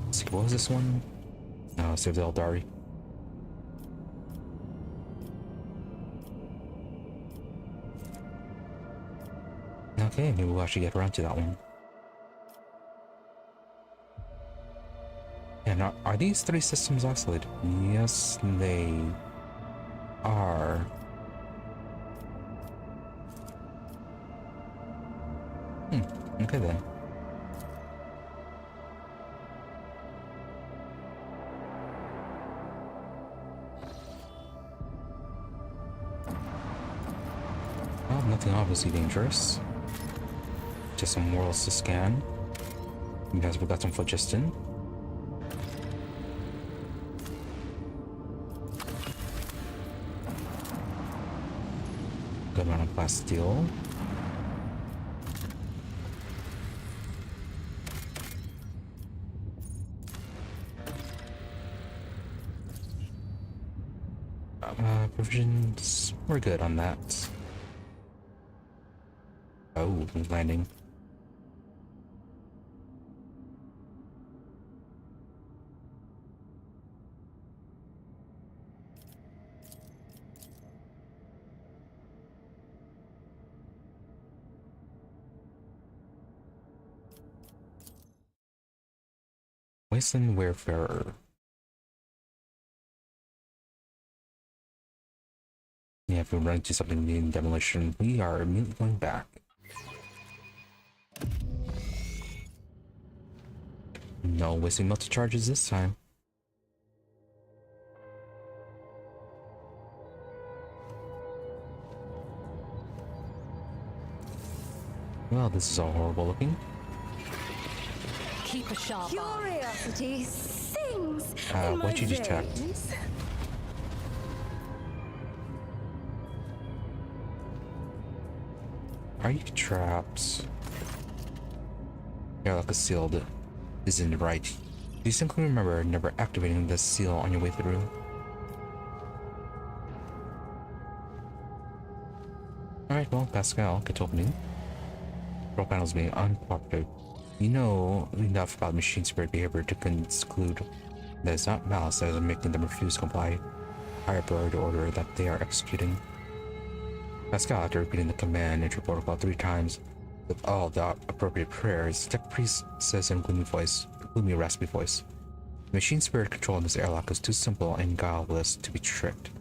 Let's see, what was this one? Save the Eldari. Okay, maybe we'll actually get around to that one. Yeah, now, are these three systems isolated? Yes, they are. Okay then. Well, nothing obviously dangerous. Just some worlds to scan. You guys got some phlogiston. Good amount of glass steel. Provisions, we're good on that. Oh, landing. Wasteland Wayfarer. Yeah, if we run into something needing demolition, we are immediately going back. No wasting multi charges this time. Well, this is all horrible looking. Keep a sharp eye. Curiosity sings in my What you detect? veins. Are you trapped? Yeah, like a sealed isn't right. Do you simply remember never activating the seal on your way through? Alright, well, Pascal, get opening. Control panels being unpopulated. You know enough about machine spirit behavior to conclude that it's not malice that is making them refuse to comply. Higher priority order that they are executing. Pascal, after repeating the command entry protocol 3 times with all the appropriate prayers, the tech priest says in a gloomy raspy voice, "The machine spirit control in this airlock is too simple and guileless to be tricked.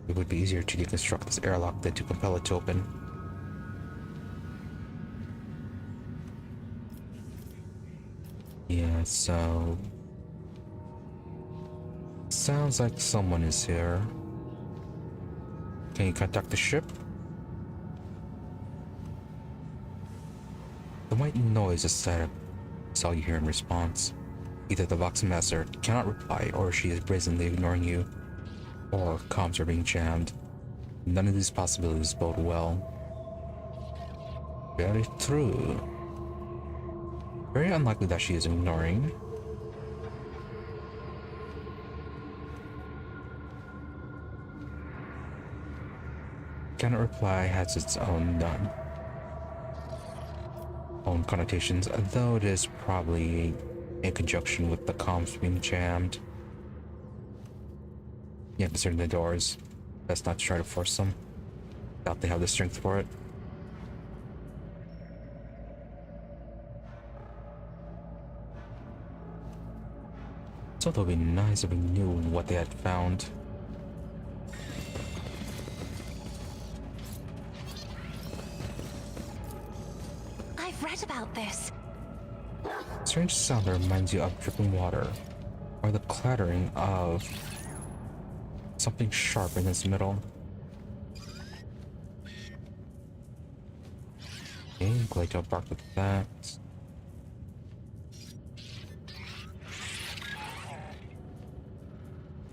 It would be easier to deconstruct this airlock than to compel it to open." Yeah, so... sounds like someone is here. Can you contact the ship? The white noise is static. That's all you hear in response. Either the Vox Master cannot reply, or she is brazenly ignoring you, or comms are being jammed. None of these possibilities bode well. Very true. Very unlikely that she is ignoring. Cannot reply has its own connotations, though it is probably in conjunction with the comms being jammed. Yeah, concerning the doors, best not to try to force them. Doubt they have the strength for it. So it would be nice if we knew what they had found. I've read about this. Strange sound that reminds you of dripping water, or the clattering of something sharp in its middle. Okay, glad to bark with that.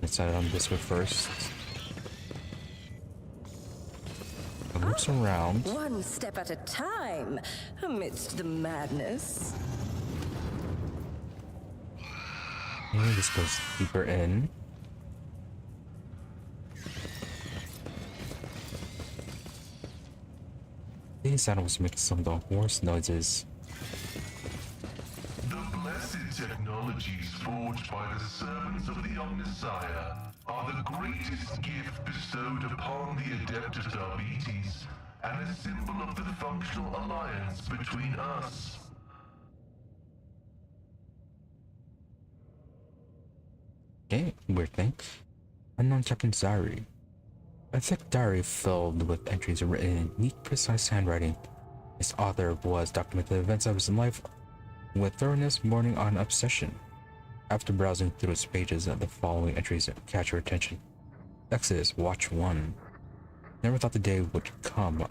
Let's add it on this one first. It looks around. One step at a time, amidst the madness. And this goes deeper in. These animals make some of the worst noises. The blessed technologies forged by the servants of the Omnissiah are the greatest gift bestowed upon the Adeptus Darbites, and a symbol of the functional alliance between us. Okay, weird thing. Unknown Captain's diary. A thick diary filled with entries written in neat, precise handwriting. Its author was documenting the events of his life with thoroughness bordering on obsession. After browsing through its pages, the following entries catch your attention. Exodus, Watch 1. Never thought the day would come.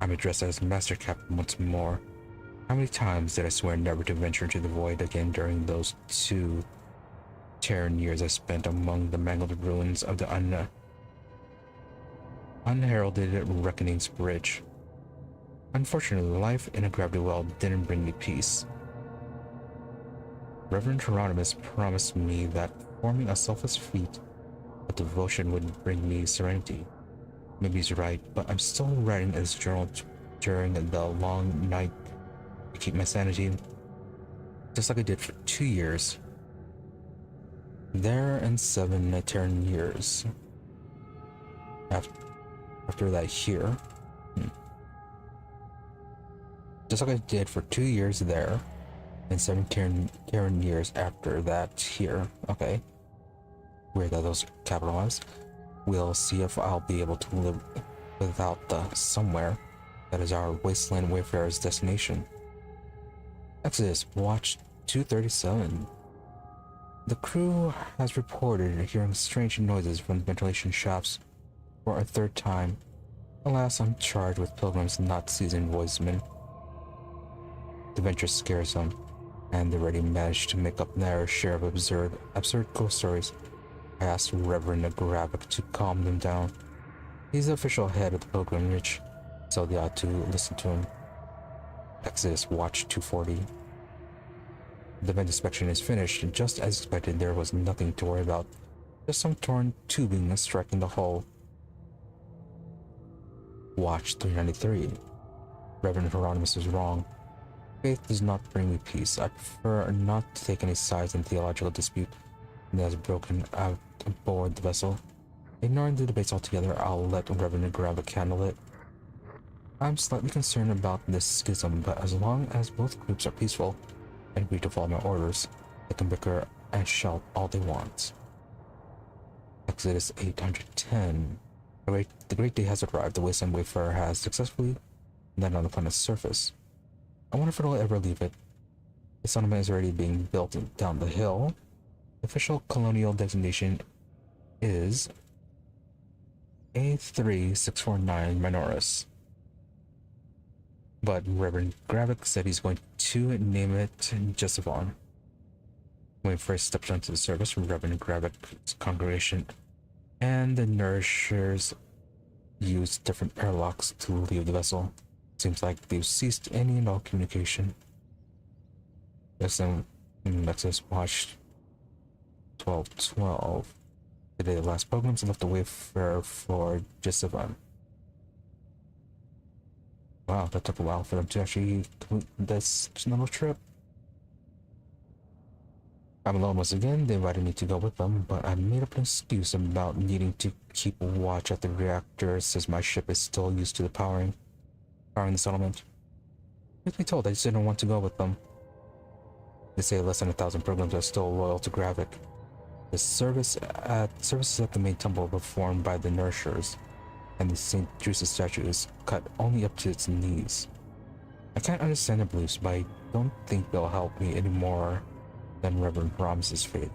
I'm addressed as Master Captain once more. How many times did I swear never to venture into the void again during those 2 Terran years I spent among the mangled ruins of the unheralded Reckoning's Bridge? Unfortunately, life in a gravity well didn't bring me peace. Reverend Hieronymus promised me that forming a selfless feat of devotion would bring me serenity. Maybe he's right, but I'm still writing his journal during the long night to keep my sanity, just like I did for 2 years. There and 7 Terran years. After that here. Just like I did for 2 years there, and 7 Terran years after that here. Okay. Weird that those capitalized. We'll see if I'll be able to live without the somewhere that is our wasteland wayfarer's destination. Exodus, watch 237. The crew has reported hearing strange noises from the ventilation shafts for a third time. Alas, I'm charged with pilgrims not seasoned voicemen. The venture scares them, and they already managed to make up their share of absurd ghost stories. I asked Reverend Gravic to calm them down. He's the official head of the pilgrimage, so they ought to listen to him. Exodus, watch 240. The vent inspection is finished, and just as expected, there was nothing to worry about. Just some torn tubing striking the hull. Watch 393. Reverend Hieronymus is wrong. Faith does not bring me peace. I prefer not to take any sides in theological dispute that has broken out aboard the vessel. Ignoring the debates altogether, I'll let Reverend Gravic handle it. I'm slightly concerned about this schism, but as long as both groups are peaceful and agree to follow my orders, they can bicker and shout all they want. Exodus 810. The great day has arrived. The wasteland wayfarer has successfully landed on the planet's surface. I wonder if it'll ever leave it. The settlement is already being built down the hill. The official colonial designation is A3649 Minoris. But Reverend Gravic said he's going to name it Jesavon. When we first stepped onto the service, Reverend Gravic's congregation and the nourishers used different airlocks to leave the vessel. Seems like they've ceased any and all communication. Exodus watched 1212. Today the last pilgrims left the wayfarer for Jesavon. Wow, that took a while for them to actually complete this little trip. I'm alone once again. They invited me to go with them, but I made up an excuse about needing to keep watch at the reactor since my ship is still used to the powering the settlement. Truth be told, I just didn't want to go with them. They say less than 1,000 pilgrims are still loyal to Gravic. The services at the main temple were performed by the nourishers, and the St. Drusus statue is cut only up to its knees. I can't understand their beliefs, but I don't think they'll help me any more than Reverend promises faith.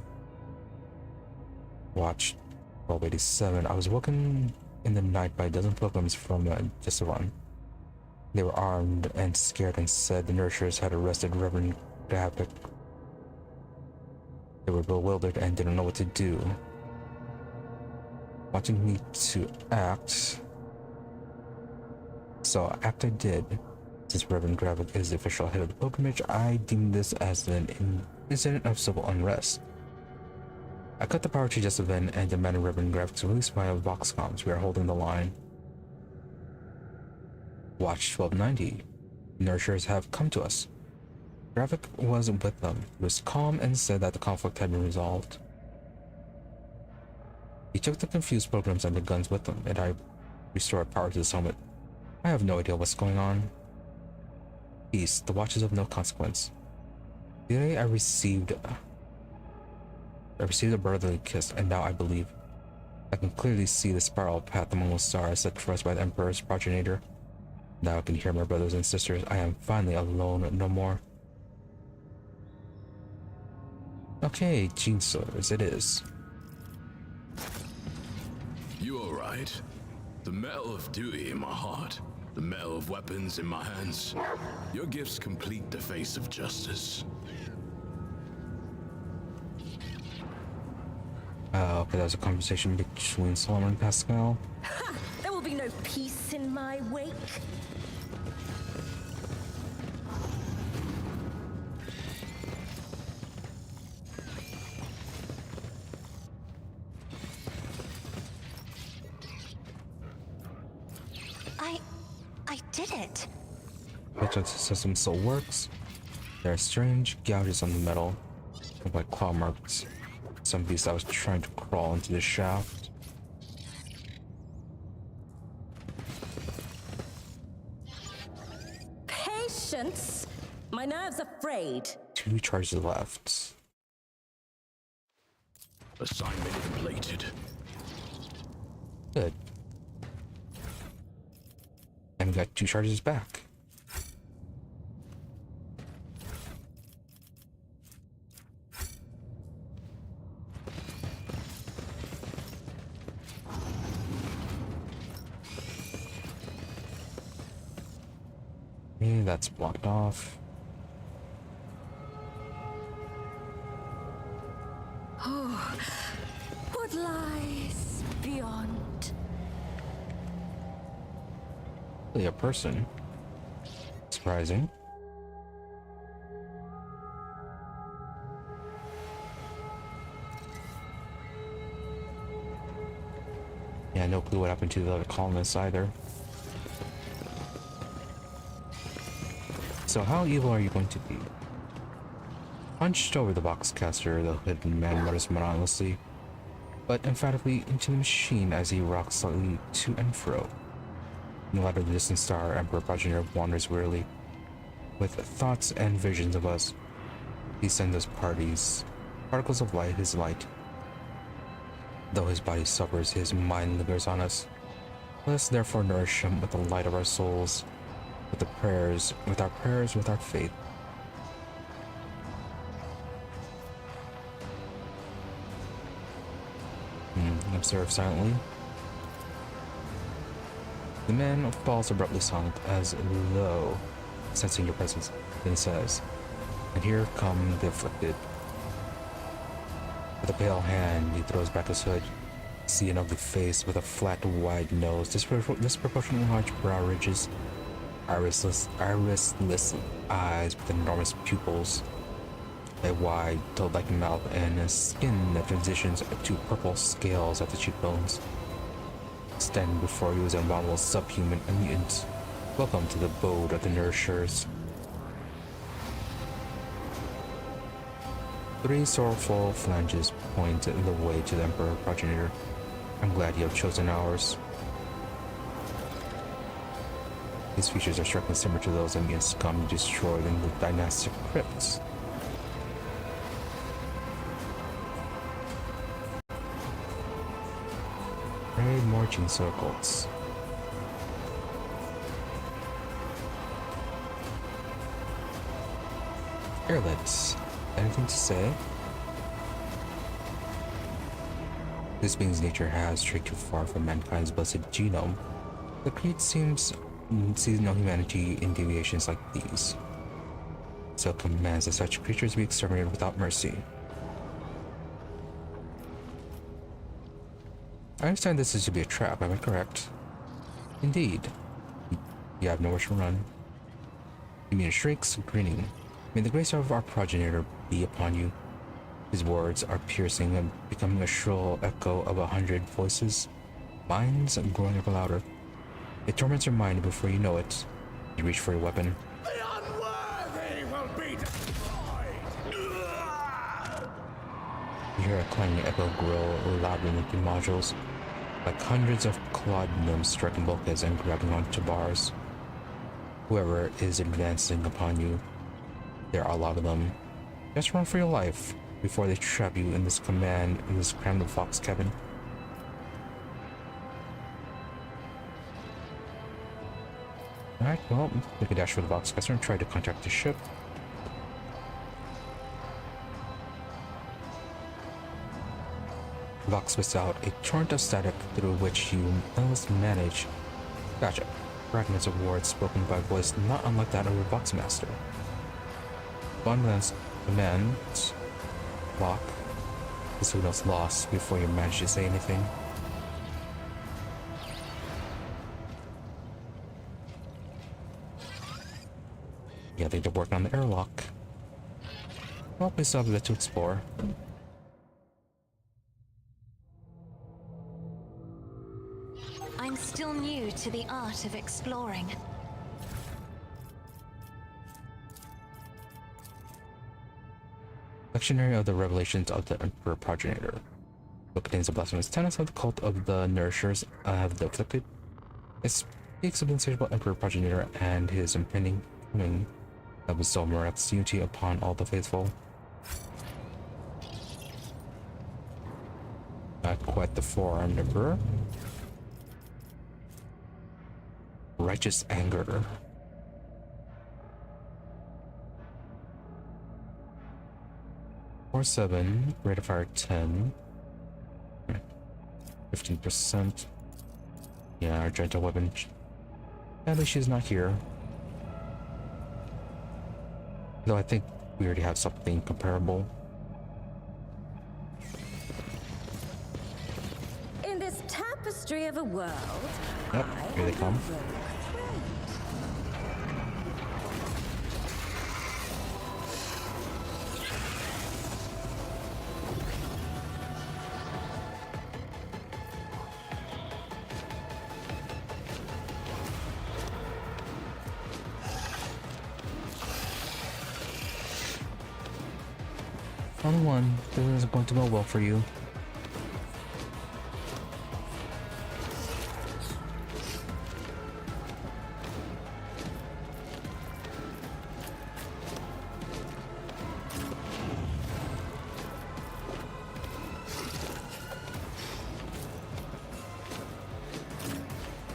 Watch 1287. I was woken in the night by a dozen pilgrims from Jesavon. They were armed and scared and said the nourishers had arrested Reverend Gravic. They were bewildered and didn't know what to do. Wanting me to act, so act I did. Since Reverend Gravic is the official head of the pilgrimage, I deemed this as an incident of civil unrest. I cut the power to Jesavon and demanded Reverend Gravic's release via vox comms. We are holding the line. Watch 1290. Nourishers have come to us. Gravic was with them. He was calm and said that the conflict had been resolved. He took the confused pilgrims and the guns with him, and I restored power to the summit. I have no idea what's going on. Peace. The watch is of no consequence. Today I received a brotherly kiss, and now I believe. I can clearly see the spiral path among the stars set for us by the Emperor's progenitor. Now I can hear my brothers and sisters. I am finally alone no more. Okay, Gene Slayers, it is. You alright? The metal of duty in my heart, the metal of weapons in my hands. Your gifts complete the face of justice. Okay, that was a conversation between Solomon and Pascal. Ha! There will be no peace in my wake. I did it. The system still works. There are strange gouges on the metal, look like claw marks. Some beast that was trying to crawl into the shaft. Patience! My nerves are frayed. 2 charges left. Assignment completed. Good. And we got 2 charges back. Okay, that's blocked off. Oh, what lies beyond? Really a person. Surprising. Yeah, no clue what happened to the other colonists either. So how evil are you going to be? Hunched over the boxcaster, the hidden man mutters monotonously, but emphatically into the machine as he rocks slightly to and fro. In the light of the distant star, Emperor Progenitor wanders wearily. With thoughts and visions of us, he sends us particles of light, his light. Though his body suffers, his mind lingers on us. Let us therefore nourish him with the light of our souls, with our prayers, with our faith. Observe silently. The man falls abruptly silent, as though sensing your presence. Then he says, "And here come the afflicted." With a pale hand, he throws back his hood. See an ugly face with a flat, wide nose, disproportionately large brow ridges, irisless eyes with enormous pupils, a wide, toad-like mouth, and a skin that transitions to purple scales at the cheekbones. Standing before you is a model subhuman and mutant. Welcome to the abode of the Nourishers. 3 sorrowful phalanges point the way to the Emperor Progenitor. I'm glad you have chosen ours. These features are strikingly similar to those that mutant scum destroyed in the dynastic crypts. Raid marching circles. Airlets. Anything to say? This being's nature has strayed too far from mankind's blessed genome. The creed sees no humanity in deviations like these. So commands that such creatures be exterminated without mercy. I understand this is to be a trap, am I correct? Indeed. You have nowhere to run. Ymir shrieks, grinning. May the grace of our progenitor be upon you. His words are piercing and becoming a shrill echo of 100 voices, minds growing ever louder. It torments your mind before you know it. You reach for your weapon. The unworthy will be destroyed! You hear a clanging echo grow louder than the modules, like hundreds of clawed gnomes striking bulkheads and grabbing onto bars. Whoever is advancing upon you, there are a lot of them. Just run for your life before they trap you in this crammed fox cabin. Alright, well, we can dash for the boxcaster and try to contact the ship. The box spits out a torrent of static through which you must manage. Gotcha. Fragments of words spoken by voice not unlike that of a boxmaster. One last command. Lock. The signal's lost before you manage to say anything. Yeah, they're working on the airlock. Well, we still have a bit to explore. I'm still new to the art of exploring. Lectionary of the Revelations of the Emperor Progenitor. Book contains the blasphemous tenets of the cult of the Nourishers of the Afflicted. It speaks of the insatiable Emperor Progenitor and his impending coming that will bestow miraculous unity upon all the faithful. Not quite the forearmed Emperor. Righteous anger. Or 7, rate of fire 10. 15%. Yeah, our gentle weapon. At least she's not here. Though I think we already have something comparable. In this tapestry of a world, Yep, here they come. Only one. This isn't going to go well for you.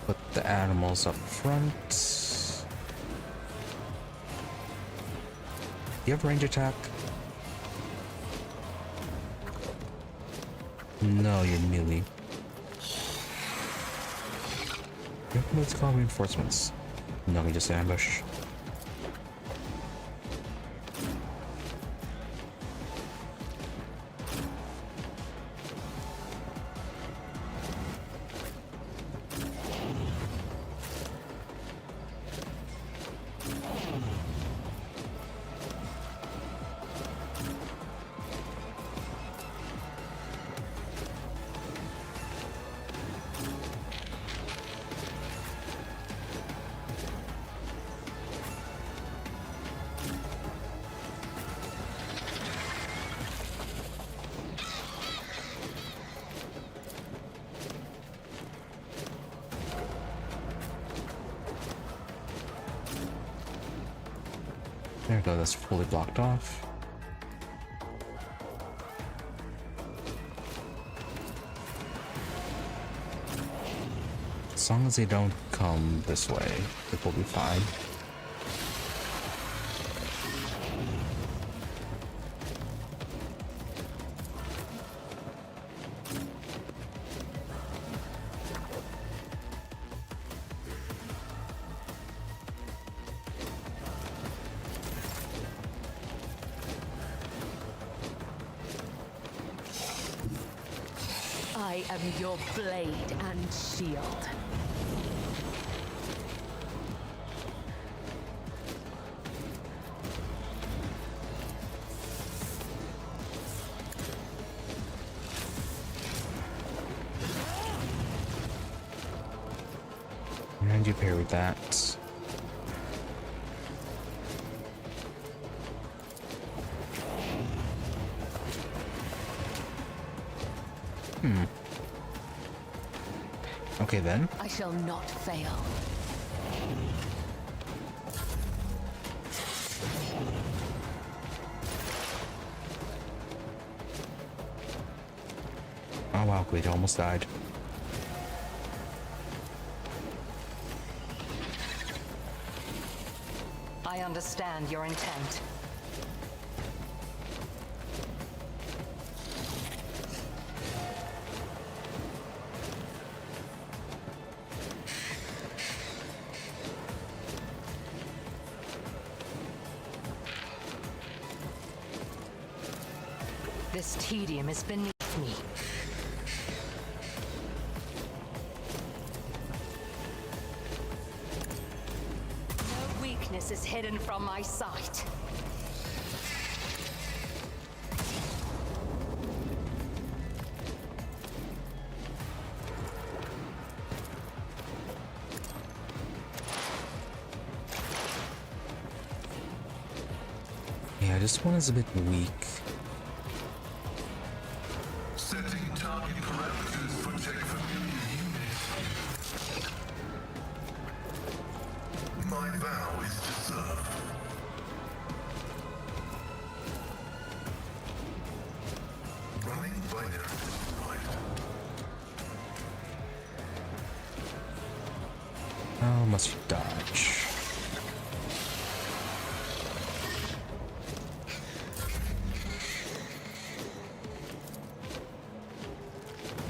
Put the animals up front. Do you have range attack? No, you're melee. Let's call reinforcements. No, we just ambush. There we go, that's fully blocked off. As long as they don't come this way, it will be fine. I am your blade and shield. And you parried that. Okay then. I shall not fail. Oh wow, Glade almost died. I understand your intent. This tedium is beneath me. No weakness is hidden from my sight. Yeah, this one is a bit weak. Setting target parameters for tech familiar units. My vow is to serve. Running binary right. Oh, must you dodge?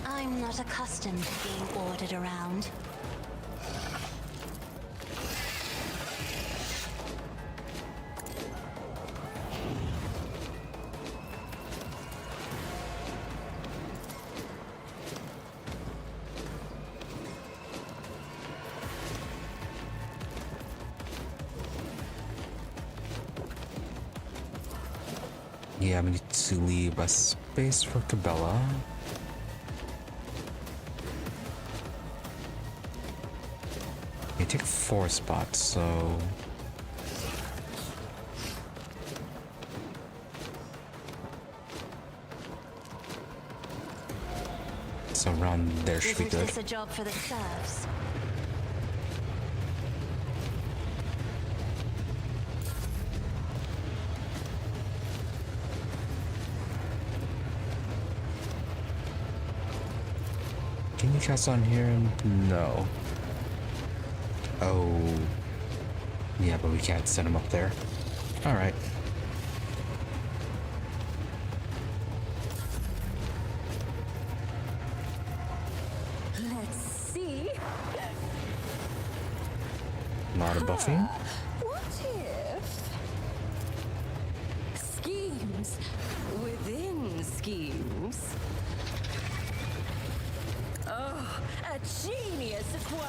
I'm not accustomed to being ordered around. Yeah, we need to leave a space for Cabela. You take 4 spots, so... So around there should be Isn't good. this a job for the serfs? Can you cast on here? No. Oh. Yeah, but we can't send him up there. Alright. Let's see. Not a Buffy. What if? Schemes within schemes. Oh, a genius at work.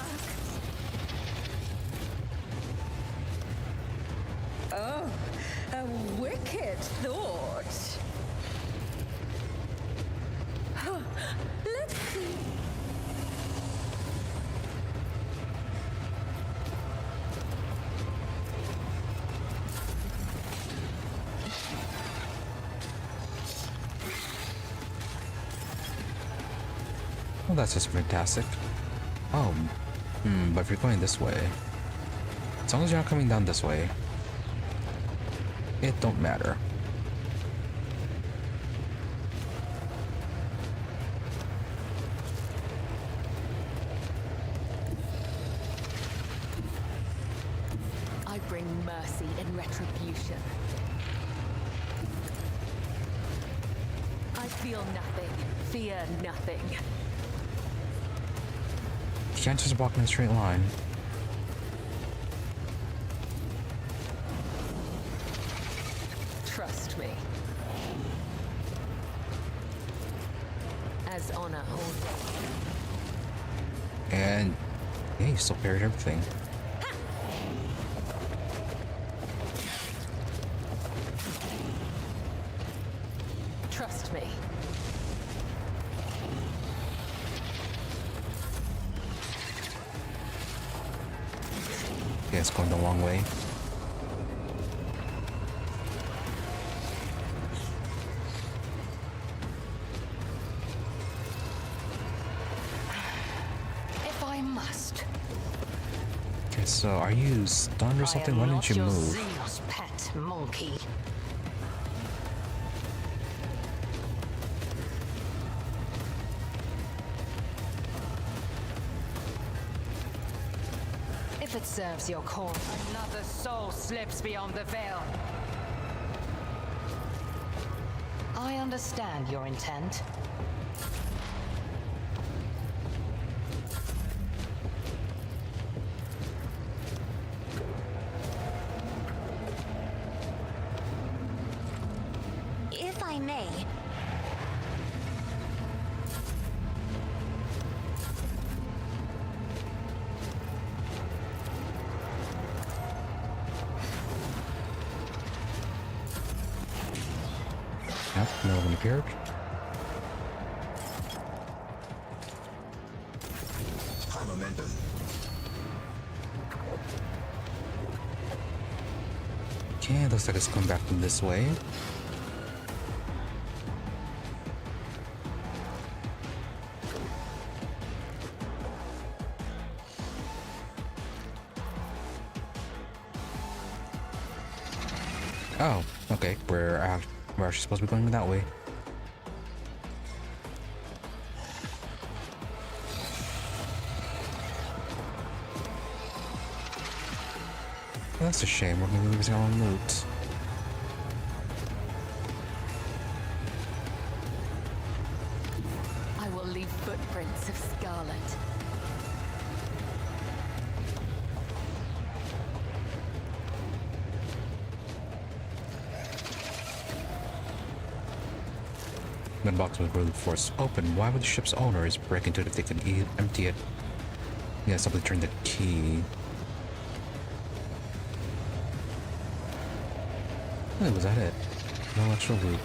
Oh, a wicked thought. Huh, let's see. Well, that's just fantastic. Oh, but if you're going this way, as long as you're not coming down this way, it don't matter. I bring mercy and retribution. I feel nothing, fear nothing. You can't just walk in a straight line. Trust me. As honor holds. And yeah, you still parried everything. Trust me. Yeah, it's going the long way. If I must. Okay, so are you stunned or something? Why didn't you your move? zealous pet monkey. If it serves your cause, another soul slips beyond the veil. I understand your intent. If I may, Yep, no one appeared. High momentum. Okay, looks like it's coming back from this way. Oh, okay. We're actually supposed to be going that way. That's a shame. We're gonna lose our own loot. I will leave footprints of scarlet. The box was brutally forced open. Why would the ship's owners break into it if they could empty it? Yeah, somebody turned the key. Oh, was that it? No extra loot.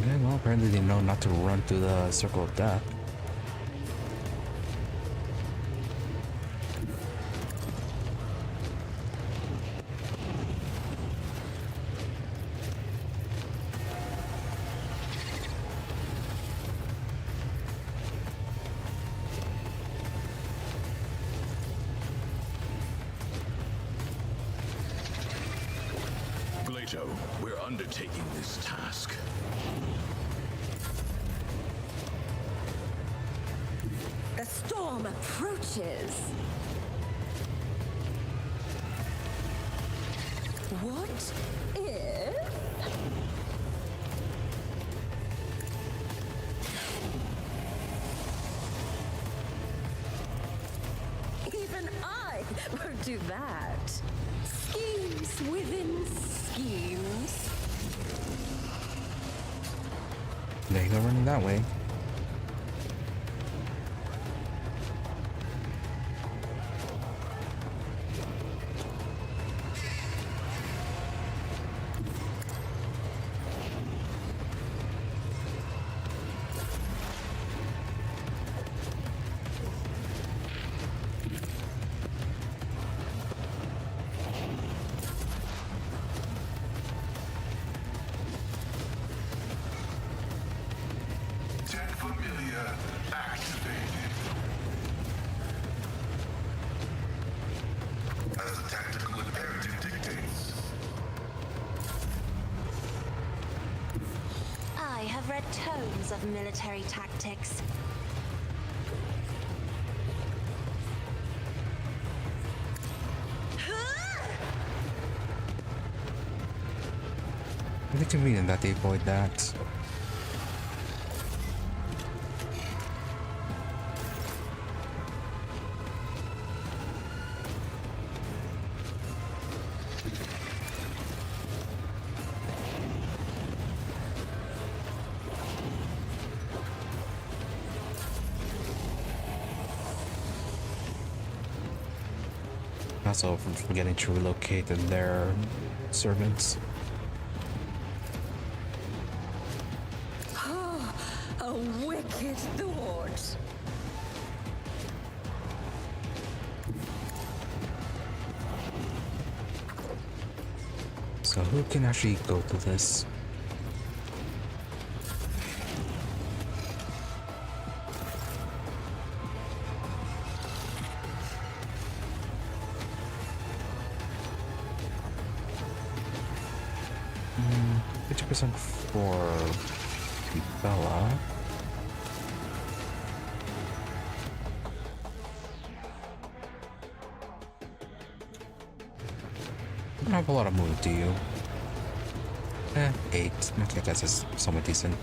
Okay, well, apparently they know not to run through the circle of death. Glato, we're undertaking this task. The storm approaches. What if... Even I won't do that. Schemes within schemes. There you go, running that way. Tech Familiar activated. As the tactical imperative dictates. I have read tomes of military tactics. Really convenient that they avoid that. Also forgetting to relocate their servants. A wicked thought. So who can actually go through this? Hmm, 50% for Bella. You don't have a lot of mood, do you? 8. Okay, I guess it's somewhat decent.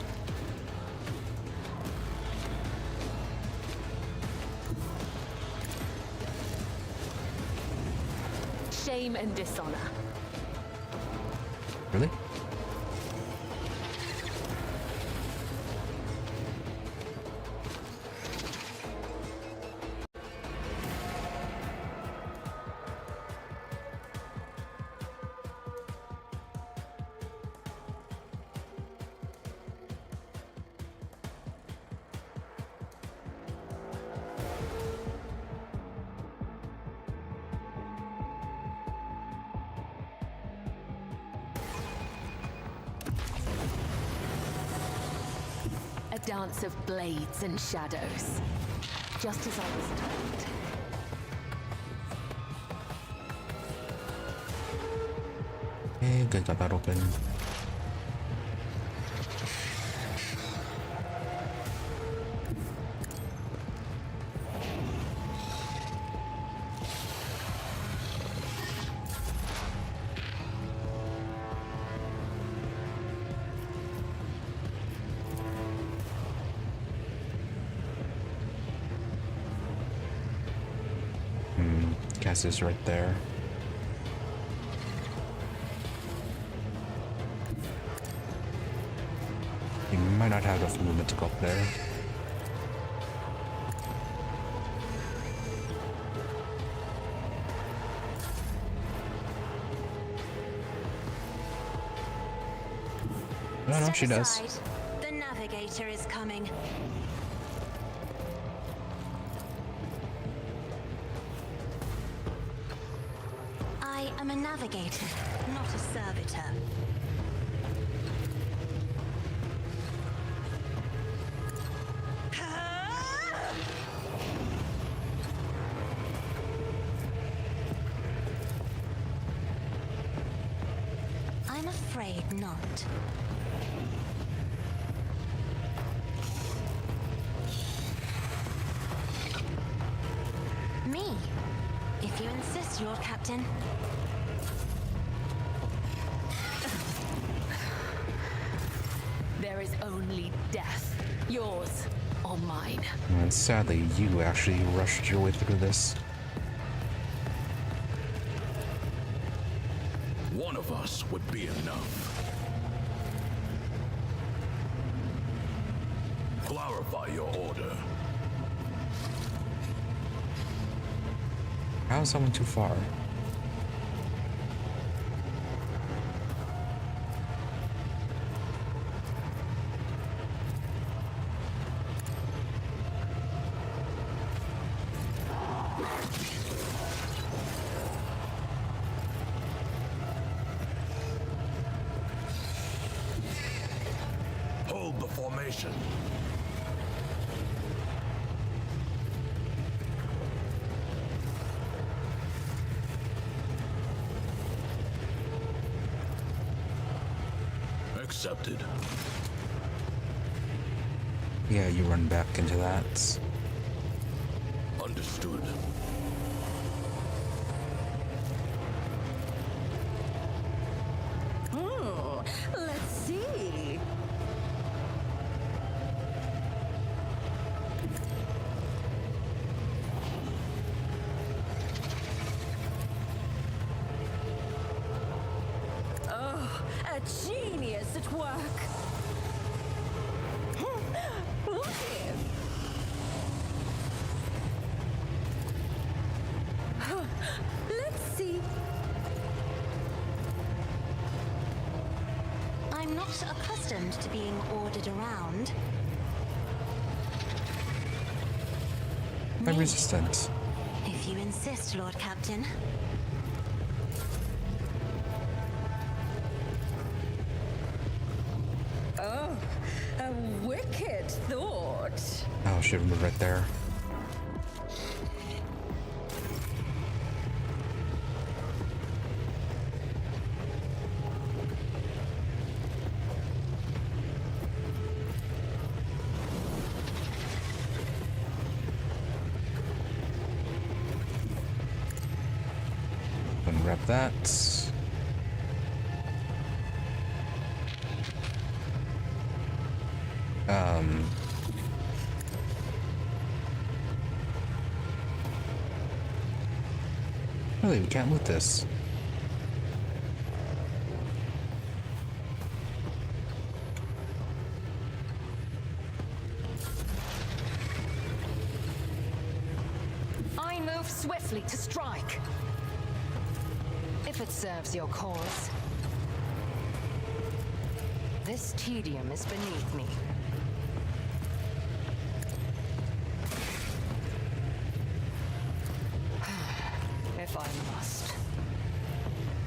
Shame and dishonor. Really? A dance of blades and shadows, just as I was told. Okay, good, got that open. Cass is right there. You might not have enough movement to go up there. No, she does. Step aside. The navigator is coming. I am a navigator, not a servitor. I'm afraid not. Me, if you insist, Lord Captain. There is only death, yours or mine. And sadly, you actually rushed your way through this. One of us would be enough. Clarify your order. How is someone too far? Hold the formation. Accepted. Yeah, you run back into that. Understood. Let's see. Oh, a genius at work. Look here. Let's see. I'm not accustomed to being ordered around. I'm resistant. If you insist, Lord Captain. Oh, a wicked thought. Oh, should have moved right there. Grab that. Really, we can't loot this. Move swiftly to strike. If it serves your cause. This tedium is beneath me. If I must.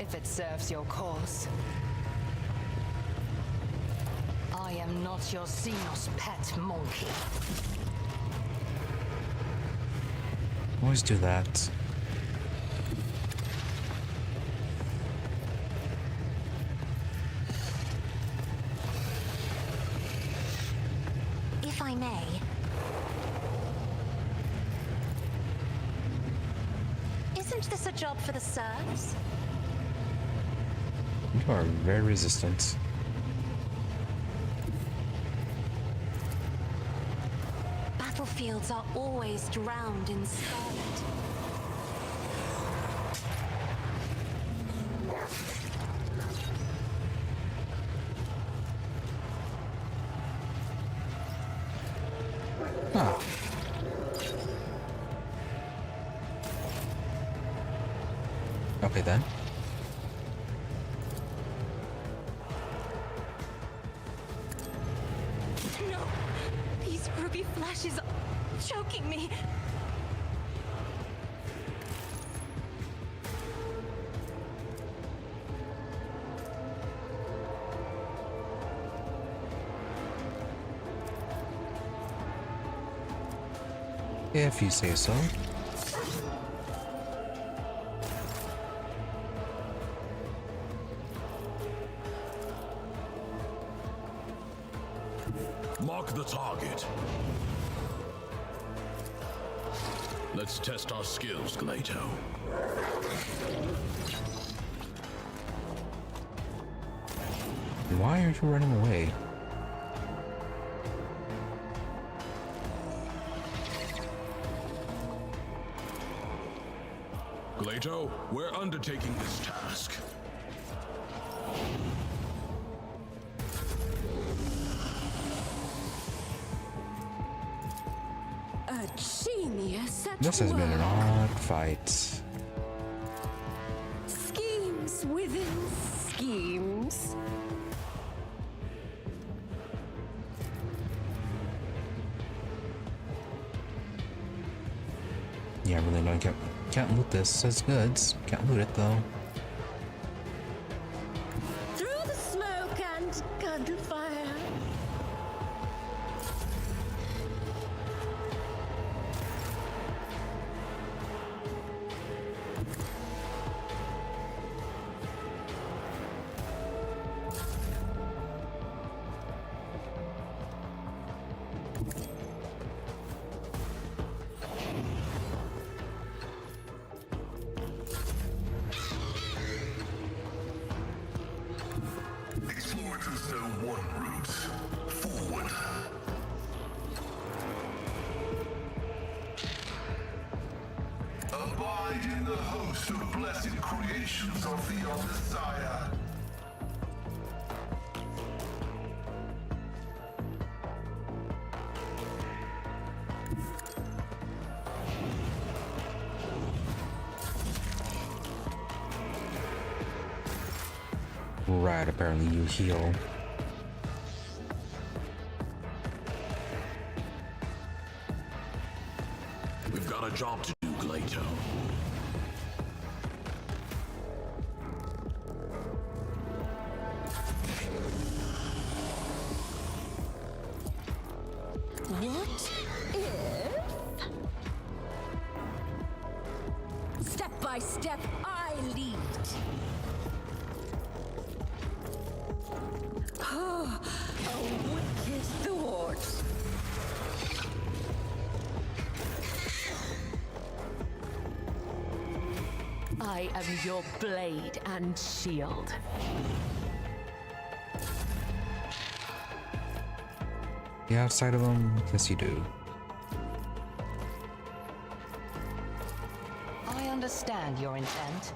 If it serves your cause. I am not your Xenos pet monkey. Always do that. If I may. Isn't this a job for the serfs? You are very resistant. Battlefields are always drowned in scarlet. Huh. Okay then. No! These ruby flashes are choking me! If you say so. Mark the target. Let's test our skills, Glato. Why aren't you running away? Glato, we're undertaking this task. A genius at This has been an work. odd fight. Schemes within schemes. Yeah, really no, can't loot this as goods. Can't loot it though. Through the smoke and gunfire. Explorers know one route. Forward. Abide in the host of blessed creations of the Messiah. Right, apparently you heal. We've got a job to do, Glato. What if? Step by step, I lead. Oh, a wicked thought. I am your blade and shield. Yeah, outside of them, yes you do. I understand your intent.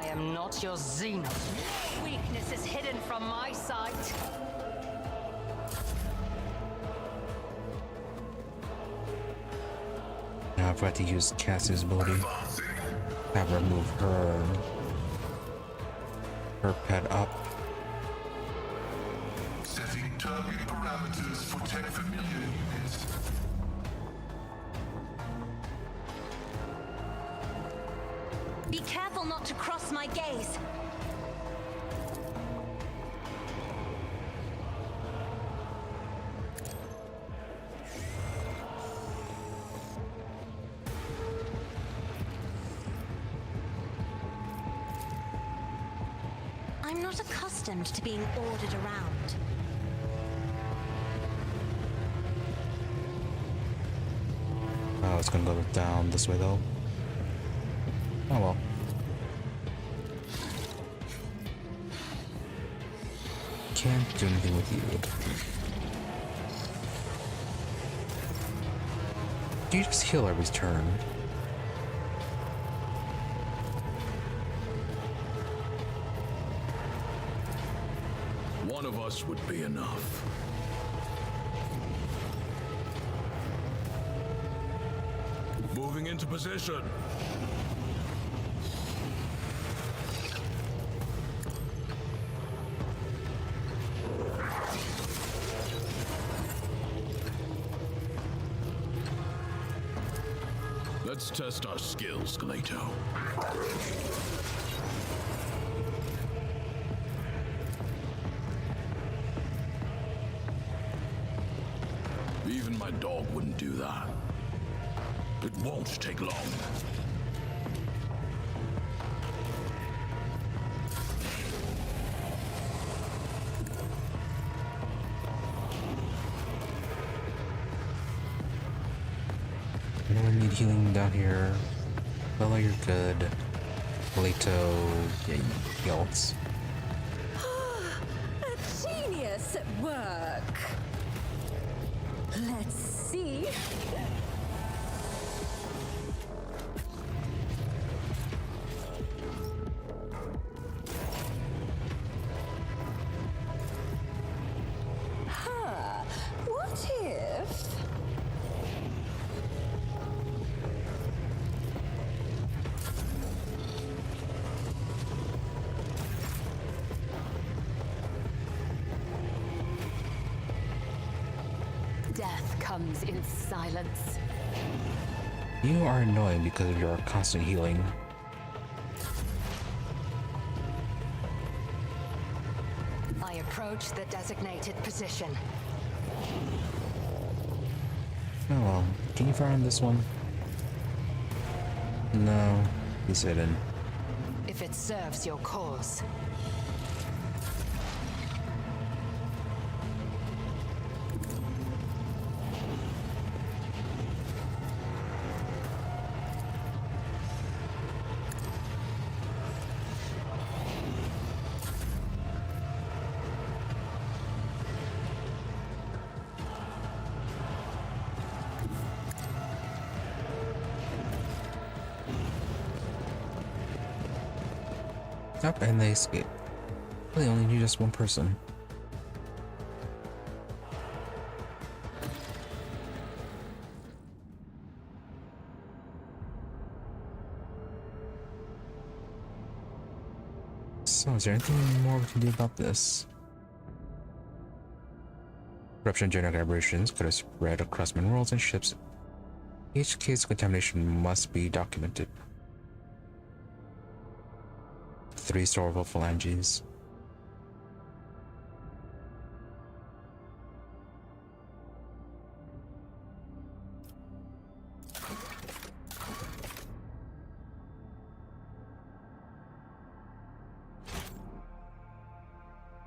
I am not your zenith. No weakness is hidden from my sight. Now I've got to use Cassie's ability. Have her move her pet up. Setting target parameters for tech familiar units. Be careful not to cross my gaze. I'm not accustomed to being ordered around. Oh, it's gonna go down this way though. Oh well. Can't do anything with you. Do you just heal every turn? One of us would be enough. Moving into position. Let's test our skills, Galato. Even my dog wouldn't do that. It won't take long. Anyone need healing down here? Bella, you're good. Leto, yeah, he ults. A genius at work. Let's see. Huh. What if... Death comes in silence. You are annoying because of your constant healing. I approach the designated position. Oh well. Can you fire on this one? No, he's hidden. If it serves your cause. Up and they escape. They only need just one person. So, is there anything more we can do about this? Corruption and genetic aberrations could have spread across minerals and ships. Each case of contamination must be documented. 3 storable phalanges.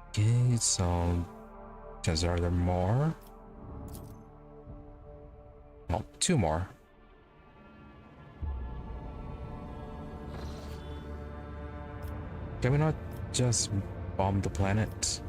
Okay, so are there more? Oh, 2 more. Can we not just bomb the planet?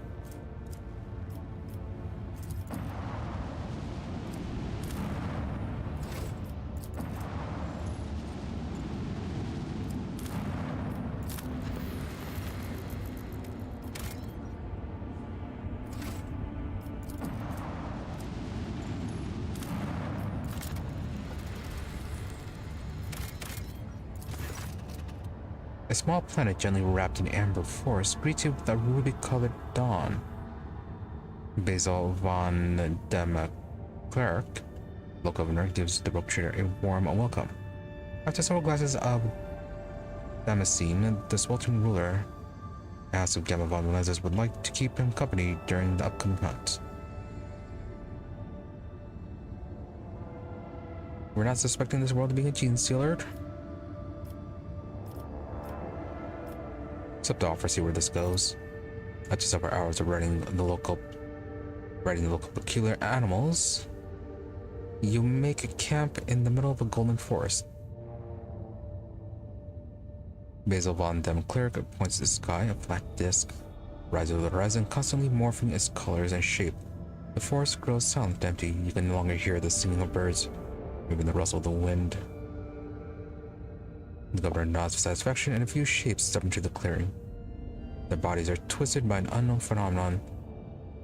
A small planet gently wrapped in amber forest greets you with a ruby-colored dawn. Basil von dem Klerk, local governor, gives the rogue trader a warm welcome. After several glasses of Damascene, the sweltering ruler asks if Gamma von Menezes would like to keep him company during the upcoming hunt. We're not suspecting this world of being a gene stealer. Except to offer, see where this goes. After several hours of writing the local peculiar animals, you make a camp in the middle of a golden forest. Basil von dem Klerk points to the sky, a flat disc rises over the horizon, constantly morphing its colors and shape. The forest grows silent and empty. You can no longer hear the singing of birds, even the rustle of the wind. The governor nods with satisfaction, and a few shapes step into the clearing. Their bodies are twisted by an unknown phenomenon,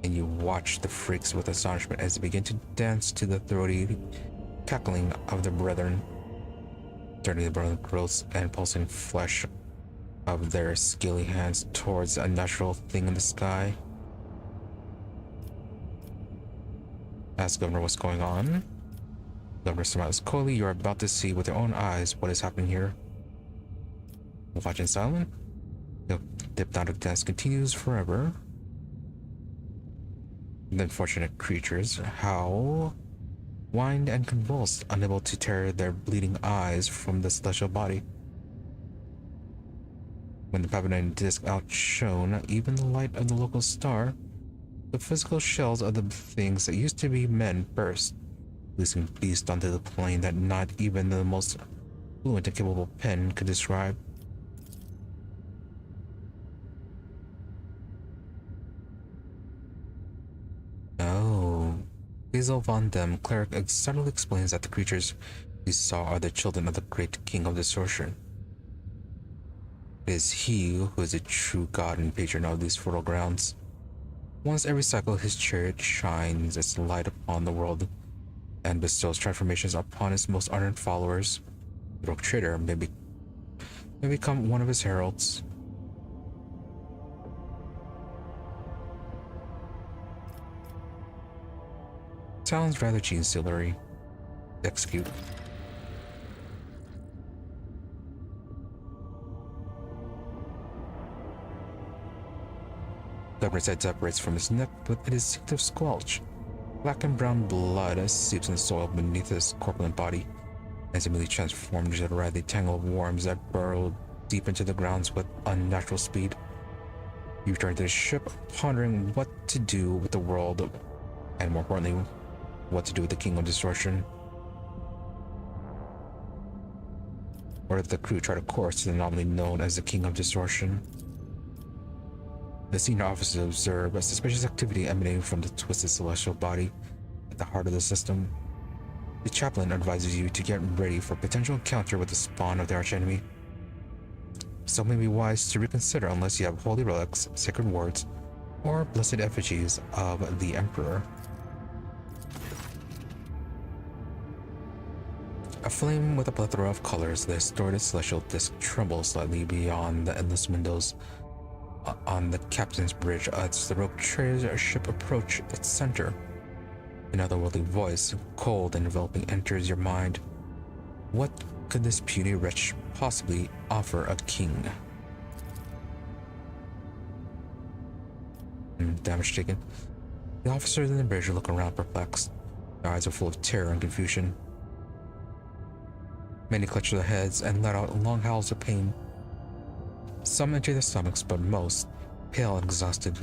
and you watch the freaks with astonishment as they begin to dance to the throaty cackling of their brethren, turning the brown growths and pulsing flesh of their scaly hands towards a natural thing in the sky. Ask Governor what's going on. Governor smiles coyly. You're about to see with your own eyes what is happening here. Watch in silence. The hypnotic dance continues forever. The unfortunate creatures howl, wind, and convulse, unable to tear their bleeding eyes from the celestial body. When the Pathfinder disc outshone even the light of the local star, the physical shells of the things that used to be men burst, releasing beasts onto the plane that not even the most fluent and capable pen could describe. Oh. Basil von dem Klerk subtly explains that the creatures he saw are the children of the great king of distortion. It is he who is a true god and patron of these fertile grounds. Once every cycle, his chariot shines its light upon the world and bestows transformations upon his most ardent followers. The rogue trader may become one of his heralds. Sounds rather gene stealery. Execute. Governor's head separates from his neck with a distinctive squelch. Black and brown blood seeps in the soil beneath his corpulent body, and immediately transformed into a writhing tangle of worms that burrow deep into the grounds with unnatural speed. You return to the ship, pondering what to do with the world, and more importantly, what to do with the King of Distortion. Or did the crew try to course to the anomaly known as the King of Distortion? The senior officers observe a suspicious activity emanating from the twisted celestial body at the heart of the system. The chaplain advises you to get ready for a potential encounter with the spawn of the archenemy. So it may be wise to reconsider unless you have holy relics, sacred wards, or blessed effigies of the Emperor. Aflame with a plethora of colors, the distorted celestial disk trembles slightly beyond the endless windows on the captain's bridge as the rogue trader's ship approach its center. An otherworldly voice, cold and enveloping, enters your mind. What could this puny wretch possibly offer a king? Damage taken. The officers in the bridge look around perplexed. Their eyes are full of terror and confusion. Many clutch their heads and let out long howls of pain. Some enter their stomachs, but most, pale and exhausted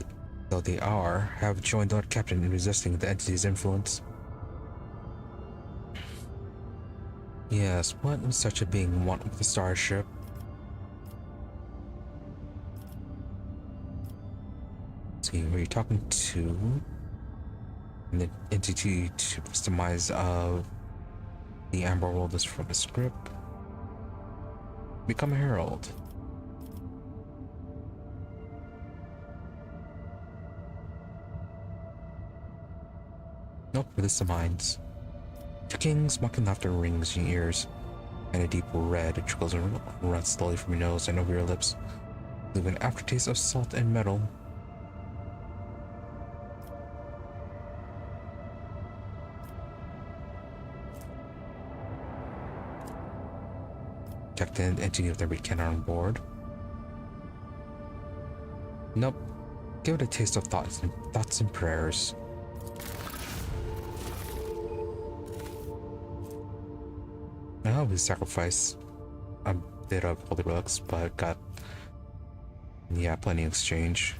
though they are, have joined the Lord Captain in resisting the entity's influence. Yes, what would such a being want with a starship? Let's see, who are you talking to? An entity to customize of the Amber World is from the script. Become a herald. Nope, this is mines. The king's mocking laughter rings in your ears. and a deep red trickles and runs slowly from your nose and over your lips, leaving an aftertaste of salt and metal. Checked in and see if there be Kenner on board. Nope. Give it a taste of thoughts and prayers. Now we sacrifice a bit of holy relics, but got plenty in exchange.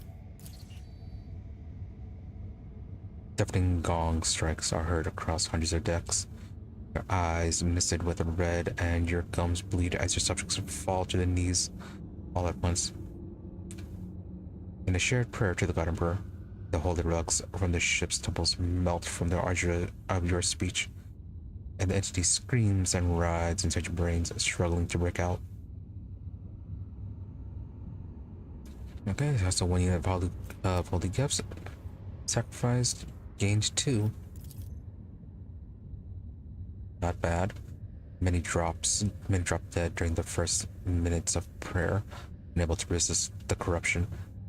Deafening gong strikes are heard across hundreds of decks. Your eyes misted with red and your gums bleed as your subjects fall to their knees all at once. In a shared prayer to the God Emperor, the holy relics from the ship's temples melt from the ardor of your speech, and the entity screams and writhes inside your brains, struggling to break out. Okay, so 1 unit of holy gifts sacrificed, gained 2. Not bad. Many drop dead during the first minutes of prayer, unable to resist the corruption.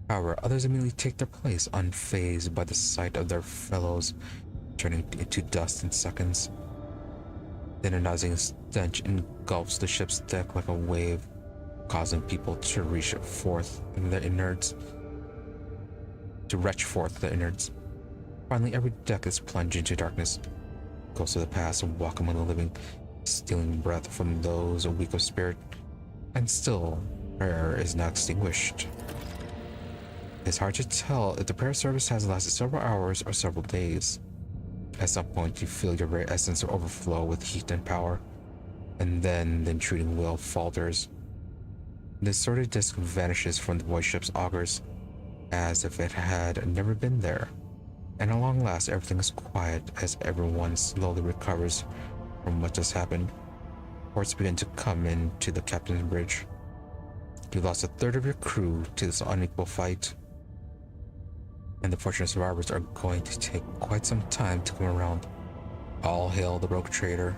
However, others immediately take their place, unfazed by the sight of their fellows turning into dust in seconds. The agonizing stench engulfs the ship's deck like a wave, causing people to retch forth their innards. Finally, every deck is plunged into darkness. Ghosts of the past walk among the living, stealing breath from those weak of spirit, and still, prayer is not extinguished. It's hard to tell if the prayer service has lasted several hours or several days. At some point, you feel your very essence overflow with heat and power, and then the intruding will falters. The distorted disc vanishes from the void ship's augers, as if it had never been there. And at long last, everything is quiet as everyone slowly recovers from what just happened. Reports begin to come into the captain's bridge. You lost a third of your crew to this unequal fight, and the fortunate survivors are going to take quite some time to come around. All hail the rogue trader.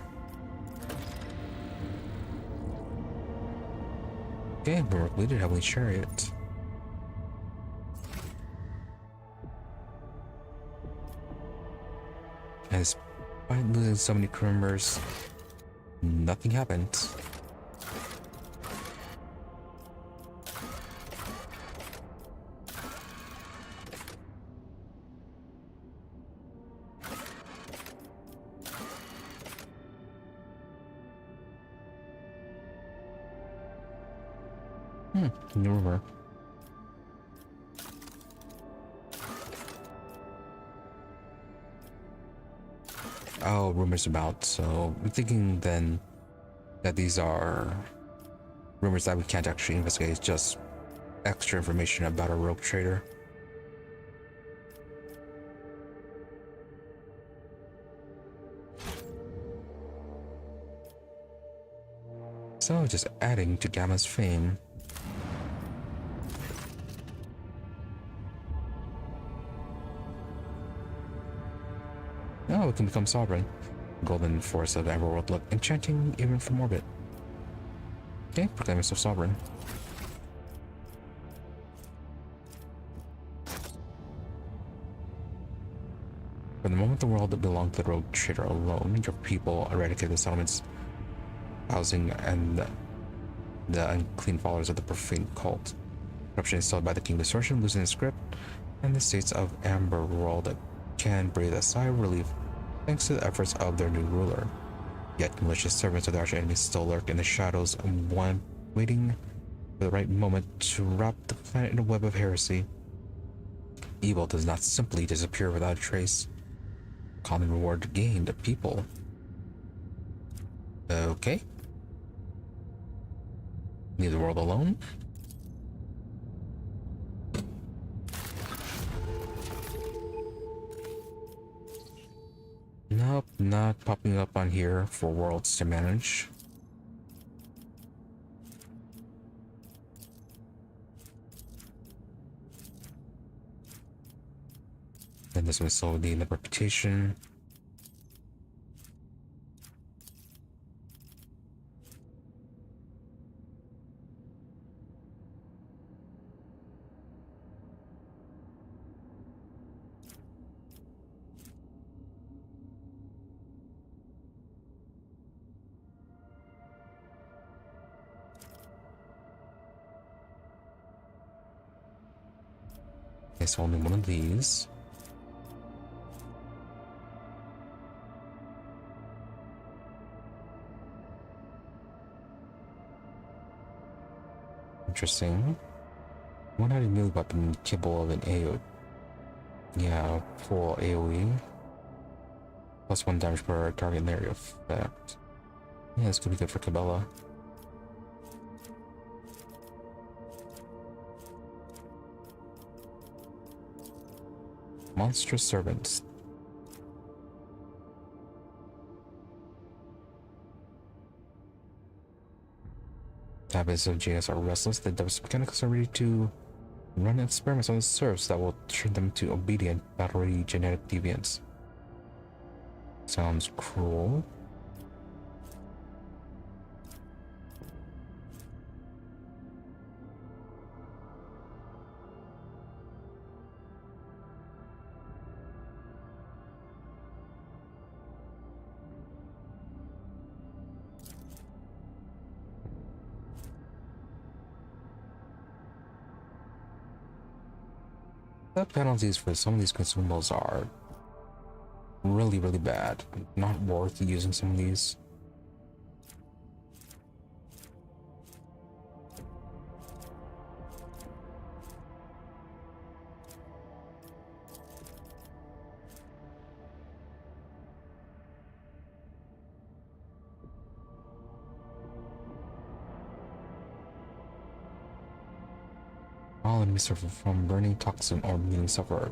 Okay, we're completed Heavenly Chariot. And despite losing so many crew members, nothing happened. New rumor. Oh, rumors about, so I'm thinking then that these are rumors that we can't actually investigate. It's just extra information about a rogue trader. So just adding to Gamma's fame. Oh, it can become sovereign. Golden force of the Everworld look enchanting even from orbit. Okay, proclaim yourself sovereign. For the moment the world that belonged to the rogue trader alone, your people eradicated the settlements, housing, and the unclean followers of the profane cult. Corruption is sold by the King Distortion, losing its grip, and the states of Amber World can breathe a sigh of relief thanks to the efforts of their new ruler. Yet malicious servants of the archenemy still lurk in the shadows, waiting for the right moment to wrap the planet in a web of heresy. Evil does not simply disappear without a trace. Common reward gained, people. Okay. Leave the world alone. Nope, not popping up on here for worlds to manage. Then this one still need the reputation. Okay, so only one of these. Interesting. One had a melee weapon capable of an AoE. Yeah, full AoE. Plus 1 damage per target and area effect. Yeah, this could be good for Cabela. Monstrous servants. Database of JS are restless. The devs mechanics are ready to run experiments on the serfs that will turn them to obedient, battle-ready genetic deviants. Sounds cruel. The penalties for some of these consumables are really, really bad. Not worth using some of these. All enemies suffer from burning toxin or immune suffer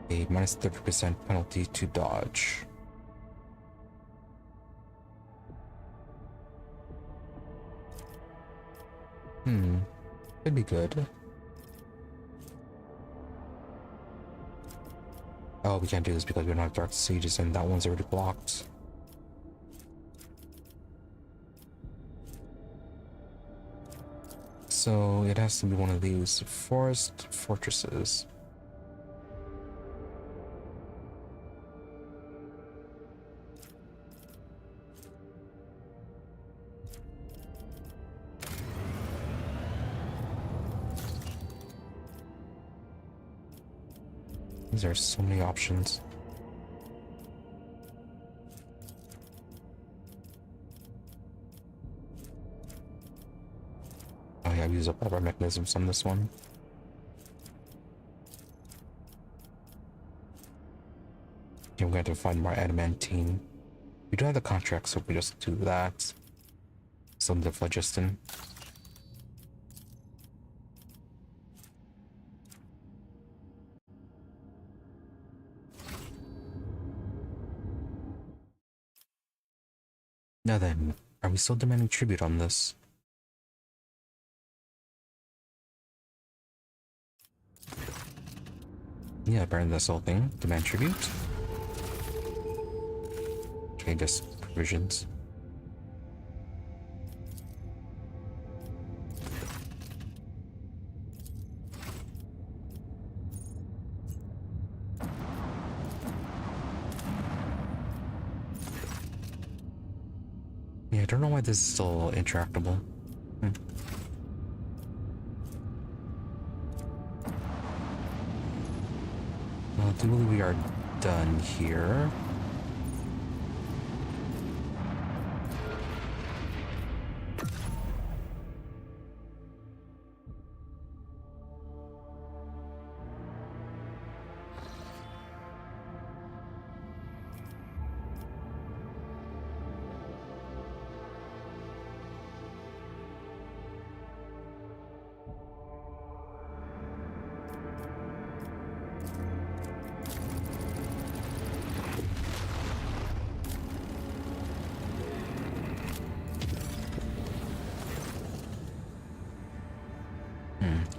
a minus 30% penalty to dodge. Could be good. Oh, we can't do this because we don't have Dark Sages and that one's already blocked. So it has to be one of these forest fortresses. These are so many options. Oh yeah, I've used up all our mechanisms on this one. Okay, we're going to find more adamantine. We don't have the contract, so we just do that. Some of the phlogiston. Now then, are we still demanding tribute on this? Yeah, burn this whole thing. Demand tribute. Okay, just provisions. Yeah, I don't know why this is still interactable. Well, I believe we are done here.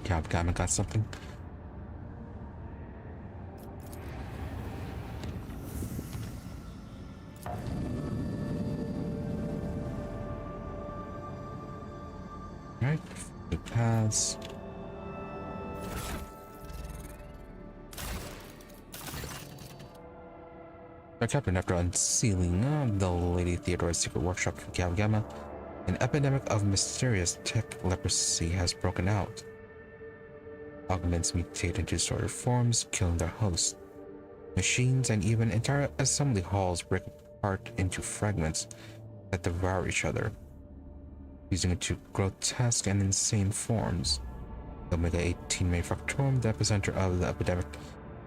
Yeah, I've kind of got something. Alright, the paths. Our captain, after unsealing the Lady Theodora's secret workshop for Gamma, an epidemic of mysterious tech leprosy has broken out. Augments mutate into distorted forms, killing their host. Machines and even entire assembly halls break apart into fragments that devour each other, fusing into grotesque and insane forms. The Omega-18 manufactorum, the epicenter of the epidemic,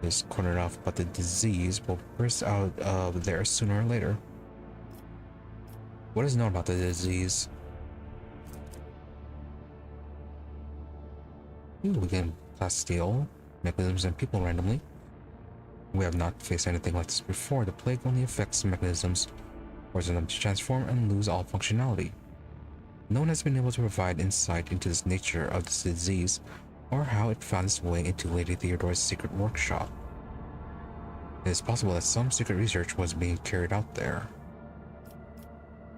is cornered off, but the disease will burst out of there sooner or later. What is known about the disease? We can plasteel mechanisms and people randomly. We have not faced anything like this before. The plague only affects mechanisms, forcing them to transform and lose all functionality. No one has been able to provide insight into the nature of this disease or how it found its way into Lady Theodore's secret workshop. It is possible that some secret research was being carried out there.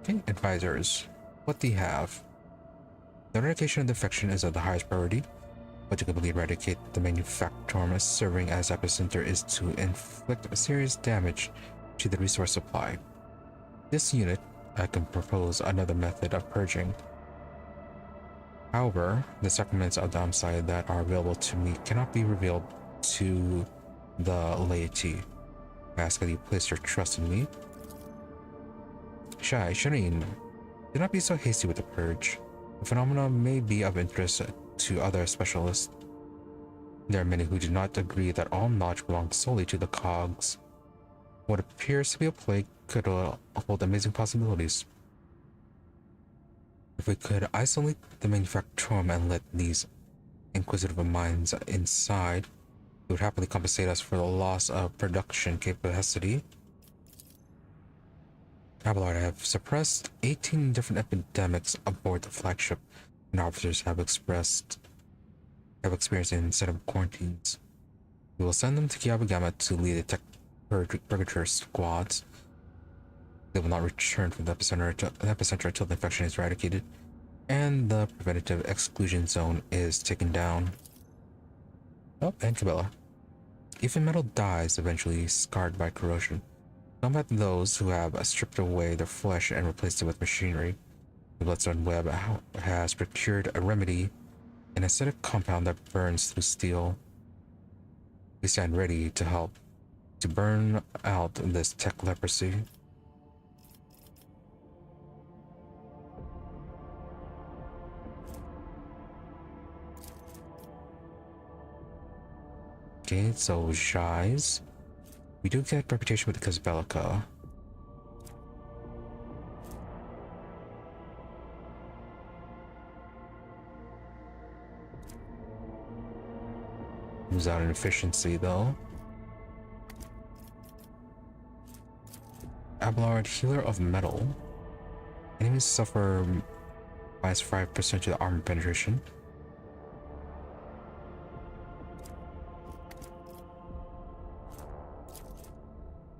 Okay, advisors, what do you have? The eradication of the infection is of the highest priority, but to completely eradicate the manufactorum serving as epicenter is to inflict serious damage to the resource supply. This unit, I can propose another method of purging. However, the sacraments of the Omnissiah that are available to me cannot be revealed to the laity. I ask that you place your trust in me. Shireen, do not be so hasty with the purge. The phenomena may be of interest to other specialists. There are many who do not agree that all knowledge belongs solely to the cogs. What appears to be a plague could hold amazing possibilities. If we could isolate the manufactorum and let these inquisitive minds inside, it would happily compensate us for the loss of production capacity. Abelard have suppressed 18 different epidemics aboard the flagship, and officers have experienced incentive quarantines. We will send them to Kiabagama to lead the tech purgator squads. They will not return from the epicenter until the infection is eradicated and the preventative exclusion zone is taken down. Oh, and Cabela. Even metal dies eventually, scarred by corrosion. Combat those who have stripped away their flesh and replaced it with machinery. The Bloodstone Web has procured a remedy, an acidic compound that burns through steel. We stand ready to help to burn out this tech leprosy. Okay, so Shies. We do get reputation with the Kazbelica. Moves out in efficiency though. Abelard, healer of metal. Enemies suffer minus 5% to the armor penetration.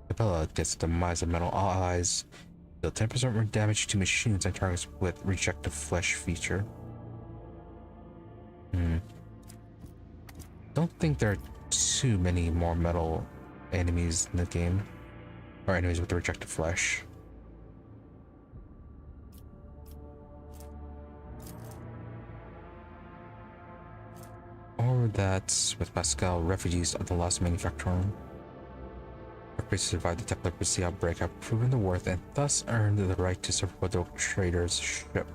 Capella gets demise of metal. All allies deal 10% more damage to machines and targets with rejected flesh feature. Don't think there are too many more metal enemies in the game, or enemies with the rejected flesh. Or that's with Pascal, refugees of the lost manufactorum. Our priests survived the tech leprosy outbreak, have proven their worth, and thus earned the right to serve the trader's ship.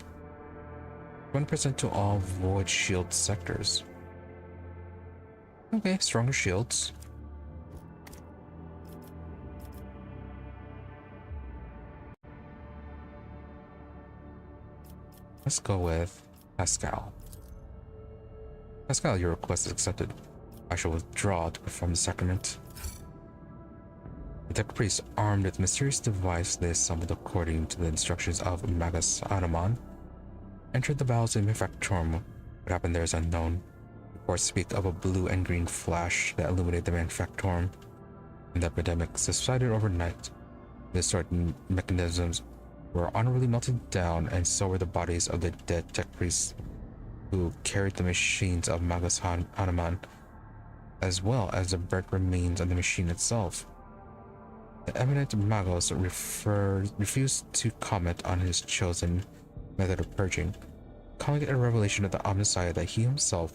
1% to all void shield sectors. Okay, stronger shields. Let's go with Pascal. Pascal, your request is accepted. I shall withdraw to perform the sacrament. The tech priest, armed with a mysterious device they assembled according to the instructions of Magus Anaman, entered the bowels of the manufactorum. What happened there is unknown. Reports speak of a blue and green flash that illuminated the manufactorum, and the epidemic subsided overnight. The distorted mechanisms were honorably melted down, and so were the bodies of the dead tech priests who carried the machines of Magus Hanuman, as well as the burnt remains of the machine itself. The eminent Magos refused to comment on his chosen method of purging, calling it a revelation of the Omnissiah that he himself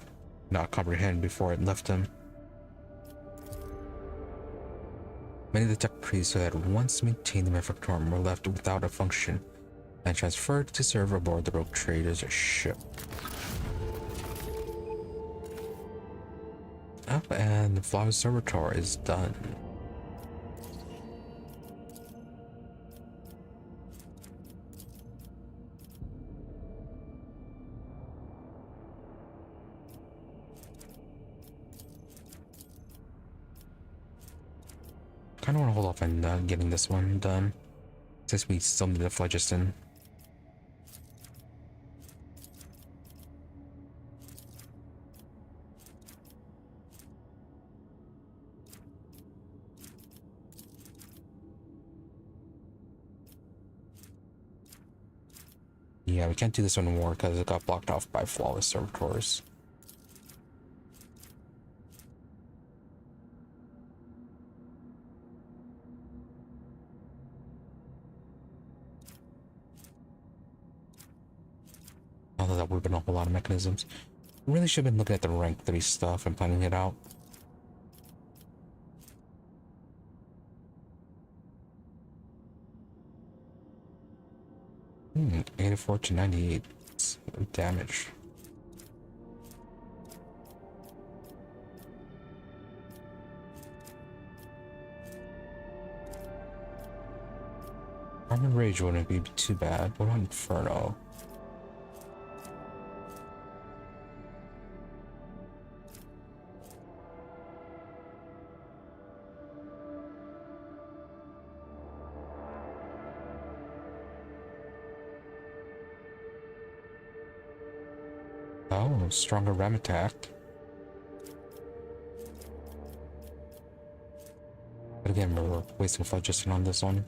not comprehend before it left him. Many of the tech priests who had once maintained the manufactorum were left without a function and transferred to serve aboard the rogue trader's ship. Up, and the flower servitor is done. I don't want to hold off on getting this one done, since we still need the phlogiston. Yeah, we can't do this one more because it got blocked off by flawless servitors. Although that would have been a whole lot of mechanisms. Really should have been looking at the rank 3 stuff and planning it out. — 84 to 98 damage. Armor Rage wouldn't be too bad. What about Inferno? Oh, stronger ram attack. But again, we're wasting phlogiston on this one.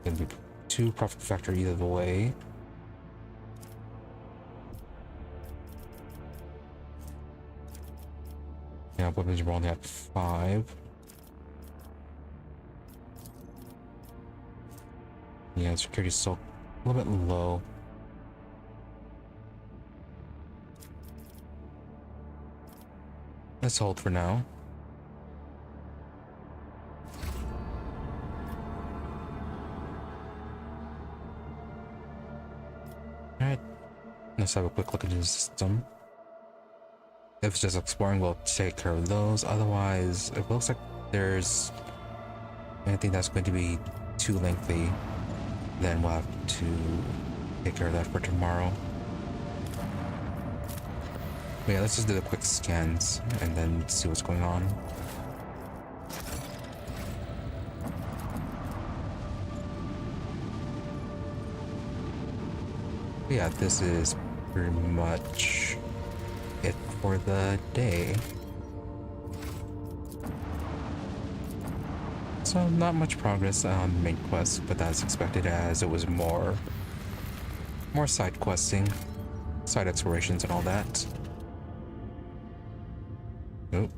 Gonna be 2 profit factor either way. Yeah, weapons are only at 5. Yeah, security's still a little bit low. Let's hold for now. Alright, let's have a quick look at the system. If it's just exploring, we'll take care of those. Otherwise, it looks like there's anything that's going to be too lengthy. Then we'll have to take care of that for tomorrow. But yeah, let's just do the quick scans and then see what's going on. But yeah, this is pretty much it for the day. So not much progress on the main quest, but that's expected as it was more side questing, side explorations and all that. Nope.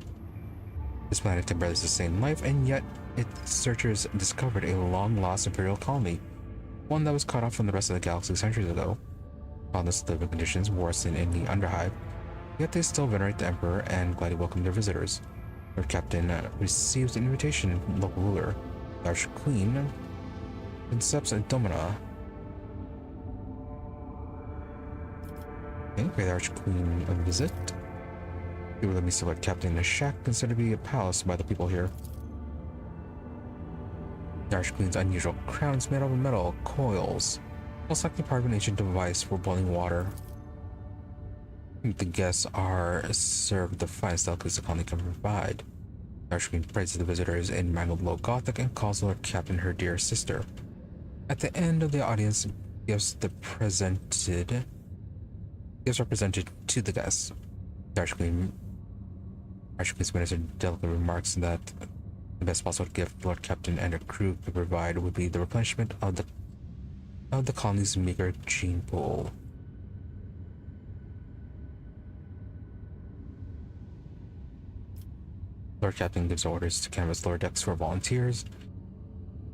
This planet can barely sustain life, and yet its searchers discovered a long-lost Imperial colony, one that was cut off from the rest of the galaxy centuries ago. Countless living conditions worsen in the Underhive, yet they still venerate the Emperor and gladly welcome their visitors. Their captain receives an invitation from the local ruler, the Archqueen, Concepts and Domina. Okay, pay the Archqueen a visit. He will let me select captain in a shack considered to be a palace by the people here. The Archqueen's unusual crown is made out of metal coils, most likely part of an ancient device for boiling water. The guests are served the finest delicacies the colony can provide. The Archqueen praises the visitors in mangled low Gothic and calls Lord Captain her dear sister. At the end of the audience, gifts are presented to the guests. The Archqueen's minister delicately remarks that the best possible gift Lord Captain and her crew could provide would be the replenishment of the colony's meager gene pool. Lord Captain gives orders to canvass lower decks for volunteers.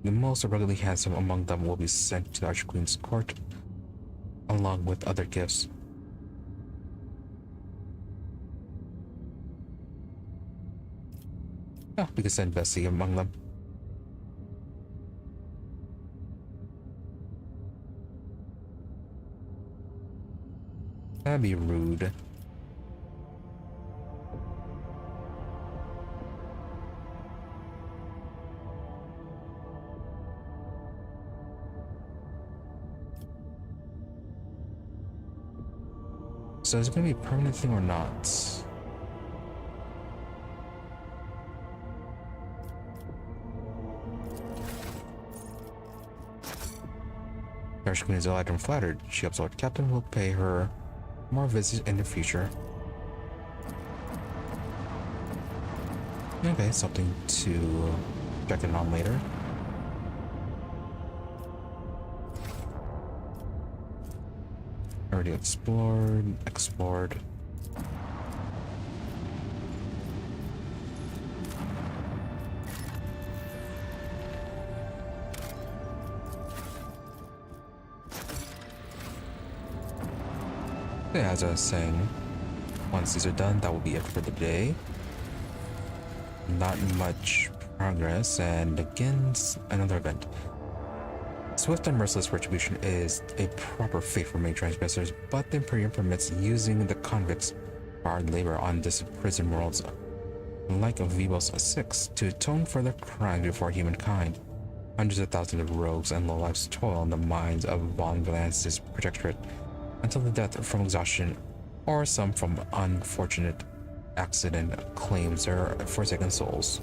The most ruggedly handsome among them will be sent to the Archqueen's court, along with other gifts. Oh, we can send Bessie among them. That'd be rude. So is it gonna be a permanent thing or not? Archqueen is delighted and flattered. She hopes Lord Captain will pay her more visits in the future. Okay, something to check in on later. Already explored. Yeah, as I was saying, once these are done, that will be it for the day. Not much progress, and again, another event. Swift and merciless retribution is a proper fate for many transgressors, but the Imperium permits using the convicts' hard labor on this prison worlds, like Vivos 6, to atone for their crimes before humankind. Hundreds of thousands of rogues and lowlifes toil in the mines of Von Valance's protectorate until the death from exhaustion or some from unfortunate accident claims their forsaken souls.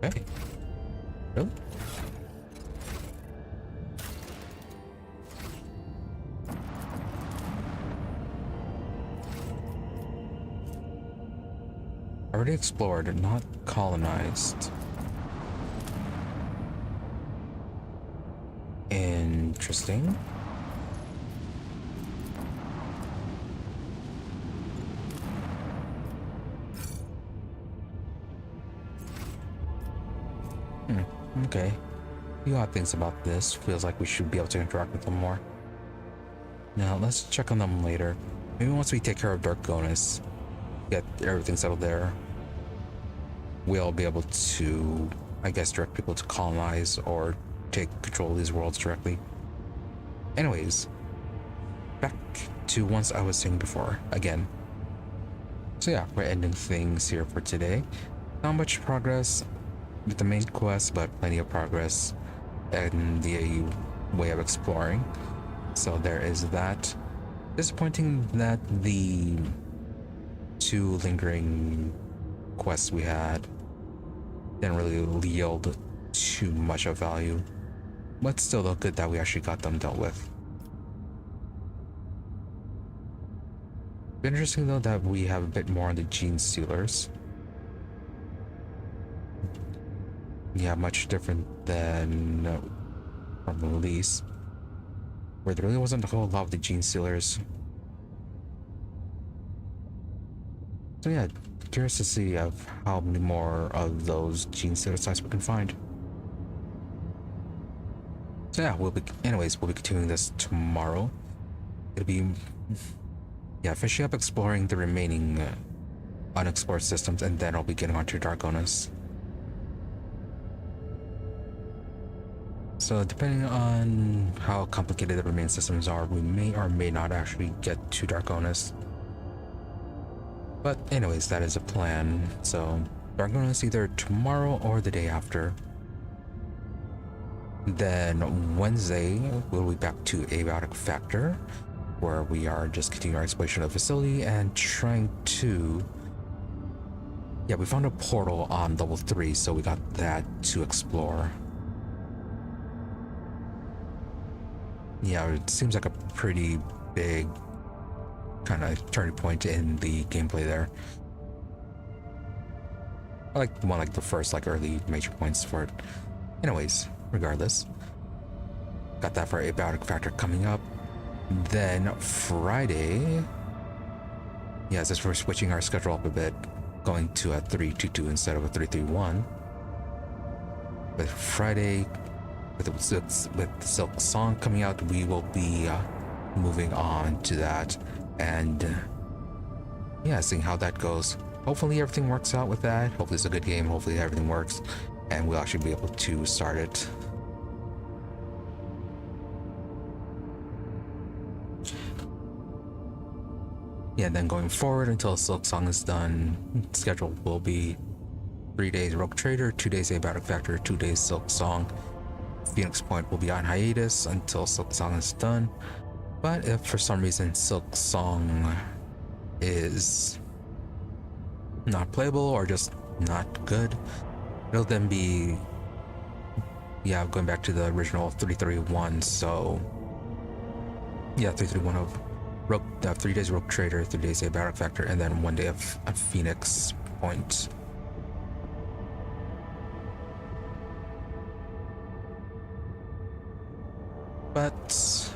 Okay. Really? Already explored, not colonized. Interesting. Okay. The odd things about this feels like we should be able to interact with them more. Now let's check on them later. Maybe once we take care of Dargonus, get everything settled there, we'll be able to, I guess, direct people to colonize or take control of these worlds directly. Anyways, back to once I was saying before, again. So yeah, we're ending things here for today. Not much progress with the main quest, but plenty of progress in the way of exploring. So there is that. Disappointing that the two lingering quests we had didn't really yield too much of value. But still, though, good that we actually got them dealt with. Interesting, though, that we have a bit more on the gene stealers. Yeah, much different than from the release, where there really wasn't a whole lot of the gene stealers. So yeah, curious to see of how many more of those gene stealer sites we can find. So yeah, we'll be continuing this tomorrow. It'll be, yeah, finishing up exploring the remaining unexplored systems, and then I'll be getting onto Dargonus. So depending on how complicated the remaining systems are, we may or may not actually get to Dargonus. But anyways, that is a plan. So Dargonus either tomorrow or the day after. Then Wednesday, we'll be back to Abiotic Factor, where we are just continuing our exploration of the facility and trying to... Yeah, we found a portal on level 3, so we got that to explore. Yeah, it seems like a pretty big kind of turning point in the gameplay there. I like one like the first early major points for it. Anyways, regardless, got that for Abiotic Factor coming up. Then Friday, yeah, since we're switching our schedule up a bit, going to a 322 instead of a 331. But Friday, with the Silk Song coming out, we will be moving on to that, and yeah, seeing how that goes. Hopefully everything works out with that. Hopefully it's a good game. Hopefully everything works, and we'll actually be able to start it. Yeah, then going forward until Silk Song is done, schedule will be 3 days Rogue Trader, 2 days A Battle Factor, 2 days Silk Song. Phoenix Point will be on hiatus until Silk Song is done. But if for some reason Silk Song is not playable or just not good, it'll then be, yeah, going back to the original 331. So yeah, 331 of Rogue, 3 days Rogue Trader, 3 days A Battle Factor, and then 1 day of Phoenix Point. But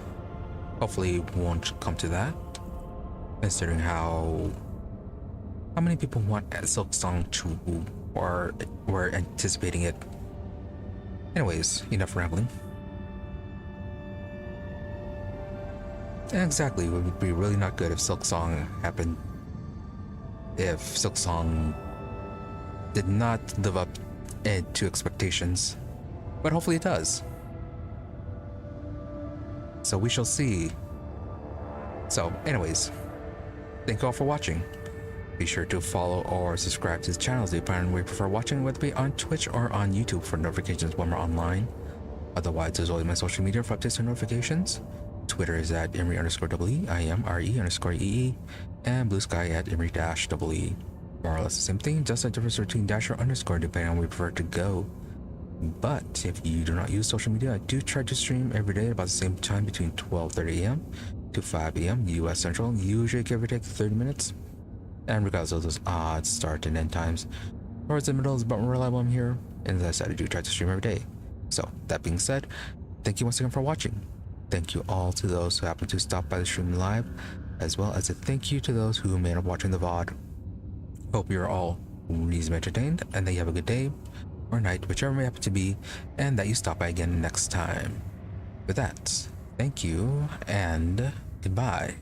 hopefully it won't come to that, considering how many people want Silk Song to, or were anticipating it. Anyways, enough rambling. Exactly, it would be really not good if Silk Song happened. If Silk Song did not live up to expectations, but hopefully it does. So we shall see. So anyways, thank you all for watching. Be sure to follow or subscribe to the channels depending on where you prefer watching, whether it be on Twitch or on YouTube for notifications when we're online. Otherwise, there's always my social media for updates and notifications. Twitter is at Imri_EE, IMRE_EE, and Blue Sky at Imri-EE. More or less the same thing, just a difference between dash or underscore depending on where you prefer to go. But if you do not use social media, I do try to stream every day at about the same time between 12:30 a.m. to 5 a.m. US Central, usually give or take 30 minutes. And regardless of those odd start and end times, towards the middle is about more reliable I'm here, and as I said, I do try to stream every day. So that being said, thank you once again for watching. Thank you all to those who happen to stop by the stream live, as well as a thank you to those who may end up watching the VOD. Hope you're all reasonably entertained, and that you have a good day or night, whichever may happen to be, and that you stop by again next time. With that, thank you and goodbye.